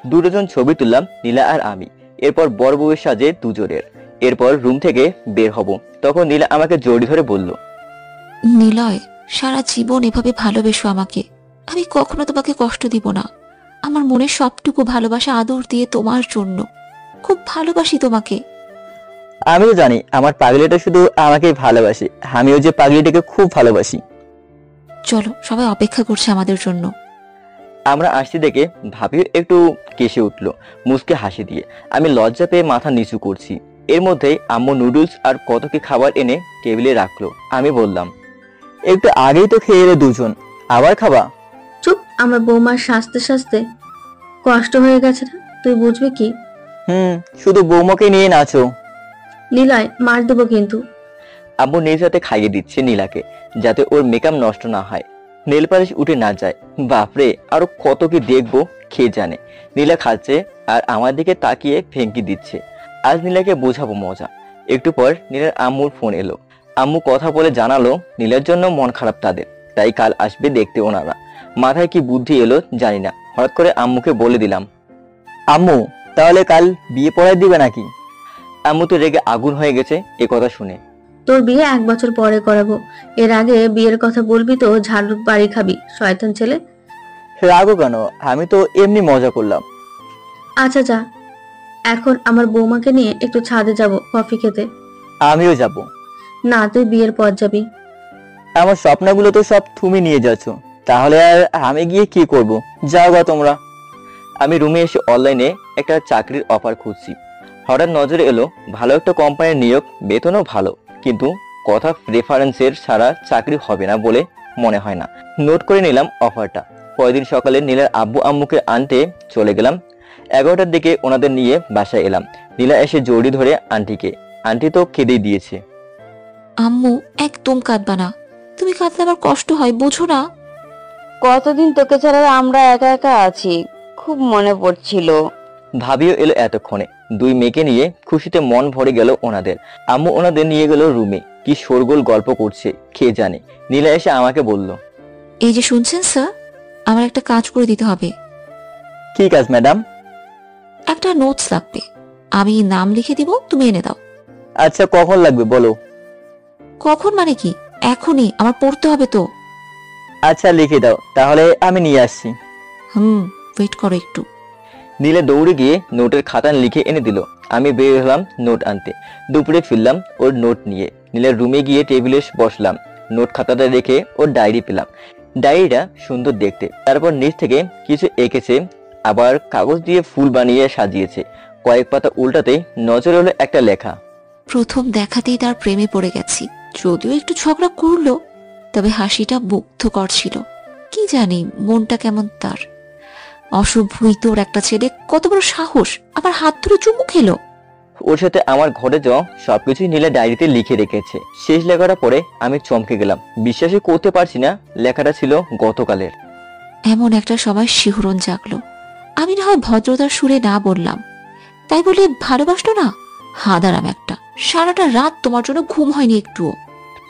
দুজন ছবি তুললাম, নীলা আর আমি। এরপর বড় বউয়ের সাজে দুজনের। এরপর রুম থেকে বের হব, তখন নীলা আমাকে জড়িয়ে ধরে বলল, নিলয়, সারা জীবন এভাবে ভালোবেসো আমাকে। আমি কখনো তোমাকে কষ্ট দিব না। আমার মনে সবটুকু ভালোবাসা আদর দিয়ে তোমার জন্য। খুব ভালোবাসি তোমাকে। আমিও জানি আমার পাগলিটা শুধু আমাকেই ভালোবাসে, আমিও যে পাগলিটাকে খুব ভালোবাসি। চলো, সবাই অপেক্ষা করছে আমাদের জন্য। আমরা আসছি দেখে ভাবিও একটু কেসে উঠলো মুচকে হাসি দিয়ে। আমি লজ্জা পেয়ে মাথা নিচু করছি। এর মধ্যেই আম্মু নুডলস আর কত কি খাবার এনে টেবিলে রাখলো। আমি বললাম, একটু আগেই তো খেয়ে এলে দুজন, আবার খাবা? চুপ, আমার বৌমার সাজতে সাজতে কষ্ট হয়ে গেছে না, তুই বুঝবি কি? শুধু বৌমাকে নিয়ে নাচো। লীলায় মার দেবো কিন্তু। আম্মু নিজ হাতে খাইয়ে দিচ্ছে নীলাকে, যাতে ওর মেকআপ নষ্ট না হয়, নেল পালিশ উঠে না যায়। বাপরে, আরো কত কি দেখবো কে জানে। নীলা খাচ্ছে আর আমার দিকে তাকিয়ে ভেঙ্কি দিচ্ছে। আজ নীলাকে বোঝাবো মজা। একটু পর নীলার আম্মুর ফোন এলো। আম্মু কথা বলে জানালো নীলার জন্য মন খারাপ তাদের, তাই কাল আসবে দেখতে ওনারা। মাথায় কি বুদ্ধি এলো জানি না, হঠাৎ করে আম্মুকে বলে দিলাম, আম্মু তাহলে কাল বিয়ে পড়ায় দিবে নাকি? আম্মু তো রেগে আগুন হয়ে গেছে এ কথা শুনে। তোর বিয়ে 1 বছর পরে করাবো, এর আগে বিয়ের কথা বলবি তো ঝাড়ুর বাড়ি খাবি, শয়তান ছেলে। রাগো কেন, আমি তো এমনি মজা করলাম। আচ্ছা যা, এখন আমার বৌমাকে নিয়ে একটু ছাদে যাব কফি খেতে। আমিও যাব। না, তুই বিয়ের পর যাবি। আমার স্বপ্নগুলো তো সব তুমি নিয়ে যাচ্ছ, তাহলে আর আমি গিয়ে কি করব? যাও গা তোমরা। আমি রুমে এসে অনলাইনে একটা চাকরির অফার খুঁজছি। হঠাৎ নজরে এলো ভালো একটা কোম্পানির নিয়োগ, বেতনও ভালো, কিন্তু কথা রেফারেন্সের ছাড়া চাকরি হবে না বলে মনে হয় না। নোট করে নিলাম অফারটা। পরদিন সকালে নীলার আব্বু আম্মুকে আনতে চলে গেলাম। 11টার দিকে ওনাদের নিয়ে বাসায় এলাম। নীলা এসে জড়ি ধরে আন্টিকে। আন্টি তো কেঁদেই দিয়েছে। আম্মু একদম কাঁদবা না, তুমি কাঁদলে আমার কষ্ট হয়, বোঝো না? কতদিন তোকে ছাড়া আমরা একা একা আছি, খুব মনে পড়ছিল। ভাবিও এলো এতক্ষণে। 2 মেয়েকে নিয়ে খুশিতে মন ভরে গেল ওনাদের। আম্মু ওনাদের নিয়ে গেল রুমে। কি শোরগোল গল্প করছে কে জানে। নীলা এসে আমাকে বলল, এই যে শুনছেন স্যার, আমার একটা কাজ করে দিতে হবে। কি কাজ ম্যাডাম? একটা নোটস লাগবে, আমি নাম লিখে দিব, তুমি এনে দাও। আচ্ছা কখন লাগবে বলো? কখন মানে কি, এখনই, আমার পড়তে হবে তো। আচ্ছা লিখে দাও, তাহলে আমি নিয়ে আসছি। ওয়েট করো একটু। নীলা দৌড়ে গিয়ে নোটের খাতা লিখে এনে দিল। আমি বের হলাম নোট আনতে। দুপুরে ফিরলাম ওর নোট নিয়ে। নীলার রুমে গিয়ে টেবিলে বসলাম। নোট খাতাটা রেখে ওর ডায়েরি পেলাম। ডায়েরিটা সুন্দর দেখতে। তারপর নিচ থেকে কিছু এঁকেছে, আবার কাগজ দিয়ে ফুল বানিয়ে সাজিয়েছে। কয়েক পাতা উল্টাতে নজর হলো একটা লেখা, প্রথম দেখাতেই তার প্রেমে পড়ে গেছি। যদিও একটু ঝগড়া করলো, তবে হাসিটা মুগ্ধকর ছিল। কি জানি মনটা কেমন তার। অসভ্যই তোর একটা ছেলে, কত বড় সাহস, আমার হাত ধরে চুমু খেলো। ওর সাথে আমার ঘরে যাওয়া সবকিছুই নীলা ডায়েরিতে লিখে রেখেছে। শেষ লেখাটা পড়ে আমি চমকে গেলাম। বিশ্বাসই করতে পারছি না লেখাটা ছিল গতকালের। এমন একটা সময় শিহরণ জাগলো। আমি না হয় ভদ্রতার সুরে না বললাম, তাই বলে ভালোবাসলো না? হাদারাম একটা। সারাটা রাত তোমার জন্য ঘুম হয়নি একটুও।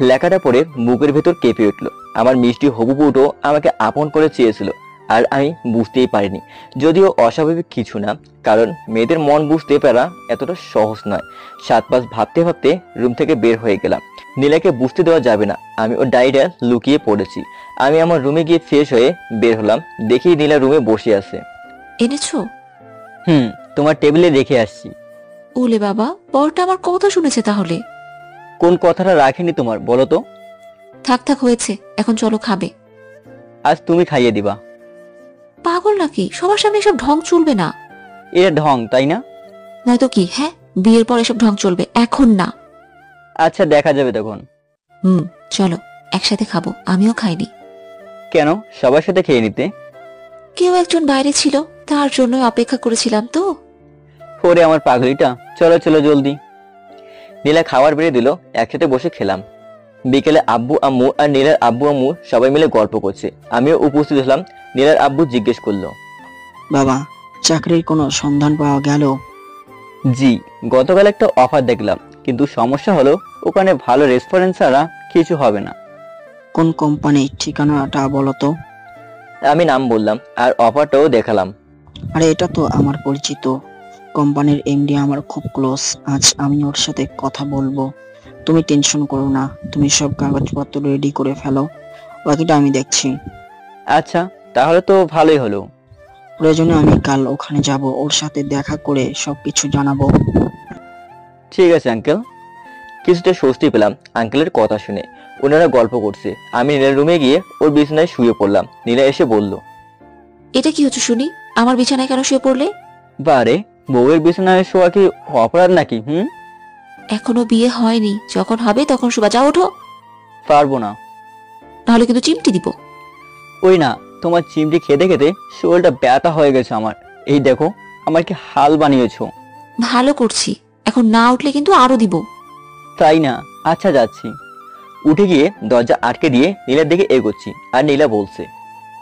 লেখাটা পড়ে বুকের ভেতর কেঁপে উঠলো। আমার মিষ্টি হবু বউটো আমাকে আপন করে চেয়েছিল, আর আমি বুঝতেই পারিনি। যদিও অস্বাভাবিক কিছু না, কারণ মেয়েদের মন বুঝতে পারা এতটা সহজ নয়। 7 পাঁচ ভাবতে ভাবতে রুম থেকে বের হয়ে গেলাম। নীলাকে বুঝতে দেওয়া যাবে না আমি ওর ডায়েরিটা লুকিয়ে পড়েছি। আমি আমার রুমে গিয়ে ফ্রেশ হয়ে বের হলাম। দেখি নীলা রুমে বসে আছে। এনেছো? তোমার টেবিলে রেখে আসছি। ওলে বাবা, বরটা আমার কথা শুনেছে তাহলে। কোন কথাটা রাখেনি তোমার বলো তো? থাক থাক হয়েছে, এখন চলো খাবে। আজ তুমি খাইয়ে দিবা। পাগল নাকি? সবার সামনে এসব ঢং চলবে না। এটা ঢং তাই না? নয়তো কি? হ্যাঁ, বিয়ের পর এসব ঢং চলবে, এখন না। আচ্ছা দেখা যাবে তখন। চলো একসাথে খাবো, আমিও খাইনি। কেন, সবার সাথে খেয়ে নিতে? কেউ একজন বাইরে ছিল, তার জন্য অপেক্ষা করেছিলাম তো। ওরে আমার পাগলিটা, চলো চলো জলদি। নীলা খাবার বেড়ে দিল, একসাথে বসে খেলাম। বিকেলে আব্বু আম্মু আর নীলার আব্বু আম্মু সবাই মিলে গল্প করছে। আমিও উপস্থিত হলাম। নীলার আব্বু জিজ্ঞেস করলো, বাবা চাকরির কোনো সন্ধান পাওয়া গেল? জি, গতকাল একটা অফার দেখলাম, কিন্তু সমস্যা হলো ওখানে ভালো রেফারেন্স ছাড়া কিছু হবে না। কোন কোম্পানি, ঠিকানাটা বলো তো? আমি নাম বললাম আর অফারটাও দেখালাম। আরে এটা তো আমার পরিচিত কোম্পানির এমডি, আমার খুব ক্লোজ। আজ আমি ওর সাথে কথা বলবো। তুমি টেনশন করো না, তুমি সব কাগজপত্র রেডি করে ফেলো, বাকিটা আমি দেখছি। আচ্ছা তাহলে তো ভালোই হলো। প্রয়োজনে আমি কাল ওখানে যাব, ওর সাথে দেখা করে সবকিছু জানাবো। ঠিক আছে আঙ্কেল। কিছুটা স্বস্তি পেলাম আঙ্কেলের কথা শুনে। ওনারা গল্প করছে। আমি নীলার রুমে গিয়ে ওর বিছানায় শুয়ে পড়লাম। নীলা এসে বলল, এটা কি হচ্ছে শুনি? আমার বিছানায় কেন শুয়ে পড়লে? বারে, বউয়ের বিছানায় শোয়া কি অপরাধ নাকি? এখনো বিয়ে হয়নি, যখন হবে তখন শুবা। যাও ওঠো। পারবো না। নাহলে কিন্তু চিমটি দিব। ওই না, তোমার চিমটি খেতে খেতে শরীরটা ব্যথা হয়ে গেছে আমার। এই দেখো আমার কি হাল বানিয়েছো। ভালো করছি, এখন না উঠলে কিন্তু আরো দিব। তাই না? আচ্ছা যাচ্ছি। উঠে গিয়ে দরজা আটকে দিয়ে নীলার দিকে এগোচ্ছি, আর নীলা বলছে,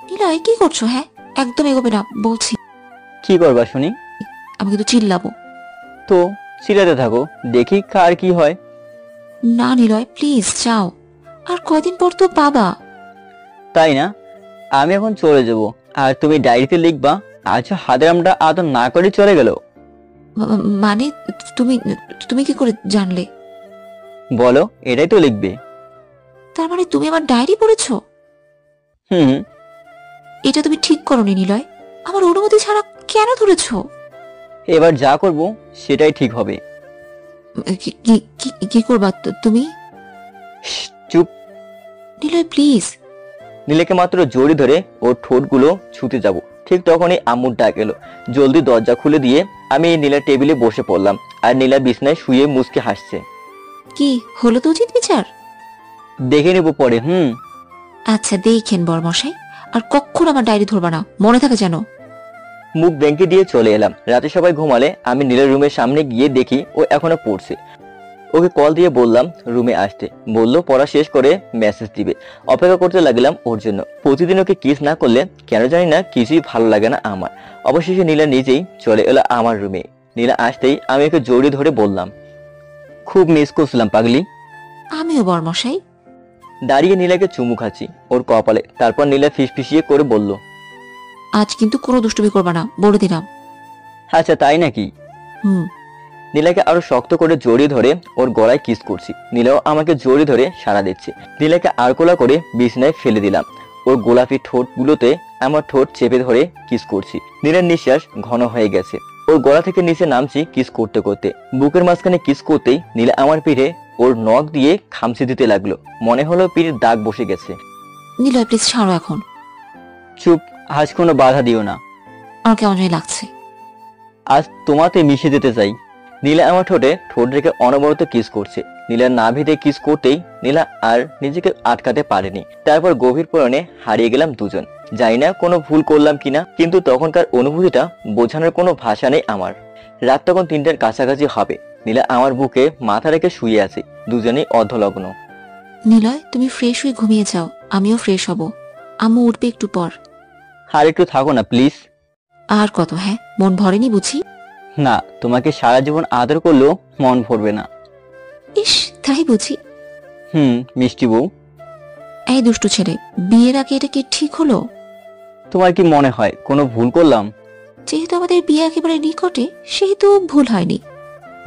নিলয় কি করছো? হ্যাঁ, একদম এগোবে না বলছি। কি করবা শুনি? আমি কিন্তু চিল্লাবো। তো চিল্লাতে থাকো, দেখি কার কি হয়। না নিলয়, প্লিজ যাও, আর কয়দিন পর তো পাবা। তাই না? আমি এখন চলে যাব, আর তুমি ডায়েরিতে লিখবা আচ্ছা হাদেরামটা আদর না করে চলে গেল। মানে তুমি তুমি কি করে জানলে? বলো, এটাই তো লিখবে। তার মানে তুমি আমার ডায়েরি পড়েছো? হুম। এটা তুমি ঠিক করোনি নিলয়, আমার অনুমতি ছাড়া কেন ধরেছো? এবার যা করব সেটাই ঠিক হবে। কি করবা তুমি? চুপ। নিলয় প্লিজ। নীলাকে মাত্র জড়ি ধরে ওর ঠোঁটগুলো ছুঁতে যাব, ঠিক তখনই আম্মুর ডাক এলো। জলদি দরজা খুলে দিয়ে আমি নীলার টেবিলে বসে পড়লাম, আর নীলা বিছনায় শুয়ে মুচকে হাসছে। কি হলো তো উচিত বিচার? দেখে নেব পরে। আচ্ছা দেখেন বরমশাই, আর কখন আমার ডায়েরি ধরবা না, মনে থাকে যেন। মুখ ব্যাংকে দিয়ে চলে এলাম। রাতে সবাই ঘুমালে আমি নীলার রুমের সামনে গিয়ে দেখি ও এখনো পড়ছে। ওকে কল দিয়ে বললাম রুমে আসতে, বললো পড়া শেষ করে মেসেজ দিবে। অপেক্ষা করতে লাগলাম ওর জন্য। প্রতিদিন ওকে কিস না করলে কেন জানি না কিছুই ভালো লাগে না আমার। অবশেষে নীলা নিজেই চলে এলো আমার রুমে। নীলা আসতেই আমি ওকে জড়িয়ে ধরে বললাম, খুব মিস করছিলাম পাগলি। আমিও বরমশাই। দাঁড়িয়ে নীলাকে চুমু খাচ্ছি ওর কপালে। তারপর নীলা ফিসফিসিয়ে করে বলল, আজ কিন্তু কোনো দুষ্টুমি করবা না, বলে দিলাম। আচ্ছা তাই নাকি? নীলাকে আরো শক্ত করে জড়িয়ে ধরে ওর গলায় কিস করছি। নীলাও আমাকে জড়িয়ে ধরে সাড়া দিচ্ছে। নীলাকে আরকোলা করে বিছনায় ফেলে দিলাম। ওর গোলাপি ঠোঁটগুলোতে আমার ঠোঁট চেপে ধরে কিস করছি। নীলার নিঃশ্বাস ঘন হয়ে গেছে। ওর গলা থেকে নিচে নামছি কিস করতে করতে। বুকের মাঝখানে কিস করতেই নীলা আমার পিঠে ওর নখ দিয়ে খামচি দিতে লাগলো। মনে হলো পিঠের দাগ বসে গেছে। নীলয় প্লিজ ছাড়ো এখন। চুপ, আজ কোনো বাধা দিও না। আমার কেমন জানি লাগছে। আজ তোমাতে মিশে যেতে চাই। নীলা আমার ঠোঁটে ঠোঁট রেখে অনবরত কিস করছে। নীলার নাভিতে কিস করতেই নীলা আর নিজেকে আটকাতে পারেনি। তারপর গভীর পরনে হারিয়ে গেলাম দুজন। জানি না কোনো ভুল করলাম কিনা, কিন্তু তখনকার অনুভূতিটা বোঝানোর কোনো ভাষা নেই আমার। রাত তখন 3টার কাছাকাছি হবে। নীলা আমার বুকে মাথা রেখে শুয়ে আছে, দুজনেই অর্ধলগ্ন। নিলয় তুমি ফ্রেশ হয়ে ঘুমিয়ে যাও, আমিও ফ্রেশ হব। আম্মু উঠবে একটু পর। আর একটু থাকো না প্লিজ। আর কত? হ্যাঁ, মন ভরেনি বুঝি? না, তোমাকে সারা জীবন আদর করলেও মন ভরবে না। ইস, তাই বুঝি? মিষ্টি বউ। এই দুষ্টু ছেলে, বিয়ের আগে এটা কি ঠিক হলো? তোমার কি মনে হয় কোনো ভুল করলাম? যেহেতু আমাদের বিয়ে একেবারে নিকটে, সেহেতু ভুল হয়নি।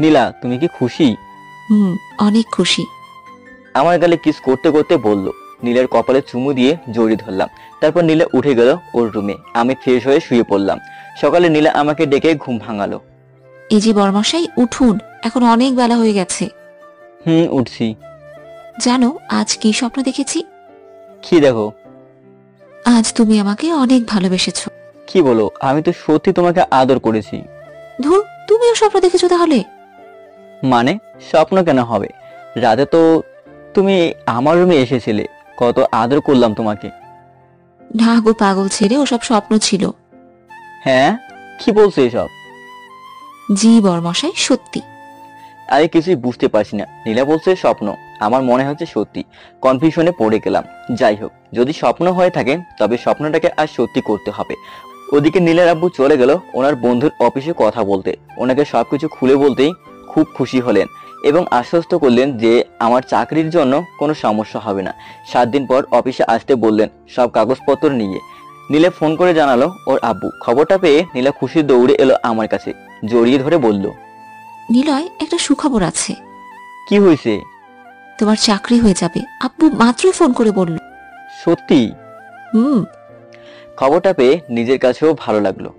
নীলা, তুমি কি খুশি? অনেক খুশি। আমার গালে কিস করতে করতে বলল। নীলার কপালে চুমু দিয়ে জড়িয়ে ধরলাম। তারপর নীলা উঠে গেল ওর রুমে। আমি ফ্রেশ হয়ে শুয়ে পড়লাম। সকালে নীলা আমাকে ডেকে ঘুম ভাঙালো। এই যে বরমশাই, উঠুন, এখন অনেক বেলা হয়ে গেছে। উঠছি। জানো আজ কি স্বপ্ন দেখেছি? কি দেখো? আজ তুমি আমাকে অনেক ভালোবেসেছো। কি বলো? আমি তো সত্যি তোমাকে আদর করেছি। ধুর, তুমিও স্বপ্ন দেখেছো তাহলে? মানে স্বপ্ন কেন হবে? রাতে তো তুমি আমার রুমে এসেছিলে, কত আদর করলাম তোমাকে। না গো পাগল ছেড়ে, ওসব স্বপ্ন ছিল। হ্যাঁ, কি বলছো এসব? জি বরমশাই, সত্যি। আরে কিছুই বুঝতে পারছি না। নীলা বলছে স্বপ্ন, আমার মনে হচ্ছে সত্যি। কনফিউশনে পড়ে গেলাম। যাই হোক, যদি স্বপ্ন হয়ে থাকে তবে স্বপ্নটাকে আর সত্যি করতে হবে। ওদিকে নীলার আব্বু চলে গেল ওনার বন্ধুর অফিসে কথা বলতে। ওনাকে সবকিছু খুলে বলতেই খুব খুশি হলেন এবং আশ্বস্ত করলেন যে আমার চাকরির জন্য কোনো সমস্যা হবে না। 7 দিন পর অফিসে আসতে বললেন সব কাগজপত্র নিয়ে। নীলা ফোন করে জানালো ওর আব্বু। খবরটা পেয়ে নীলা খুশি দৌড়ে এলো আমার কাছে, জড়িয়ে ধরে বলল, নিলয়, একটা সুখবর আছে। কি হয়েছে? তোমার চাকরি হয়ে যাবে, আব্বু মাত্রই ফোন করে বলল। সত্যি? খবরটা পেয়ে নিজের কাছেও ভালো লাগলো।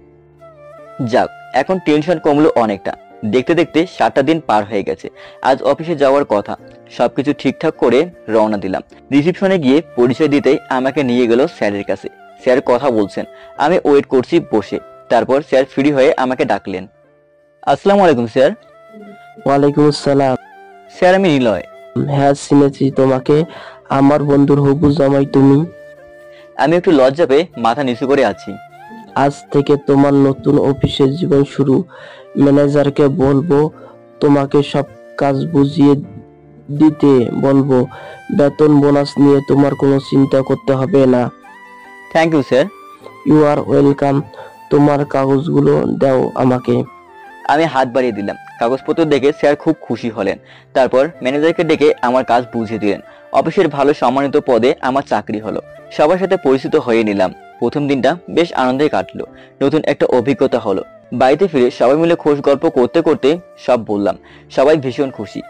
যাক, এখন টেনশন কমলো অনেকটা। দেখতে দেখতে 7টা দিন পার হয়ে গেছে। আজ অফিসে যাওয়ার কথা। সবকিছু ঠিকঠাক করে রওনা দিলাম। রিসিপশনে গিয়ে পরিচয় দিতেই আমাকে নিয়ে গেল স্যারের কাছে। স্যার কথা বলছেন, আমি ওয়েট করছি বসে। তারপর স্যার ফ্রি হয়ে আমাকে ডাকলেন। আসসালামু আলাইকুম স্যার। ওয়ালাইকুম আসসালাম। স্যার, আমি নিলয়। হ্যাঁ, চিনেছি তোমাকে, আমার বন্ধুর হবু জামাই তুমি। আমি একটু লজ্জা পেয়ে মাথা নিচু করে আছি। আজ থেকে তোমার নতুন অফিসের জীবন শুরু। ম্যানেজারকে বলবো তোমাকে সব কাজ বুঝিয়ে দিতে বলবো। বেতন বোনাস নিয়ে তোমার কোনো চিন্তা করতে হবে না। Thank you sir. You are welcome. তোমার কাগজগুলো দাও আমাকে। আমি হাত বাড়িয়ে দিলাম। কাগজপত্র দেখে স্যার খুব খুশি হলেন। তারপর ম্যানেজারকে ডেকে আমার কাজ বুঝিয়ে দিলেন। অফিসের ভালো সম্মানিত পদে আমার চাকরি হলো। সবার সাথে পরিচিত হয়ে নিলাম। প্রথম দিনটা বেশ আনন্দে কাটলো। নতুন একটা অভিজ্ঞতা হলো। বাড়িতে ফিরে সবাই মিলে খোশ গল্প করতে করতে সব বললাম। সবাই ভীষণ খুশি।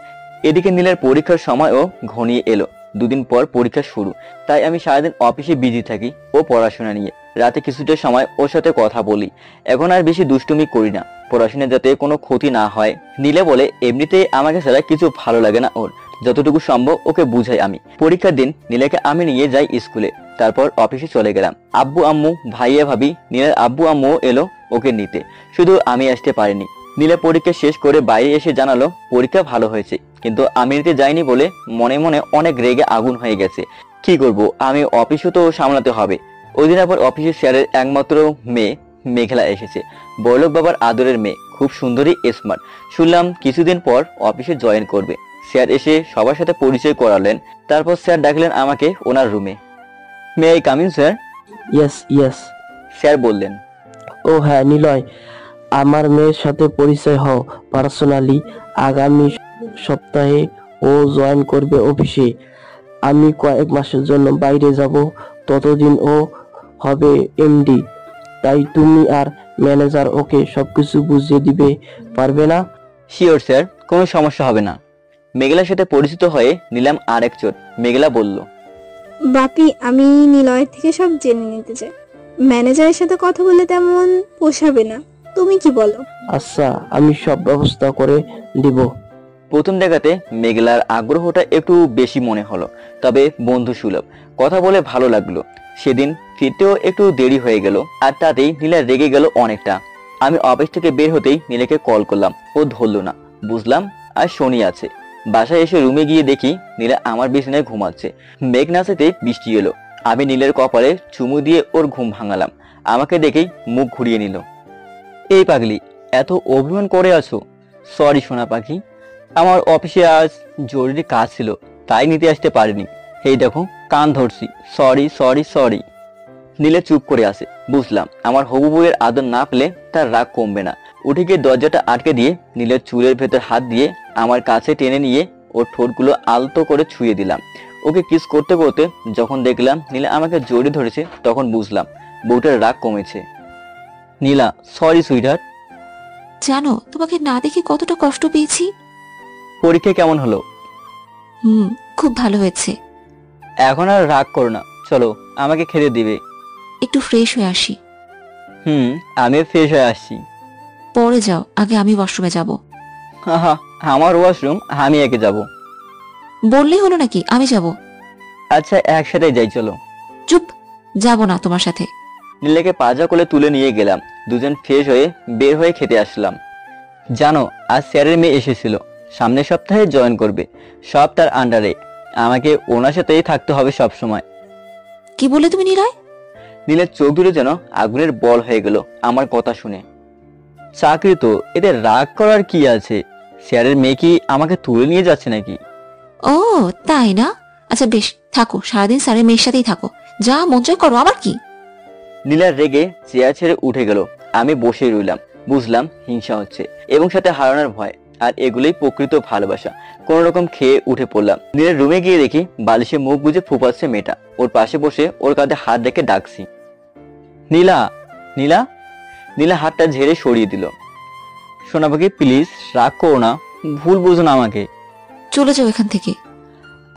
এদিকে নীলের পরীক্ষার সময়ও ঘনিয়ে এলো। দুদিন পর পরীক্ষা শুরু, তাই আমি সারাদিন অফিসে বিজি থাকি ও পড়াশোনা নিয়ে। রাতে কিছুটা সময় ওর সাথে কথা বলি। এখন আর বেশি দুষ্টুমি করি না, পড়াশোনা যাতে কোনো ক্ষতি না হয়। নীলে বলে এমনিতেই আমাকে ছাড়া কিছু ভালো লাগে না ওর, যতটুকু সম্ভব ওকে বুঝাই আমি। পরীক্ষার দিন নীলাকে আমি নিয়ে যাই স্কুলে, তারপর অফিসে চলে গেলাম। আব্বু আম্মু ভাইয়া ভাবি নীলের আব্বু আম্মুও এলো ওকে নিতে, শুধু আমি আসতে পারিনি। নীলা পরীক্ষা শেষ করে বাইরে এসে জানালো পরীক্ষা ভালো হয়েছে, কিন্তু আমি নিতে যাইনি বলে মনে মনে অনেক রেগে আগুন হয়ে গেছে। কি করব, আমি অফিসও তো সামলাতে হবে। ওই দিন আবার অফিসের স্যারের একমাত্র মেয়ে মেঘলা এসেছে, বড়লোক বাবার আদরের মেয়ে, খুব সুন্দরী স্মার্ট। শুনলাম কিছুদিন পর অফিসে জয়েন করবে। স্যার এসে সবার সাথে পরিচয় করালেন। তারপর স্যার ডাকলেন আমাকে ওনার রুমে। May I come in sir? Yes yes. Sir বললেন, ও হ্যাঁ নিলয়, আমার মেয়ের সাথে পরিচয় হও পার্সোনালি। আগামী সপ্তাহে ও জয়েন করবে অফিসে। আমি কয়েক মাসের জন্য বাইরে যাব, ততদিন ও হবে এমডি। তাই তুমি আর ম্যানেজার ওকে সবকিছু বুঝিয়ে দিবে, পারবে না? শিওর স্যার, কোনো সমস্যা হবে না। মেঘলার সাথে পরিচিত হয়ে নিলাম আরেক চোট। মেঘলা বলল, বাপি আমি নিলয়ের থেকে সব জেনে নিতে চাই। ম্যানেজারের সাথে কথা বললে তেমন পোষাবে না, তুমি কি বলো? আচ্ছা, আমি সব ব্যবস্থা করে দিব। প্রথম দেখাতে মেঘলার আগ্রহটা একটু বেশি মনে হলো, তবে বন্ধু সুলভ। কথা বলে ভালো লাগলো। সেদিন ফিরতেও একটু দেরি হয়ে গেল, আর তাতেই নীলা রেগে গেল অনেকটা। আমি অফিস থেকে বের হতেই নীলাকে কল করলাম, ও ধরল না। বুঝলাম আর শনি আছে। বাসায় এসে রুমে গিয়ে দেখি নীলা আমার বিছানায় ঘুমাচ্ছে। মেঘ নাচাতে বৃষ্টি এলো। আমি নীলের কপালে চুমু দিয়ে ওর ঘুম ভাঙালাম। আমাকে দেখেই মুখ ঘুরিয়ে নিল। এই পাগলি, এত অভিমান করে আছো? সরি সোনা পাখি, আমার অফিসে আজ জরুরি কাজ ছিল, তাই নিতে আসতে পারিনি। এই দেখো কান ধরছি, সরি সরি সরি। নীলে চুপ করে আসে। বুঝলাম আমার হবু বউয়ের আদর না পেলে তার রাগ কমবে না। উঠে গিয়ে দরজাটা আটকে দিয়ে নীলের চুলের ভেতর হাত দিয়ে আমার কাছে টেনে নিয়ে ওর ঠোঁটগুলো আলতো করে ছুঁয়ে দিলাম। ওকে কিস করতে করতে যখন দেখলাম নীলা আমাকে জড়িয়ে ধরেছে, তখন বুঝলাম বউটার রাগ কমেছে। নীলা, সরি সুইটহার্ট। জানো তোমাকে না দেখে কতটা কষ্ট পেয়েছি। পরীক্ষা কেমন হলো? খুব ভালো হয়েছে। এখন আর রাগ করো না, চলো আমাকে খেতে দিবে। একটু ফ্রেশ হয়ে আসি। আমিও ফ্রেশ হয়ে আসছি। পরে যাও, আগে আমি ওয়াশরুমে যাব। আমার ওয়াশরুম আমি একে যাব। বললেই হলো নাকি আমি যাব? আচ্ছা একসাথে যাই, চলো। চুপ, যাব না তোমার সাথে। নীলাকে পাজা কোলে তুলে নিয়ে গেলাম। দুজন ফ্রেশ হয়ে বের হয়ে খেতে আসলাম। জানো আজ স্যারের মেয়ে এসেছিল, সামনের সপ্তাহে জয়েন করবে। সব তার আন্ডারে, আমাকে ওনার সাথেই থাকতে হবে সব সময়। কি বলে তুমি নিলয়? নীলের চোখ দুটো যেন আগুনের বল হয়ে গেল আমার কথা শুনে। চাকরি তো, এতে রাগ করার কি আছে? স্যারের মেয়ে কি আমাকে তুলে নিয়ে যাচ্ছে নাকি? ও তাই না? আচ্ছা বেশ, থাকো, সারাদিন স্যারের মেয়ের সাথেই থাকো, যা মন চায় করো, আমার কি। নীলার রেগে চেয়ার ছেড়ে উঠে গেল। আমি বসে রইলাম। বুঝলাম হিংসা হচ্ছে এবং সাথে হারানোর ভয়, আর এগুলোই প্রকৃত ভালোবাসা। কোন রকম খেয়ে উঠে পড়লাম। নীলের রুমে গিয়ে দেখি বালিশে মুখ গুজে ফুপাচ্ছে মেয়েটা। ওর পাশে বসে ওর কাঁধে হাত রেখে ডাকছি, নীলা নীলা। নীলা হাতটা ঝেড়ে সরিয়ে দিল। সোনা পাখি প্লিজ রাগ করো না, ভুল বুঝো না আমাকে। চলে যাও এখান থেকে।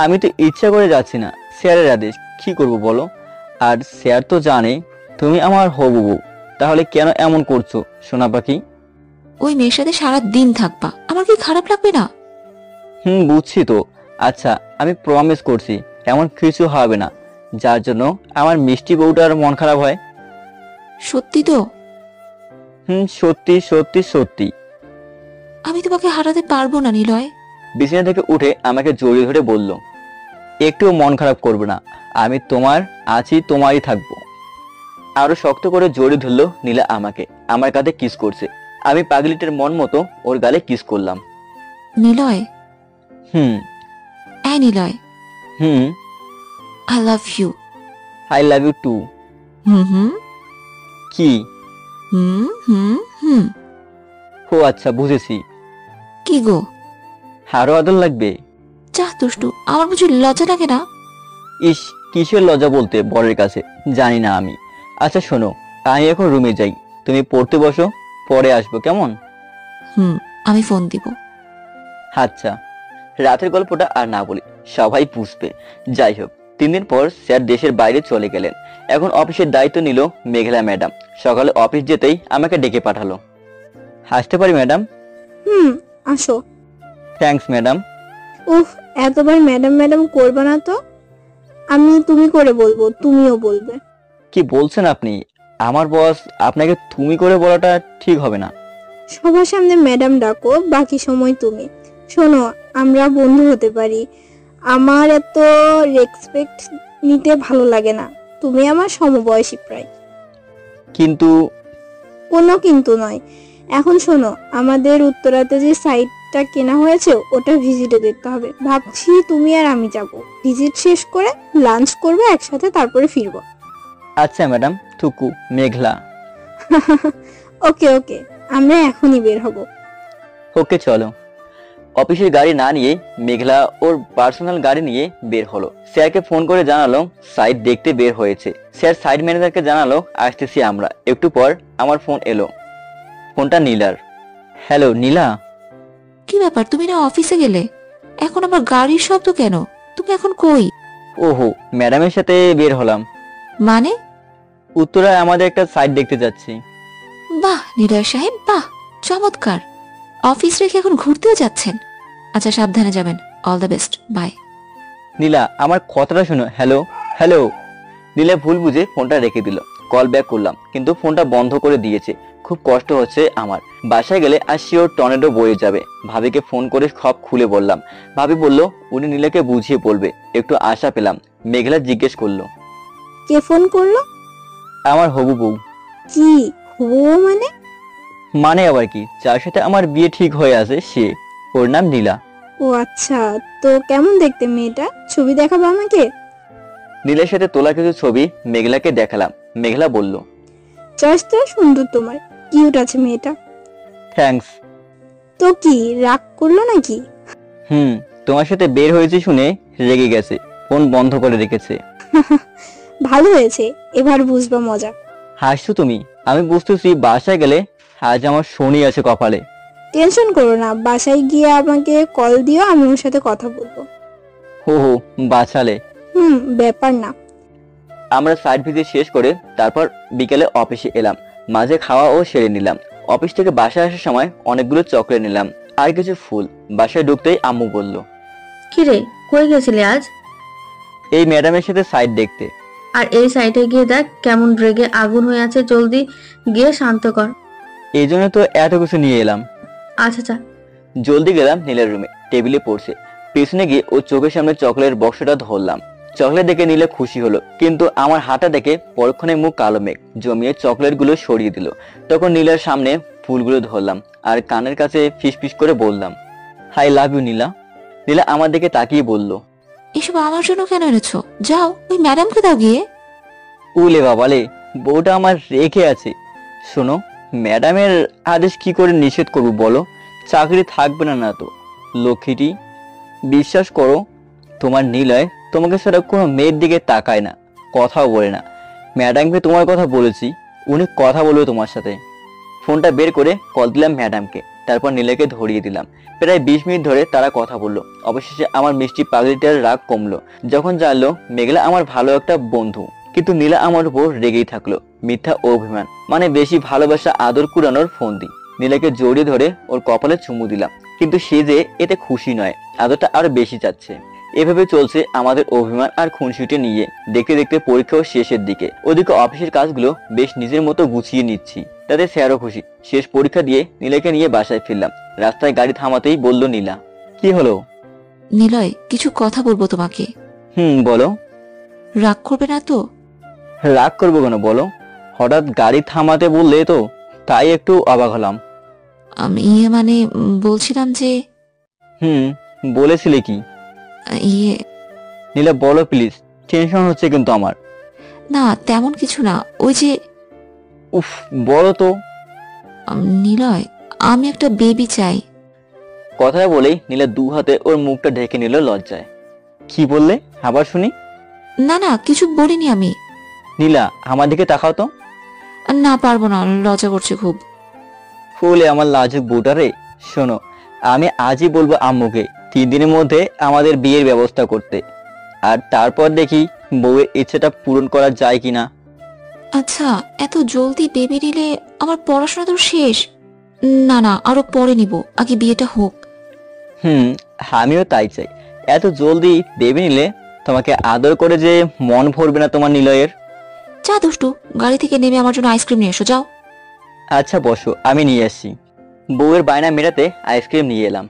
আমি তো ইচ্ছা করে যাচ্ছি না, স্যারের আদেশ, কি করব বলো? আর স্যার তো জানে তুমি আমার হবু বউ, তাহলে কেন এমন করছো সোনা পাখি? ওই মেয়ের সাথে সারা দিন থাকবা, আমার কি খারাপ লাগবে না? বুঝছি তো। আচ্ছা আমি প্রমিস করছি এমন কিছু হবে না যার জন্য আমার মিষ্টি বউটার মন খারাপ হয়। সত্যি তো? সত্যি সত্যি সত্যি। আমি তোমাকে হারাতে পারবো না নিলয়। বিছানা থেকে উঠে আমাকে জড়িয়ে ধরে বলল, একটুও মন খারাপ করবে না, আমি তোমার আছি, তোমারই থাকবো। আরো শক্ত করে জড়িয়ে ধরলো নীলা আমাকে। আমার কাঁধে কিস করছে। আমি পাগলিটার মন মতো ওর গালে কিস করলাম। নিলয়। এই Niloy, hmm, I love you. I love you too. Hmm hmm কি? হুম হুম হুম। ও আচ্ছা, বুঝেছি। কি গো? আরো আদর লাগবে? যা দুষ্টু, আমার বুঝি লজ্জা লাগে না? ইস, কিসের লজ্জা বলতে বরের কাছে, জানি না আমি। আচ্ছা শোনো, আমি এখন রুমে যাই, তুমি পড়তে বসো, পরে আসবো কেমন? হুম, আমি ফোন দিব। আচ্ছা। রাতের গল্পটা আর না বলি, সবাই বুঝবে। যাই হোক, 3 দিন পর স্যার দেশের বাইরে চলে গেলেন। এখন অফিসের দায়িত্ব নিল মেঘলা ম্যাডাম। সকালে অফিস যেতেই আমাকে ডেকে পাঠালো। আসতে পারি ম্যাডাম? আসো। Thanks madam. উফ, এতবার ম্যাডাম ম্যাডাম করবে না তো। আমি তুমি করে বলবো, তুমিও বলবে। কি বলছেন আপনি? আমার বস, আপনাকে তুমি করে বলাটা ঠিক হবে না। সবার সামনে ম্যাডাম ডাকো, বাকি সময় তুমি। শোনো, আমরা বন্ধু হতে পারি। আমার এত রেসপেক্ট নিতে ভালো লাগে না। তুমি আমার সমবয়সী প্রায়। কিন্তু কোনো কিন্তু নয়। এখন শোনো, আমাদের উত্তরাতে যে সাইটটা কেনা হয়েছে ওটা ভিজিটে দেখতে হবে। ভাবছি তুমি আর আমি যাব। ভিজিট শেষ করে লাঞ্চ করবো একসাথে, তারপরে ফিরবো। আচ্ছা ম্যাডাম, থুকু মেঘলা। ওকে ওকে, আমরা এখনই বের হব। ওকে চলো। অফিসের গাড়ি না নিয়ে মেঘলা ওর পার্সোনাল গাড়ি নিয়ে বের হলো। স্যারকে ফোন করে জানালো সাইট দেখতে বের হয়েছে। স্যার সাইট ম্যানেজারকে জানালো আসতেছি আমরা। একটু পর আমার ফোন এলো। ফোনটা নীলার। হ্যালো নীলা। কি ব্যাপার, তুমি না অফিসে গেলে? এখন আবার গাড়ির শব্দ কেন? তুমি এখন কই? ওহো, ম্যাডামের সাথে বের হলাম। মানে? উত্তরায় আমাদের একটা সাইট দেখতে যাচ্ছি। বাহ নিলয় সাহেব, বাহ, চমৎকার। অফিস রেখে এখন ঘুরতেও যাচ্ছেন? আচ্ছা, সাবধানে যাবেন। All the best, bye. Nila, আমার কথাটা শোনো। Hello hello. নীলা ভুল বুঝে ফোনটা রেখে দিল। কল ব্যাক করলাম, কিন্তু ফোনটা বন্ধ করে দিয়েছে। খুব কষ্ট হচ্ছে আমার। বাসায় গেলে আর শিওর টর্নেডো বয়ে যাবে। ভাবিকে ফোন করে সব খুলে বললাম। ভাবি বলল উনি নীলাকে বুঝিয়ে বলবে। একটু আশা পেলাম। মেঘলা জিজ্ঞেস করলো, কে ফোন করলো? আমার হবু বউ। কি হবু মানে? মানে আবার কি, যার সাথে আমার বিয়ে ঠিক হয়ে আছে সে। ওর নাম নীলা। ও আচ্ছা, তো কেমন দেখতে মেয়েটা? ছবি দেখাবো আমাকে? নীলার সাথে তোলা কিছু ছবি মেঘলাকে দেখালাম। মেঘলা বলল, চয়েস তো সুন্দর তোমার, কিউট আছে মেয়েটা। থ্যাঙ্কস। তো কি রাগ করলো নাকি? তোমার সাথে বের হয়েছে শুনে রেগে গেছে, ফোন বন্ধ করে রেখেছে। ভালো হয়েছে, এবার বুঝবা মজা। হাসছো তুমি? আমি বুঝতেছি বাসায় গেলে আজ আমার শনি আছে কপালে। টেনশন করো না, বাসায় গিয়ে আমাকে কল দিও, আমি ওর সাথে কথা বলবো। হো হো, বাঁচালে। ব্যাপার না। আমরা সাইট ভিজিট শেষ করে তারপর বিকেলে অফিসে এলাম। মাঝে খাওয়াও সেরে নিলাম। অফিস থেকে বাসায় আসার সময় অনেকগুলো চকলেট নিলাম আর কিছু ফুল। বাসায় ঢুকতেই আম্মু বলল, কিরে কই গেছিলি আজ? এই ম্যাডামের সাথে সাইট দেখতে। আর এই সাইটে গিয়ে দেখ কেমন রেগে আগুন হয়ে আছে, জলদি গিয়ে শান্ত কর। এই জন্য তো এত কিছু নিয়ে এলাম। আচ্ছা। জলদি গেলাম নীলার রুমে। টেবিলে পড়ছে। পেছনে গিয়ে ও চোখের সামনে চকলেটের বক্সটা ধরলাম। চকলেট দেখে নীলা খুশি হলো, কিন্তু আমার হাঁটা দেখে পরক্ষণে মুখ কালো মেঘ জমিয়ে চকলেটগুলো সরিয়ে দিল। তখন নীলার সামনে ফুলগুলো ধরলাম আর কানের কাছে ফিসফিস করে বললাম, আই লাভ ইউ নীলা। নীলা আমার দিকে তাকিয়ে বলল, এসব আমার জন্য কেন এনেছো? যাও ওই ম্যাডামকে দাও গিয়ে। উলে বাবালে, বউটা আমার রেখে আছে। শোনো, ম্যাডামের আদেশ কি করে নিষেধ করবো বলো? চাকরি থাকবে না তো লক্ষ্মীটি। বিশ্বাস করো, তোমার নীলয় তোমাকে ছাড়া কোনো মেয়ের দিকে তাকায় না, কথাও বলে না। ম্যাডামকে তোমার কথা বলেছি, উনি কথা বলবে তোমার সাথে। ফোনটা বের করে কল দিলাম ম্যাডামকে, তারপর নীলাকে ধরিয়ে দিলাম। প্রায় 20 মিনিট ধরে তারা কথা বললো। অবশেষে আমার মিষ্টি পাগলিটার রাগ কমলো যখন জানলো মেঘলা আমার ভালো একটা বন্ধু। কিন্তু নীলা আমার উপর রেগেই থাকলো। মিথ্যা অভিমান, মানে বেশি ভালোবাসা আদর কুড়ানোর ফোন দিই। নীলাকে জড়িয়ে ধরে ওর কপালে চুমু দিলাম, কিন্তু সে যে এতে খুশি নয়, আদরটা আরো বেশি চাচ্ছে। এভাবে চলছে আমাদের অভিমান আর খুনসুটি নিয়ে। দেখতে দেখতে পরীক্ষাও শেষের দিকে। ওদিকে অফিসের কাজগুলো বেশ নিজের মতো গুছিয়ে নিচ্ছি, তাতে স্যারও খুশি। শেষ পরীক্ষা দিয়ে নীলাকে নিয়ে বাসায় ফিরলাম। রাস্তায় গাড়ি থামাতেই বলল নীলা, কি হলো? নিলয়, কিছু কথা বলবো তোমাকে। বলো। রাগ করবে না তো? রাগ করবো কেন বলো? হঠাৎ গাড়ি থামাতে বললে তো, তাই একটু অবাক হলাম। আমি মানে বলছিলাম যে বলেছিলে কি? ইয়ে নীলা বলো প্লিজ, টেনশন হচ্ছে কিন্তু আমার। না তেমন কিছু না, ওই যে উফ বলো তো। নিলয়, আমি একটা বেবি চাই। কথাটা বলেই নীলা দু হাতে ওর মুখটা ঢেকে নিল লজ্জায়। কি বললে আবার শুনি? না না কিছু বলিনি আমি। নীলা আমার দিকে তাকাও তো। না পারবো না, লজ্জা করছে খুব। ফুলে আমার লাজুক বউটারে, শোনো আমি আজই বলবো আম্মুকে 3 দিনের মধ্যে আমাদের বিয়ের ব্যবস্থা করতে, আর তারপর দেখি বউয়ের ইচ্ছেটা পূরণ করা যায় কিনা। আচ্ছা এত জলদি বেবি নিলে আমার পড়াশোনা তো শেষ। না না আরো পরে নিব, আগে বিয়েটা হোক। আমিও তাই চাই। এত জলদি বেবি নিলে তোমাকে আদর করে যে মন ভরবে না তোমার নিলয়ের। যা দুষ্টু, গাড়ি থেকে নেমে আমার জন্য আইসক্রিম নিয়ে এসো যাও। আচ্ছা বসো, আমি নিয়ে আসছি। বউয়ের বায়না মেটাতে আইসক্রিম নিয়ে এলাম।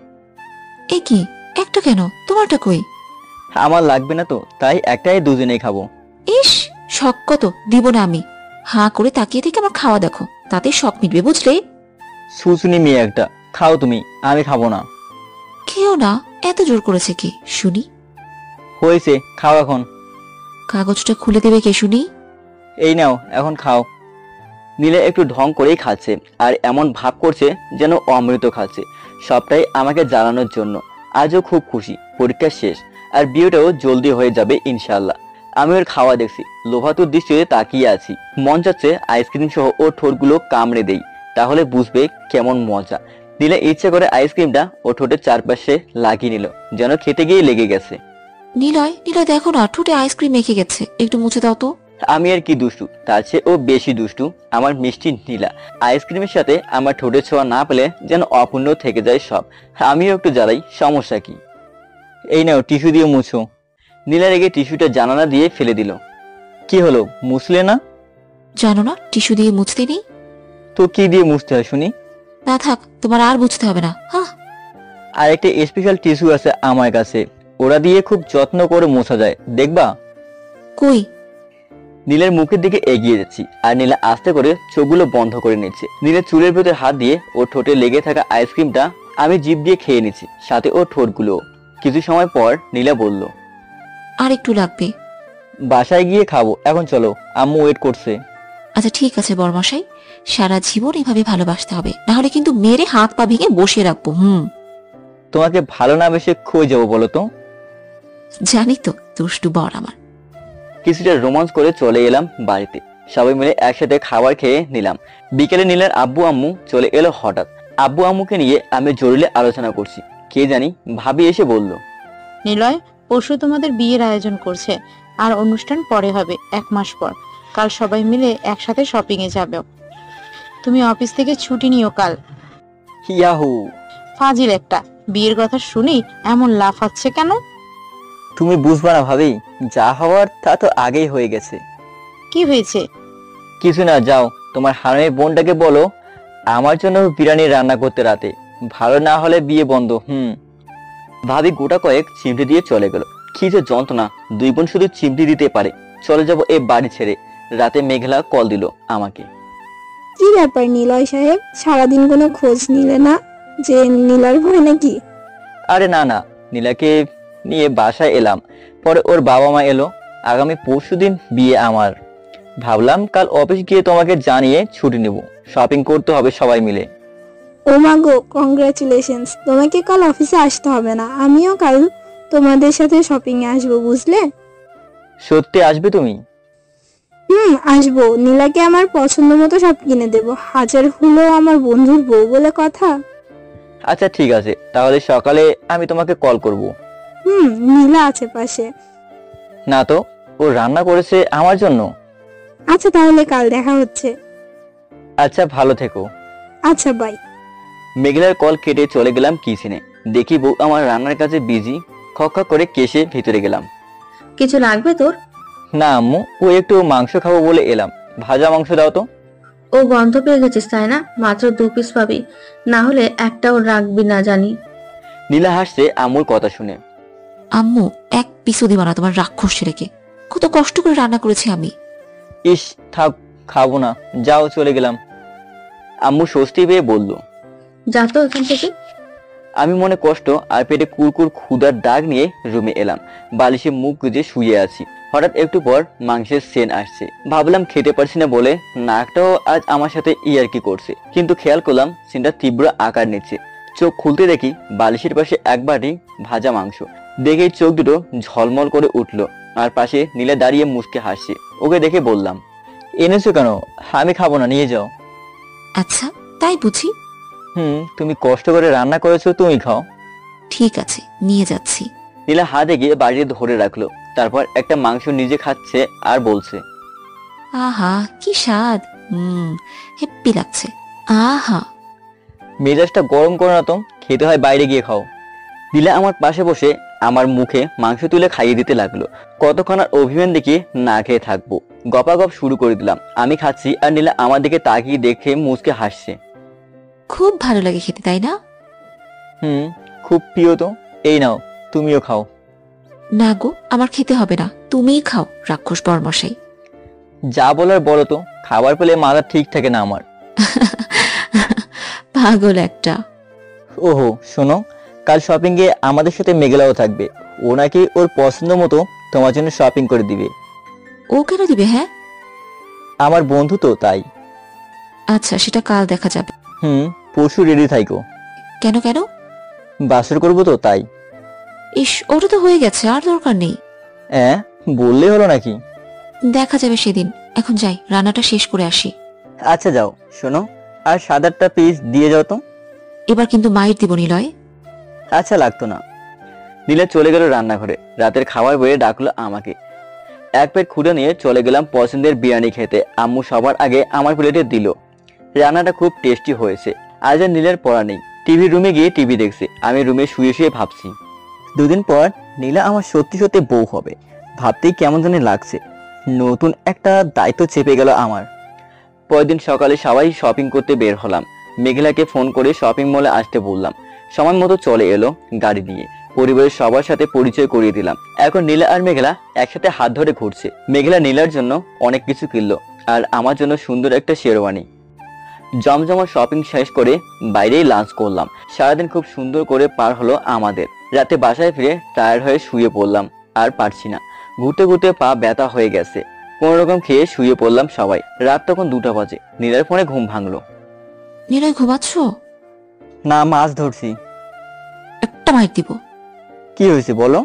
এ কি, একটা কেন? তোমারটা কই? আমার লাগবে না তো, তাই একটাই দুজনেই খাবো। ইস শখ কত, দিব না আমি। হাঁ করে তাকিয়ে থেকে আমার খাওয়া দেখো, তাতে শখ মিটবে বুঝলে। সুসুনি মেয়ে একটা, খাও তুমি, আমি খাবো না। খেও না, এত জোর করেছে কি শুনি? হয়েছে, খাও এখন। কাগজটা খুলে দেবে কে শুনি? এই নাও এখন খাও। নীলা একটু ঢং করেই খাচ্ছে, আর এমন ভাব করছে যেন অমৃত খাচ্ছে। সবটাই আমাকে জ্বালানোর জন্য। আজও খুব খুশি, পরীক্ষা শেষ আর বিয়েটাও জলদি হয়ে যাবে ইনশাল্লাহ। আমি ওর খাওয়া দেখছি, লোভাতুর দৃষ্টিতে তাকিয়ে আছি। মন চাচ্ছে আইসক্রিম সহ ওর ঠোঁটগুলো কামড়ে দেই, তাহলে বুঝবে কেমন মজা। নীলা ইচ্ছে করে আইসক্রিমটা ও ঠোঁটের চারপাশে লাগিয়ে নিল, যেন খেতে গিয়ে লেগে গেছে। নিলয় নিলয় দেখো না, ঠোঁটে আইসক্রিম মেখে গেছে, একটু মুছে দাও তো। আমি আর কি দুষ্টু, তার চেয়ে ও বেশি দুষ্টু আমার মিষ্টি নীলা। আইসক্রিমের সাথে আমার ঠোঁটের ছোঁয়া না পেলে যেন অপূর্ণ থেকে যায় সব। আমিও একটু জ্বালাই, সমস্যা কি? এই নাও টিস্যু দিয়ে মুছো। নীলা রেগে টিস্যুটা জানালা দিয়ে ফেলে দিল। কি হলো, মুছলে না? জানো না টিস্যু দিয়ে মুছতে নেই তো কি দিয়ে মুছতে হয় শুনি? না থাক, তোমার আর বুঝতে হবে না। হ্যাঁ আর একটা স্পেশাল টিস্যু আছে আমার কাছে, ওরা দিয়ে খুব যত্ন করে মোছা যায়, দেখবা? কই? নীলের মুখের দিকে এগিয়ে যাচ্ছি, আর নীলা আস্তে করে চোখগুলো বন্ধ করে নিচ্ছে। নীলের চুলের ভেতর হাত দিয়ে ওর ঠোঁটে লেগে থাকা আইসক্রিমটা আমি জিভ দিয়ে খেয়ে নিচ্ছি, সাথে ওর ঠোঁটগুলো। কিছু সময় পর নীলা বলল, আর একটু লাগবে। বাসায় গিয়ে খাবো, এখন চলো, আম্মু ওয়েট করছে। আচ্ছা ঠিক আছে বড়মশাই, সারা জীবন এভাবে ভালোবাসতে হবে, না হলে কিন্তু মেরে হাত পা ভেঙে বসিয়ে রাখবো। তোমাকে ভালো না বেশে খয়ে যাবো বলো তো? জানি তো, দুষ্টু বর আমার। কিছুটা রোমান্স করে চলে এলাম বাড়িতে। সবাই মিলে একসাথে খাবার খেয়ে নিলাম। বিকেলে নীলার আব্বু আম্মু চলে এলো হঠাৎ। আব্বু আম্মুকে নিয়ে আমি জরুরি আলোচনা করছি, কে জানি ভাবি এসে বলল, নিলয় পরশু তোমাদের বিয়ের আয়োজন করছে, আর অনুষ্ঠান পরে হবে 1 মাস পর। কাল সবাই মিলে একসাথে শপিং এ যাবে। তুমি অফিস থেকে ছুটি নিও কাল। ইয়াহু ফাজিল একটা, বিয়ের কথা শুনি এমন লাফাচ্ছে কেন? তুমি বুঝবা না ভাবি, যা হওয়ার তা তো আগেই হয়ে গেছে। কি হয়েছে? কিছু না, যাও তোমার হারামের বোনটাকে বলো আমার জন্য বিরিয়ানি রান্না করতে রাতে, ভালো না হলে বিয়ে বন্ধ। ভাবি গোটা কয়েক চিমটি দিয়ে চলে গেল। কি যে যন্ত্রণা, 2 বোন শুধু চিমটি দিতে পারে। চলে যাব এই বাড়ি ছেড়ে। রাতে মেঘলা কল দিল আমাকে। কি ব্যাপার নিলয় সাহেব, সারাদিন কোনো খোঁজ নিলে না যে নীলার ভয় নাকি? আরে না না, নীলাকে নিয়ে বাসায় এলাম, পরে ওর বাবা মা এলো। আগামী পরশুদিন বিয়ে আমার। ভাবলাম কাল অফিস গিয়ে তোমাকে জানিয়ে ছুটি নেব, শপিং করতে হবে সবাই মিলে। ও মা গো, কংগ্রাচুলেশনস। তোমাকে কাল অফিসে আসতে হবে না, আমিও কাল তোমাদের সাথে শপিং এ আসবো, বুঝলে? সত্যি আসবে তুমি? আসবো। নীলাকে আমার পছন্দ মতো সব কিনে দেবো, হাজার হলো আমার বন্ধুর বউ বলে কথা। আচ্ছা ঠিক আছে, তাহলে সকালে আমি তোমাকে কল করব। নীলা আছে পাশে? না তো, ও রান্না করেছে আমার জন্য। আচ্ছা তাহলে কাল দেখা হচ্ছে। আচ্ছা ভালো থেকো। আচ্ছা বাই। মেঘলার কল কেটে চলে গেলাম কিচেনে। দেখি বউ আমার রান্নার কাজে বিজি। খক করে কেশে ভিতরে গেলাম। কিছু লাগবে তোর? না আম্মু, ও একটু মাংস খাবো বলে এলাম, ভাজা মাংস দাও তো। ও গন্ধ পেয়ে গেছিস তাই না? মাত্র 2 পিস পাবি, না হলে একটাও রাখবি না জানি। নীলা হাসছে আম্মুর কথা শুনে। আম্মু 1 পিসও দিবা না তোমার রাক্ষস ছেলেকে, কত কষ্ট করে রান্না করেছি আমি। ইস থাক, খাবো না, যাও, চলে গেলাম। আম্মু স্বস্তি পেয়ে বলল, যা তো এখান থেকে। আমি মনে কষ্ট আর পেটে কুরকুর ক্ষুধার দাগ নিয়ে রুমে এলাম। বালিশে মুখ গুজে শুয়ে আছি। হঠাৎ একটু পর মাংসের সেন আসছে। ভাবলাম খেতে পারছি না বলে নাকটাও আজ আমার সাথে ইয়ার্কি করছে, কিন্তু খেয়াল করলাম সেনটা তীব্র আকার নিচ্ছে। চোখ খুলতে দেখি বালিশের পাশে এক বাটি ভাজা মাংস। দেখেই চোখ দুটো ঝলমল করে উঠলো। আর পাশে নীলা দাঁড়িয়ে মুচকে হাসছে। ওকে দেখে বললাম, এনেছো কেন? আমি খাবো না, নিয়ে যাও। আচ্ছা তাই বুঝি? তুমি কষ্ট করে রান্না করেছো, তুমি খাও। ঠিক আছে, নিয়ে যাচ্ছি। নীলা হাতে গিয়ে বাড়িতে ধরে রাখলো। তারপর একটা মাংস নিজে খাচ্ছে আর বলছে, আহা কি স্বাদ, হেপ্পি লাগছে। আহা, মেজাজটা গরম করো না তো, খেতে হয় বাইরে গিয়ে খাও। নীলা আমার পাশে বসে আমার মুখে মাংস তুলে খাইয়ে দিতে লাগলো। কতক্ষণ আর অভিমান দেখিয়ে না খেয়ে থাকবো? গপাগপ শুরু করে দিলাম। আমি খাচ্ছি আর নীলা আমার দিকে তাকিয়ে দেখে মুচকে হাসছে। খুব ভালো লাগে খেতে, তাই না? খুব প্রিয় তো। এই নাও, তুমিও খাও। না গো, আমার খেতে হবে না, তুমিই খাও রাক্ষস বরমশাই। যা বলার বলো তো, খাবার পেলে মাথা ঠিক থাকে না আমার। পাগল একটা। ওহো শোনো, কাল শপিং এ আমাদের সাথে মেঘলাও থাকবে। ও নাকি ওর পছন্দ মতো তোমার জন্য শপিং করে দিবে। ও কেন দিবে? হ্যাঁ, আমার বন্ধু তো, তাই। আচ্ছা, সেটা কাল দেখা যাবে। পরশু রেডি থাইকো। কেন কেন? বাসর করবো তো, তাই। ইস, ওটা তো হয়ে গেছে, আর দরকার নেই। বললেই হলো নাকি? দেখা যাবে সেদিন। এখন যাই, রান্নাটা শেষ করে আসি। আচ্ছা যাও। শোনো, আর 7-8টা পিস দিয়ে যাও তো। এবার কিন্তু মায়ের দিব নিলয়। আচ্ছা, লাগতো না। নীলা চলে গেল রান্নাঘরে। রাতের খাবার বয়ে ডাকলো আমাকে। এক প্লেট ক্ষুধা নিয়ে চলে গেলাম পছন্দের বিরিয়ানি খেতে। আম্মু সবার আগে আমার প্লেটে দিল। রান্নাটা খুব টেস্টি হয়েছে। আজ আর নীলার পড়া নেই। টিভি রুমে গিয়ে টিভি দেখছে। আমি রুমে শুয়ে শুয়ে ভাবছি, 2 দিন পর নীলা আমার সত্যি সত্যি বউ হবে। ভাবতেই কেমন জানি লাগছে। নতুন একটা দায়িত্ব চেপে গেল আমার। পরের দিন সকালে সবাই শপিং করতে বের হলাম। মেঘলাকে ফোন করে শপিং মলে আসতে বললাম। সময় মতো চলে এলো গাড়ি নিয়ে। পরিবারের সবার সাথে পরিচয় করিয়ে দিলাম। এখন নীলা আর মেঘলা একসাথে হাত ধরে ঘুরছে। মেঘলা নীলার জন্য অনেক কিছু কিনলো, আর আমার জন্য সুন্দর একটা শেরওয়ানি। জমজমা শপিং শেষ করে বাইরেই লাঞ্চ করলাম। সারাদিন খুব সুন্দর করে পার হলো আমাদের। রাতে বাসায় ফিরে টায়ার্ড হয়ে শুয়ে পড়লাম। আর পারছি না, ঘুরতে ঘুরতে পা ব্যথা হয়ে গেছে। কোনোরকম খেয়ে শুয়ে পড়লাম সবাই। রাত তখন 2টা বাজে। নীলার ফোনে ঘুম ভাঙলো। নীলয়, ঘুমাচ্ছ? না, মাছ ধরছি। একটা মাইর দিব। কি হয়েছে বলো?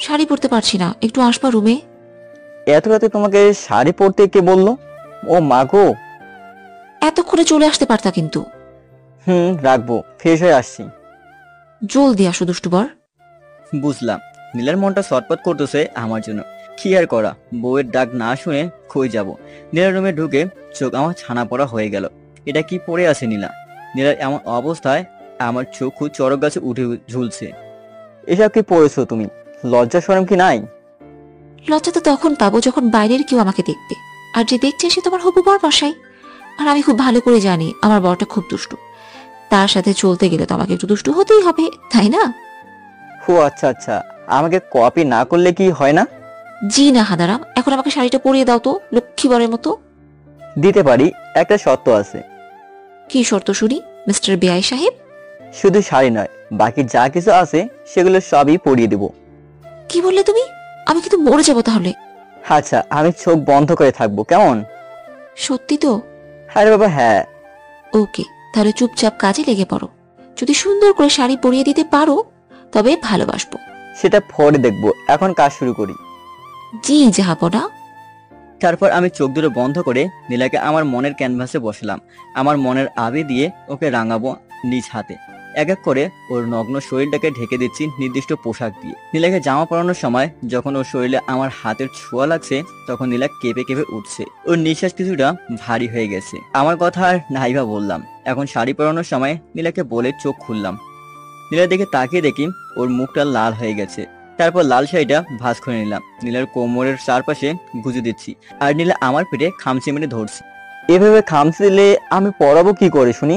শাড়ি পরতে পারছি না, একটু আসবা রুমে। এত রাতে তোমাকে শাড়ি পরতে কে বললো? ও মা গো। এতক্ষণে চলে আসতে পারতা কিন্তু। রাখবো, ফ্রেশ হয়ে আসছি। জলদি আসো দুষ্টু বর। বুঝলাম। নীলার মনটা ছটফট করতেছে আমার জন্য। কি আর করা, বউয়ের ডাক না শুনে কই যাব। নীলার রুমে ঢুকে চোখ আমার ছানা পড়া হয়ে গেল। এটা কি পড়ে আছে নীলা? নীলার এমন অবস্থায় আমার চোখ চড়ক গাছে উঠে ঝুলছে। এসব কি পড়েছো তুমি? লজ্জা শরম কি নাই? লজ্জা তো তখন পাবো যখন বাইরের কেউ আমাকে দেখবে। আর যে দেখছে সে তোমার হবু বর মশাই। আর আমি খুব ভালো করে জানি আমার বরটা খুব দুষ্টু। তার সাথে চলতে গেলে তো আমাকে একটু দুষ্টু হতেই হবে, তাই না? ও আচ্ছা আচ্ছা, আমাকে কপি না করলে কি হয় না? জি না হাদারাম, এখন আমাকে শাড়িটা পরিয়ে দাও তো, লক্ষ্মী বরের মতো। দিতে পারি, একটা শর্ত আছে। কি শর্ত শুনি মিস্টার বেআই সাহেব? শুধু শাড়ি নয়, বাকি যা কিছু আছে সেগুলো সবই পরিয়ে দেব। কি বললে তুমি? আমি কিন্তু মরে যাবো তাহলে। আচ্ছা, আমি চোখ বন্ধ করে থাকবো, কেমন? সত্যি তো? আরে বাবা হ্যাঁ। ওকে, তাহলে চুপচাপ কাজে লেগে পড়ো। যদি সুন্দর করে শাড়ি পরিয়ে দিতে পারো তবে ভালোবাসবো। সেটা পরে দেখবো, এখন কাজ শুরু করি। জি জাহাপনা। তারপর আমি চোখ দুটো বন্ধ করে নীলাকে আমার মনের ক্যানভাসে বসলাম। আমার মনের আবি দিয়ে ওকে রাঙাবো নিজ হাতে। এক এক করে ওর নগ্ন শরীরটাকে ঢেকে দিচ্ছি নির্দিষ্ট পোশাক দিয়ে। নীলাকে জামা পরানোর সময় যখন ওর শরীরে আমার হাতের ছোঁয়া লাগছে, তখন নীলা কেঁপে কেঁপে উঠছে। ওর নিঃশ্বাস কিছুটা ভারী হয়ে গেছে। আমার কথা আর নাইবা বললাম। এখন শাড়ি পরানোর সময় নীলাকে বলে চোখ খুললাম। নীলা দেখে তাকিয়ে দেখি ওর মুখটা লাল হয়ে গেছে। তারপর লাল শাড়িটা ভাঁজ করে নিলাম। নীলার কোমরের চারপাশে গুজে দিচ্ছি, আর নীলা আমার পেটে খামচি মেরে ধরছি। এভাবে খামচি দিলে আমি পরাবো কি করে শুনি?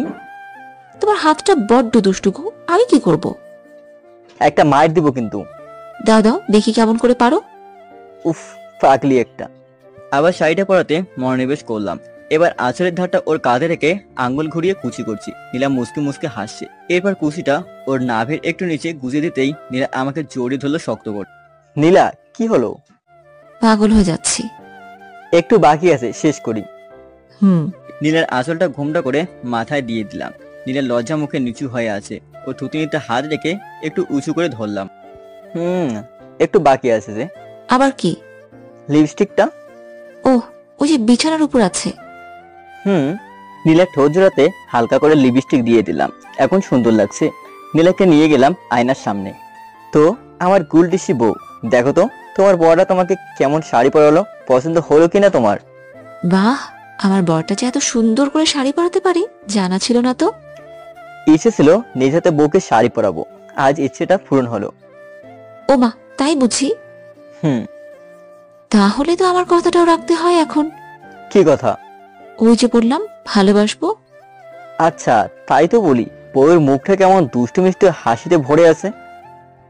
তোমার হাতটা বড্ড দুষ্টু গো, আমি কি করব? একটা মার দিব কিন্তু। দাও দাও দেখি কেমন করে পারো। উফ, পাগলি একটা। আবার শাড়িটা পরাতে মনোনিবেশ করলাম। এবার আঁচলের ধারটা ওর কাঁধে রেখে আঙ্গুল ঘুরিয়ে কুচি করছি। নীলা মুসকে মুসকে হাসছে। এরপর কুচিটা ওর নাভের একটু নিচে গুজে দিতেই নীলা আমাকে জড়িয়ে ধরলো শক্ত করে। নীলা, কি হলো? পাগল হয়ে যাচ্ছি। একটু বাকি আছে, শেষ করি। হুম। নীলার আঁচলটা ঘোমটা করে মাথায় দিয়ে দিলাম। নীলা লজ্জা মুখে নিচু হয়ে আছে। ও থুতনিতে হাত রেখে একটু উঁচু করে ধরলাম। একটু বাকি আছে। যে আবার কি? লিপস্টিকটা। ও, ওই যে বিছানার উপর আছে। নীলার ঠোঁট জোড়াতে হালকা করে লিপস্টিক দিয়ে দিলাম। এখন সুন্দর লাগছে। নীলাকে নিয়ে গেলাম আয়নার সামনে। তো আমার গুলটিসি বউ, দেখো তো তোমার বড়টা তোমাকে কেমন শাড়ি পরালো, পছন্দ হলো কিনা তোমার? বাহ, আমার বরটা যে এত সুন্দর করে শাড়ি পরাতে পারি জানা ছিল না তো। ইচ্ছে ছিল নিজ হাতে বউকে শাড়ি পরাবো, আজ ইচ্ছেটা পূরণ হলো। ও মা, তাই বুঝি? তাহলে তো আমার কথাটাও রাখতে হয় এখন। কি কথা? ওই যে বললাম ভালোবাসবো। আচ্ছা, তাই তো বলি, বউয়ের মুখটা কেমন দুষ্টু মিষ্টি হাসিতে ভরে আছে।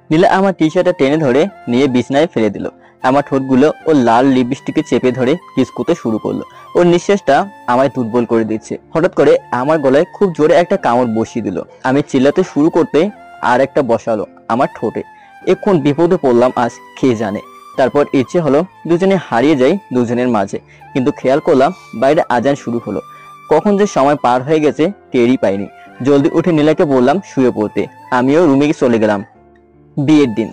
নীলা আমার টি শার্টটা টেনে ধরে নিয়ে বিছানায় ফেলে দিল। আমার ঠোঁটগুলো ও লাল লিপস্টিকে চেপে ধরে কিস করতে শুরু করলো। ওর নিঃশ্বাসটা আমায় দুর্বল করে দিচ্ছে। হঠাৎ করে আমার গলায় খুব জোরে একটা কামড় বসিয়ে দিল। আমি চিল্লাতে শুরু করতে আর একটা বসালো আমার ঠোঁটে। এখন বিপদে পড়লাম আজ, কে জানে। তারপর ইচ্ছে হলো দুজনে হারিয়ে যাই দুজনের মাঝে, কিন্তু খেয়াল করলাম বাইরে আজান শুরু হলো। কখন যে সময় পার হয়ে গেছে টেরই পাইনি। জলদি উঠে নীলাকে বললাম শুয়ে পড়তে। আমিও রুমে চলে গেলাম। বিয়ের দিন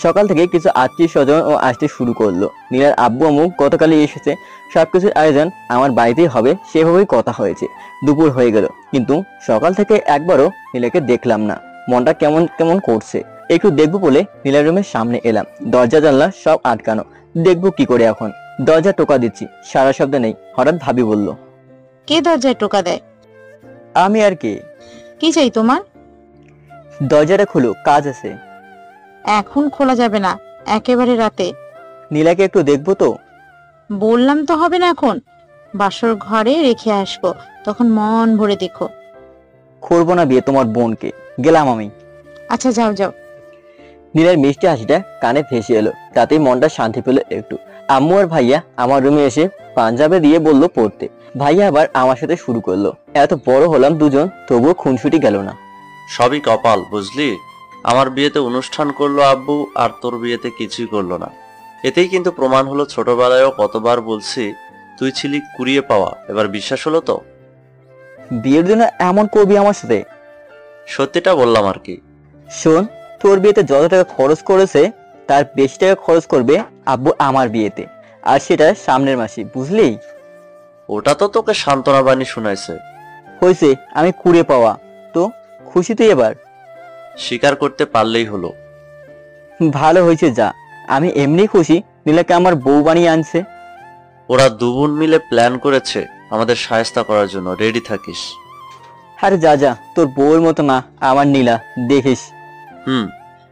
সকাল থেকে কিছু আত্মীয় স্বজন ও আসতে শুরু করলো। নীলার আব্বু আম্মু গতকালই এসেছে। সবকিছুর আয়োজন আমার বাড়িতেই হবে, সেভাবেই কথা হয়েছে। দুপুর হয়ে গেল, কিন্তু সকাল থেকে একবারও নীলাকে দেখলাম না। মনটা কেমন কেমন করছে। একটু দেখবো বলে নীলার রুমের সামনে এলাম। দরজা জানলা সব আটকানো। দেখবো কি করে এখন। দরজা টোকা দিচ্ছি, সারা শব্দ নেই। হঠাৎ ভাবি বলল, কে দরজায় টোকা দেয়? আমি। আর কে? কি চাই তোমার? দরজাটা খুলো, কাজ আছে। এখন খোলা যাবে না, একেবারে রাতে। নীলাকে একটু দেখবো তো। বললাম তো হবে না এখন। বাসর ঘরে রেখে আসবো, তখন মন ভরে দেখো। করবো না বিয়ে তোমার বোনকে, গেলাম আমি। আচ্ছা যাও যাও। নীলার মিষ্টি হাসিটা কানে ভেসে এলো, তাতেই মনটা শান্তি পেল একটু। আম্মু আর ভাইয়া আমার রুমে এসে পাঞ্জাবে দিয়ে বললো পড়তে। ভাইয়া আবার আমার সাথে শুরু করলো। এত বড় হলাম দুজন, তবুও খুনসুটি গেল না। সবই কপাল, বুঝলি। আমার বিয়েতে অনুষ্ঠান করলো আব্বু, আর তোর বিয়েতে কিছুই করলো না। এতেই কিন্তু প্রমাণ হলো ছোটবেলায়ও কতবার বলছি তুই ছিলি কুড়িয়ে পাওয়া। এবার বিশ্বাস হলো তো? বিয়ের জন্য এমন করবি আমার সাথে? সত্যিটা বললাম আর কি। শোন, তোর বিয়েতে যত টাকা খরচ করেছে তার বেশি টাকা খরচ করবে আব্বু আমার বিয়েতে, আর সেটা সামনের মাসে, বুঝলি? ওটা তো তোকে সান্ত্বনা বাণী শোনাইছে। হয়েছে, আমি কুড়িয়ে পাওয়া। তো খুশি তুই এবার? স্বীকার করতে পারলেই হলো। ভালো হয়েছে যা। আমি এমনি খুশি নীলাকে আমার বউ বানিয়ে আনছে। ওরা দুবোন মিলে প্ল্যান করেছে আমাদের সাহায্য করার জন্য, রেডি থাকিস। আরে যা যা, তোর বউয়ের মতো না আমার নীলা, দেখিস।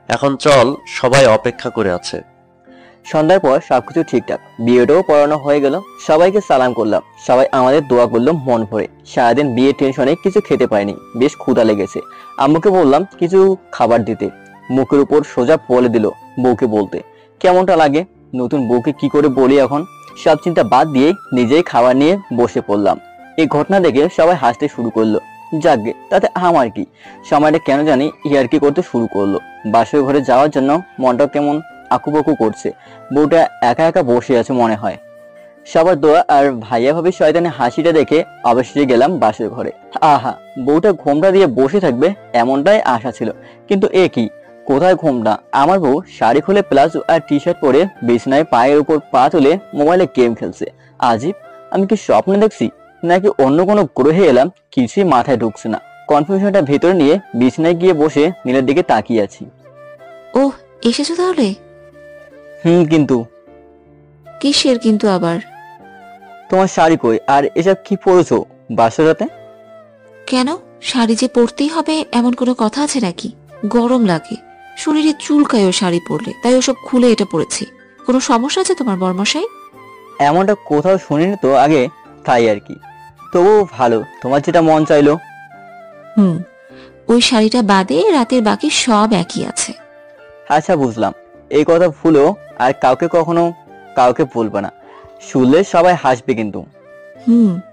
এখন চল, সবাই অপেক্ষা করে আছে। সন্ধ্যার পর সবকিছু ঠিকঠাক, বিয়েটাও পড়ানো হয়ে গেল। সবাইকে সালাম করলাম। সবাই আমাদের দোয়া করলো মন ভরে। সারাদিন বিয়ের টেনশনে কিছু খেতে পারিনি, বেশ ক্ষুধা লেগেছে। আম্মুকে বললাম কিছু খাবার দিতে। মুখের উপর সোজা বলে দিল বউকে বলতে। কেমনটা লাগে? নতুন বউকে কি করে বলি এখন? সব চিন্তা বাদ দিয়ে নিজেই খাবার নিয়ে বসে পড়লাম। এই ঘটনা দেখে সবাই হাসতে শুরু করলো। যাকগে, তাতে আমার কি। সময়টা কেন জানি ইয়ার্কি করতে শুরু করলো। বাসর ঘরে যাওয়ার জন্য মনটা কেমন আকুপাকু করছে। বউটা একা একা বসে আছে মনে হয়। সবার দোয়া আর ভাইয়া ভাবি শয়তানের হাসিটা দেখে অবশ্যই গেলাম বাসর ঘরে। আহা, বউটা ঘোমটা দিয়ে বসে থাকবে এমনটাই আশা ছিল, কিন্তু এ কি, কোথায় ঘোমটা? আমার বউ শাড়ি খুলে প্লাজো আর টি শার্ট পরে বিছানায় পায়ের উপর পা তুলে মোবাইলে গেম খেলছে। আজিব, আমি কি স্বপ্নে দেখছি নাকি অন্য কোনো গ্রহে এলাম? কিছুই মাথায় ঢুকছে না। কনফিউশনটা ভেতরে নিয়ে বিছানায় গিয়ে বসে নীলের দিকে তাকিয়ে আছি। ও, এসেছো তাহলে? কিন্তু কিসের কিন্তু আবার? তোমার শাড়ি কই, আর এসব কি পরেছো বাসরাতে? কেন, শাড়ি যে পরতেই হবে এমন কোনো কথা আছে নাকি? গরম লাগে, শরীরে চুলকায়ও শাড়ি পরলে, তাই ওসব খুলে এটা পরেছি। কোনো সমস্যা আছে তোমার বরমশাই? এমনটা কোথাও শুনিনি তো আগে, তাই আর কি। তবু ভালো, তোমার যেটা মন চাইলো। ওই শাড়িটা বাদে রাতের বাকি সব একই আছে। আচ্ছা বুঝলাম। এই কথা ভুলো আর কাউকে কখনো কাউকে বলবে না, শুনলে সবাই হাসবে কিন্তু।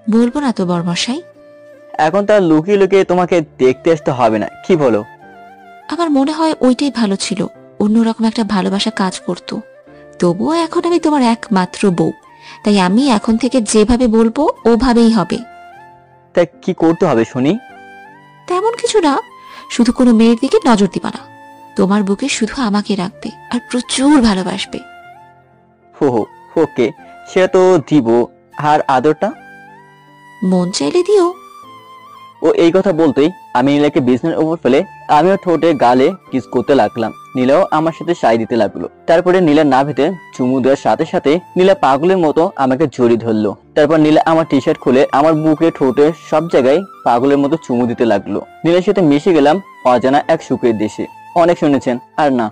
বলবো না তো বড়মশাই। এখন তার লুকিয়ে লুকিয়ে তোমাকে দেখতে আসতে হবে না, কি বলো? আমার মনে হয় ওইটাই ভালো ছিল, অন্যরকম একটা ভালোবাসা কাজ করতো। তবুও এখন আমি তোমার একমাত্র বউ, তাই আমি এখন থেকে যেভাবে বলবো ওভাবেই হবে। তা কি করতে হবে শুনি? তেমন কিছু না, শুধু কোনো মেয়ের দিকে নজর দিবা না। তোমার বুকে শুধু আমাকে রাখবে আর প্রচুর ভালোবাসবে। হো ওকে, সেটা তো দিব। আর আদরটা? মন চাইলে দিও। ও এই কথা বলতেই আমি নীলাকে বিছানার উপর ফেলে আমিও ঠোঁটে গালে কিস করতে লাগলাম। নীলাও আমার সাথে সাই দিতে লাগলো। তারপরে নীলার নাভিতে চুমু দেওয়ার সাথে সাথে নীলা পাগলের মতো আমাকে জড়িয়ে ধরলো। তারপর নীলা আমার টি শার্ট খুলে আমার বুকে ঠোঁটে সব জায়গায় পাগলের মতো চুমু দিতে লাগলো। নীলার সাথে মিশে গেলাম অজানা এক সুখের দেশে। অনেক শুনেছেন, আর না।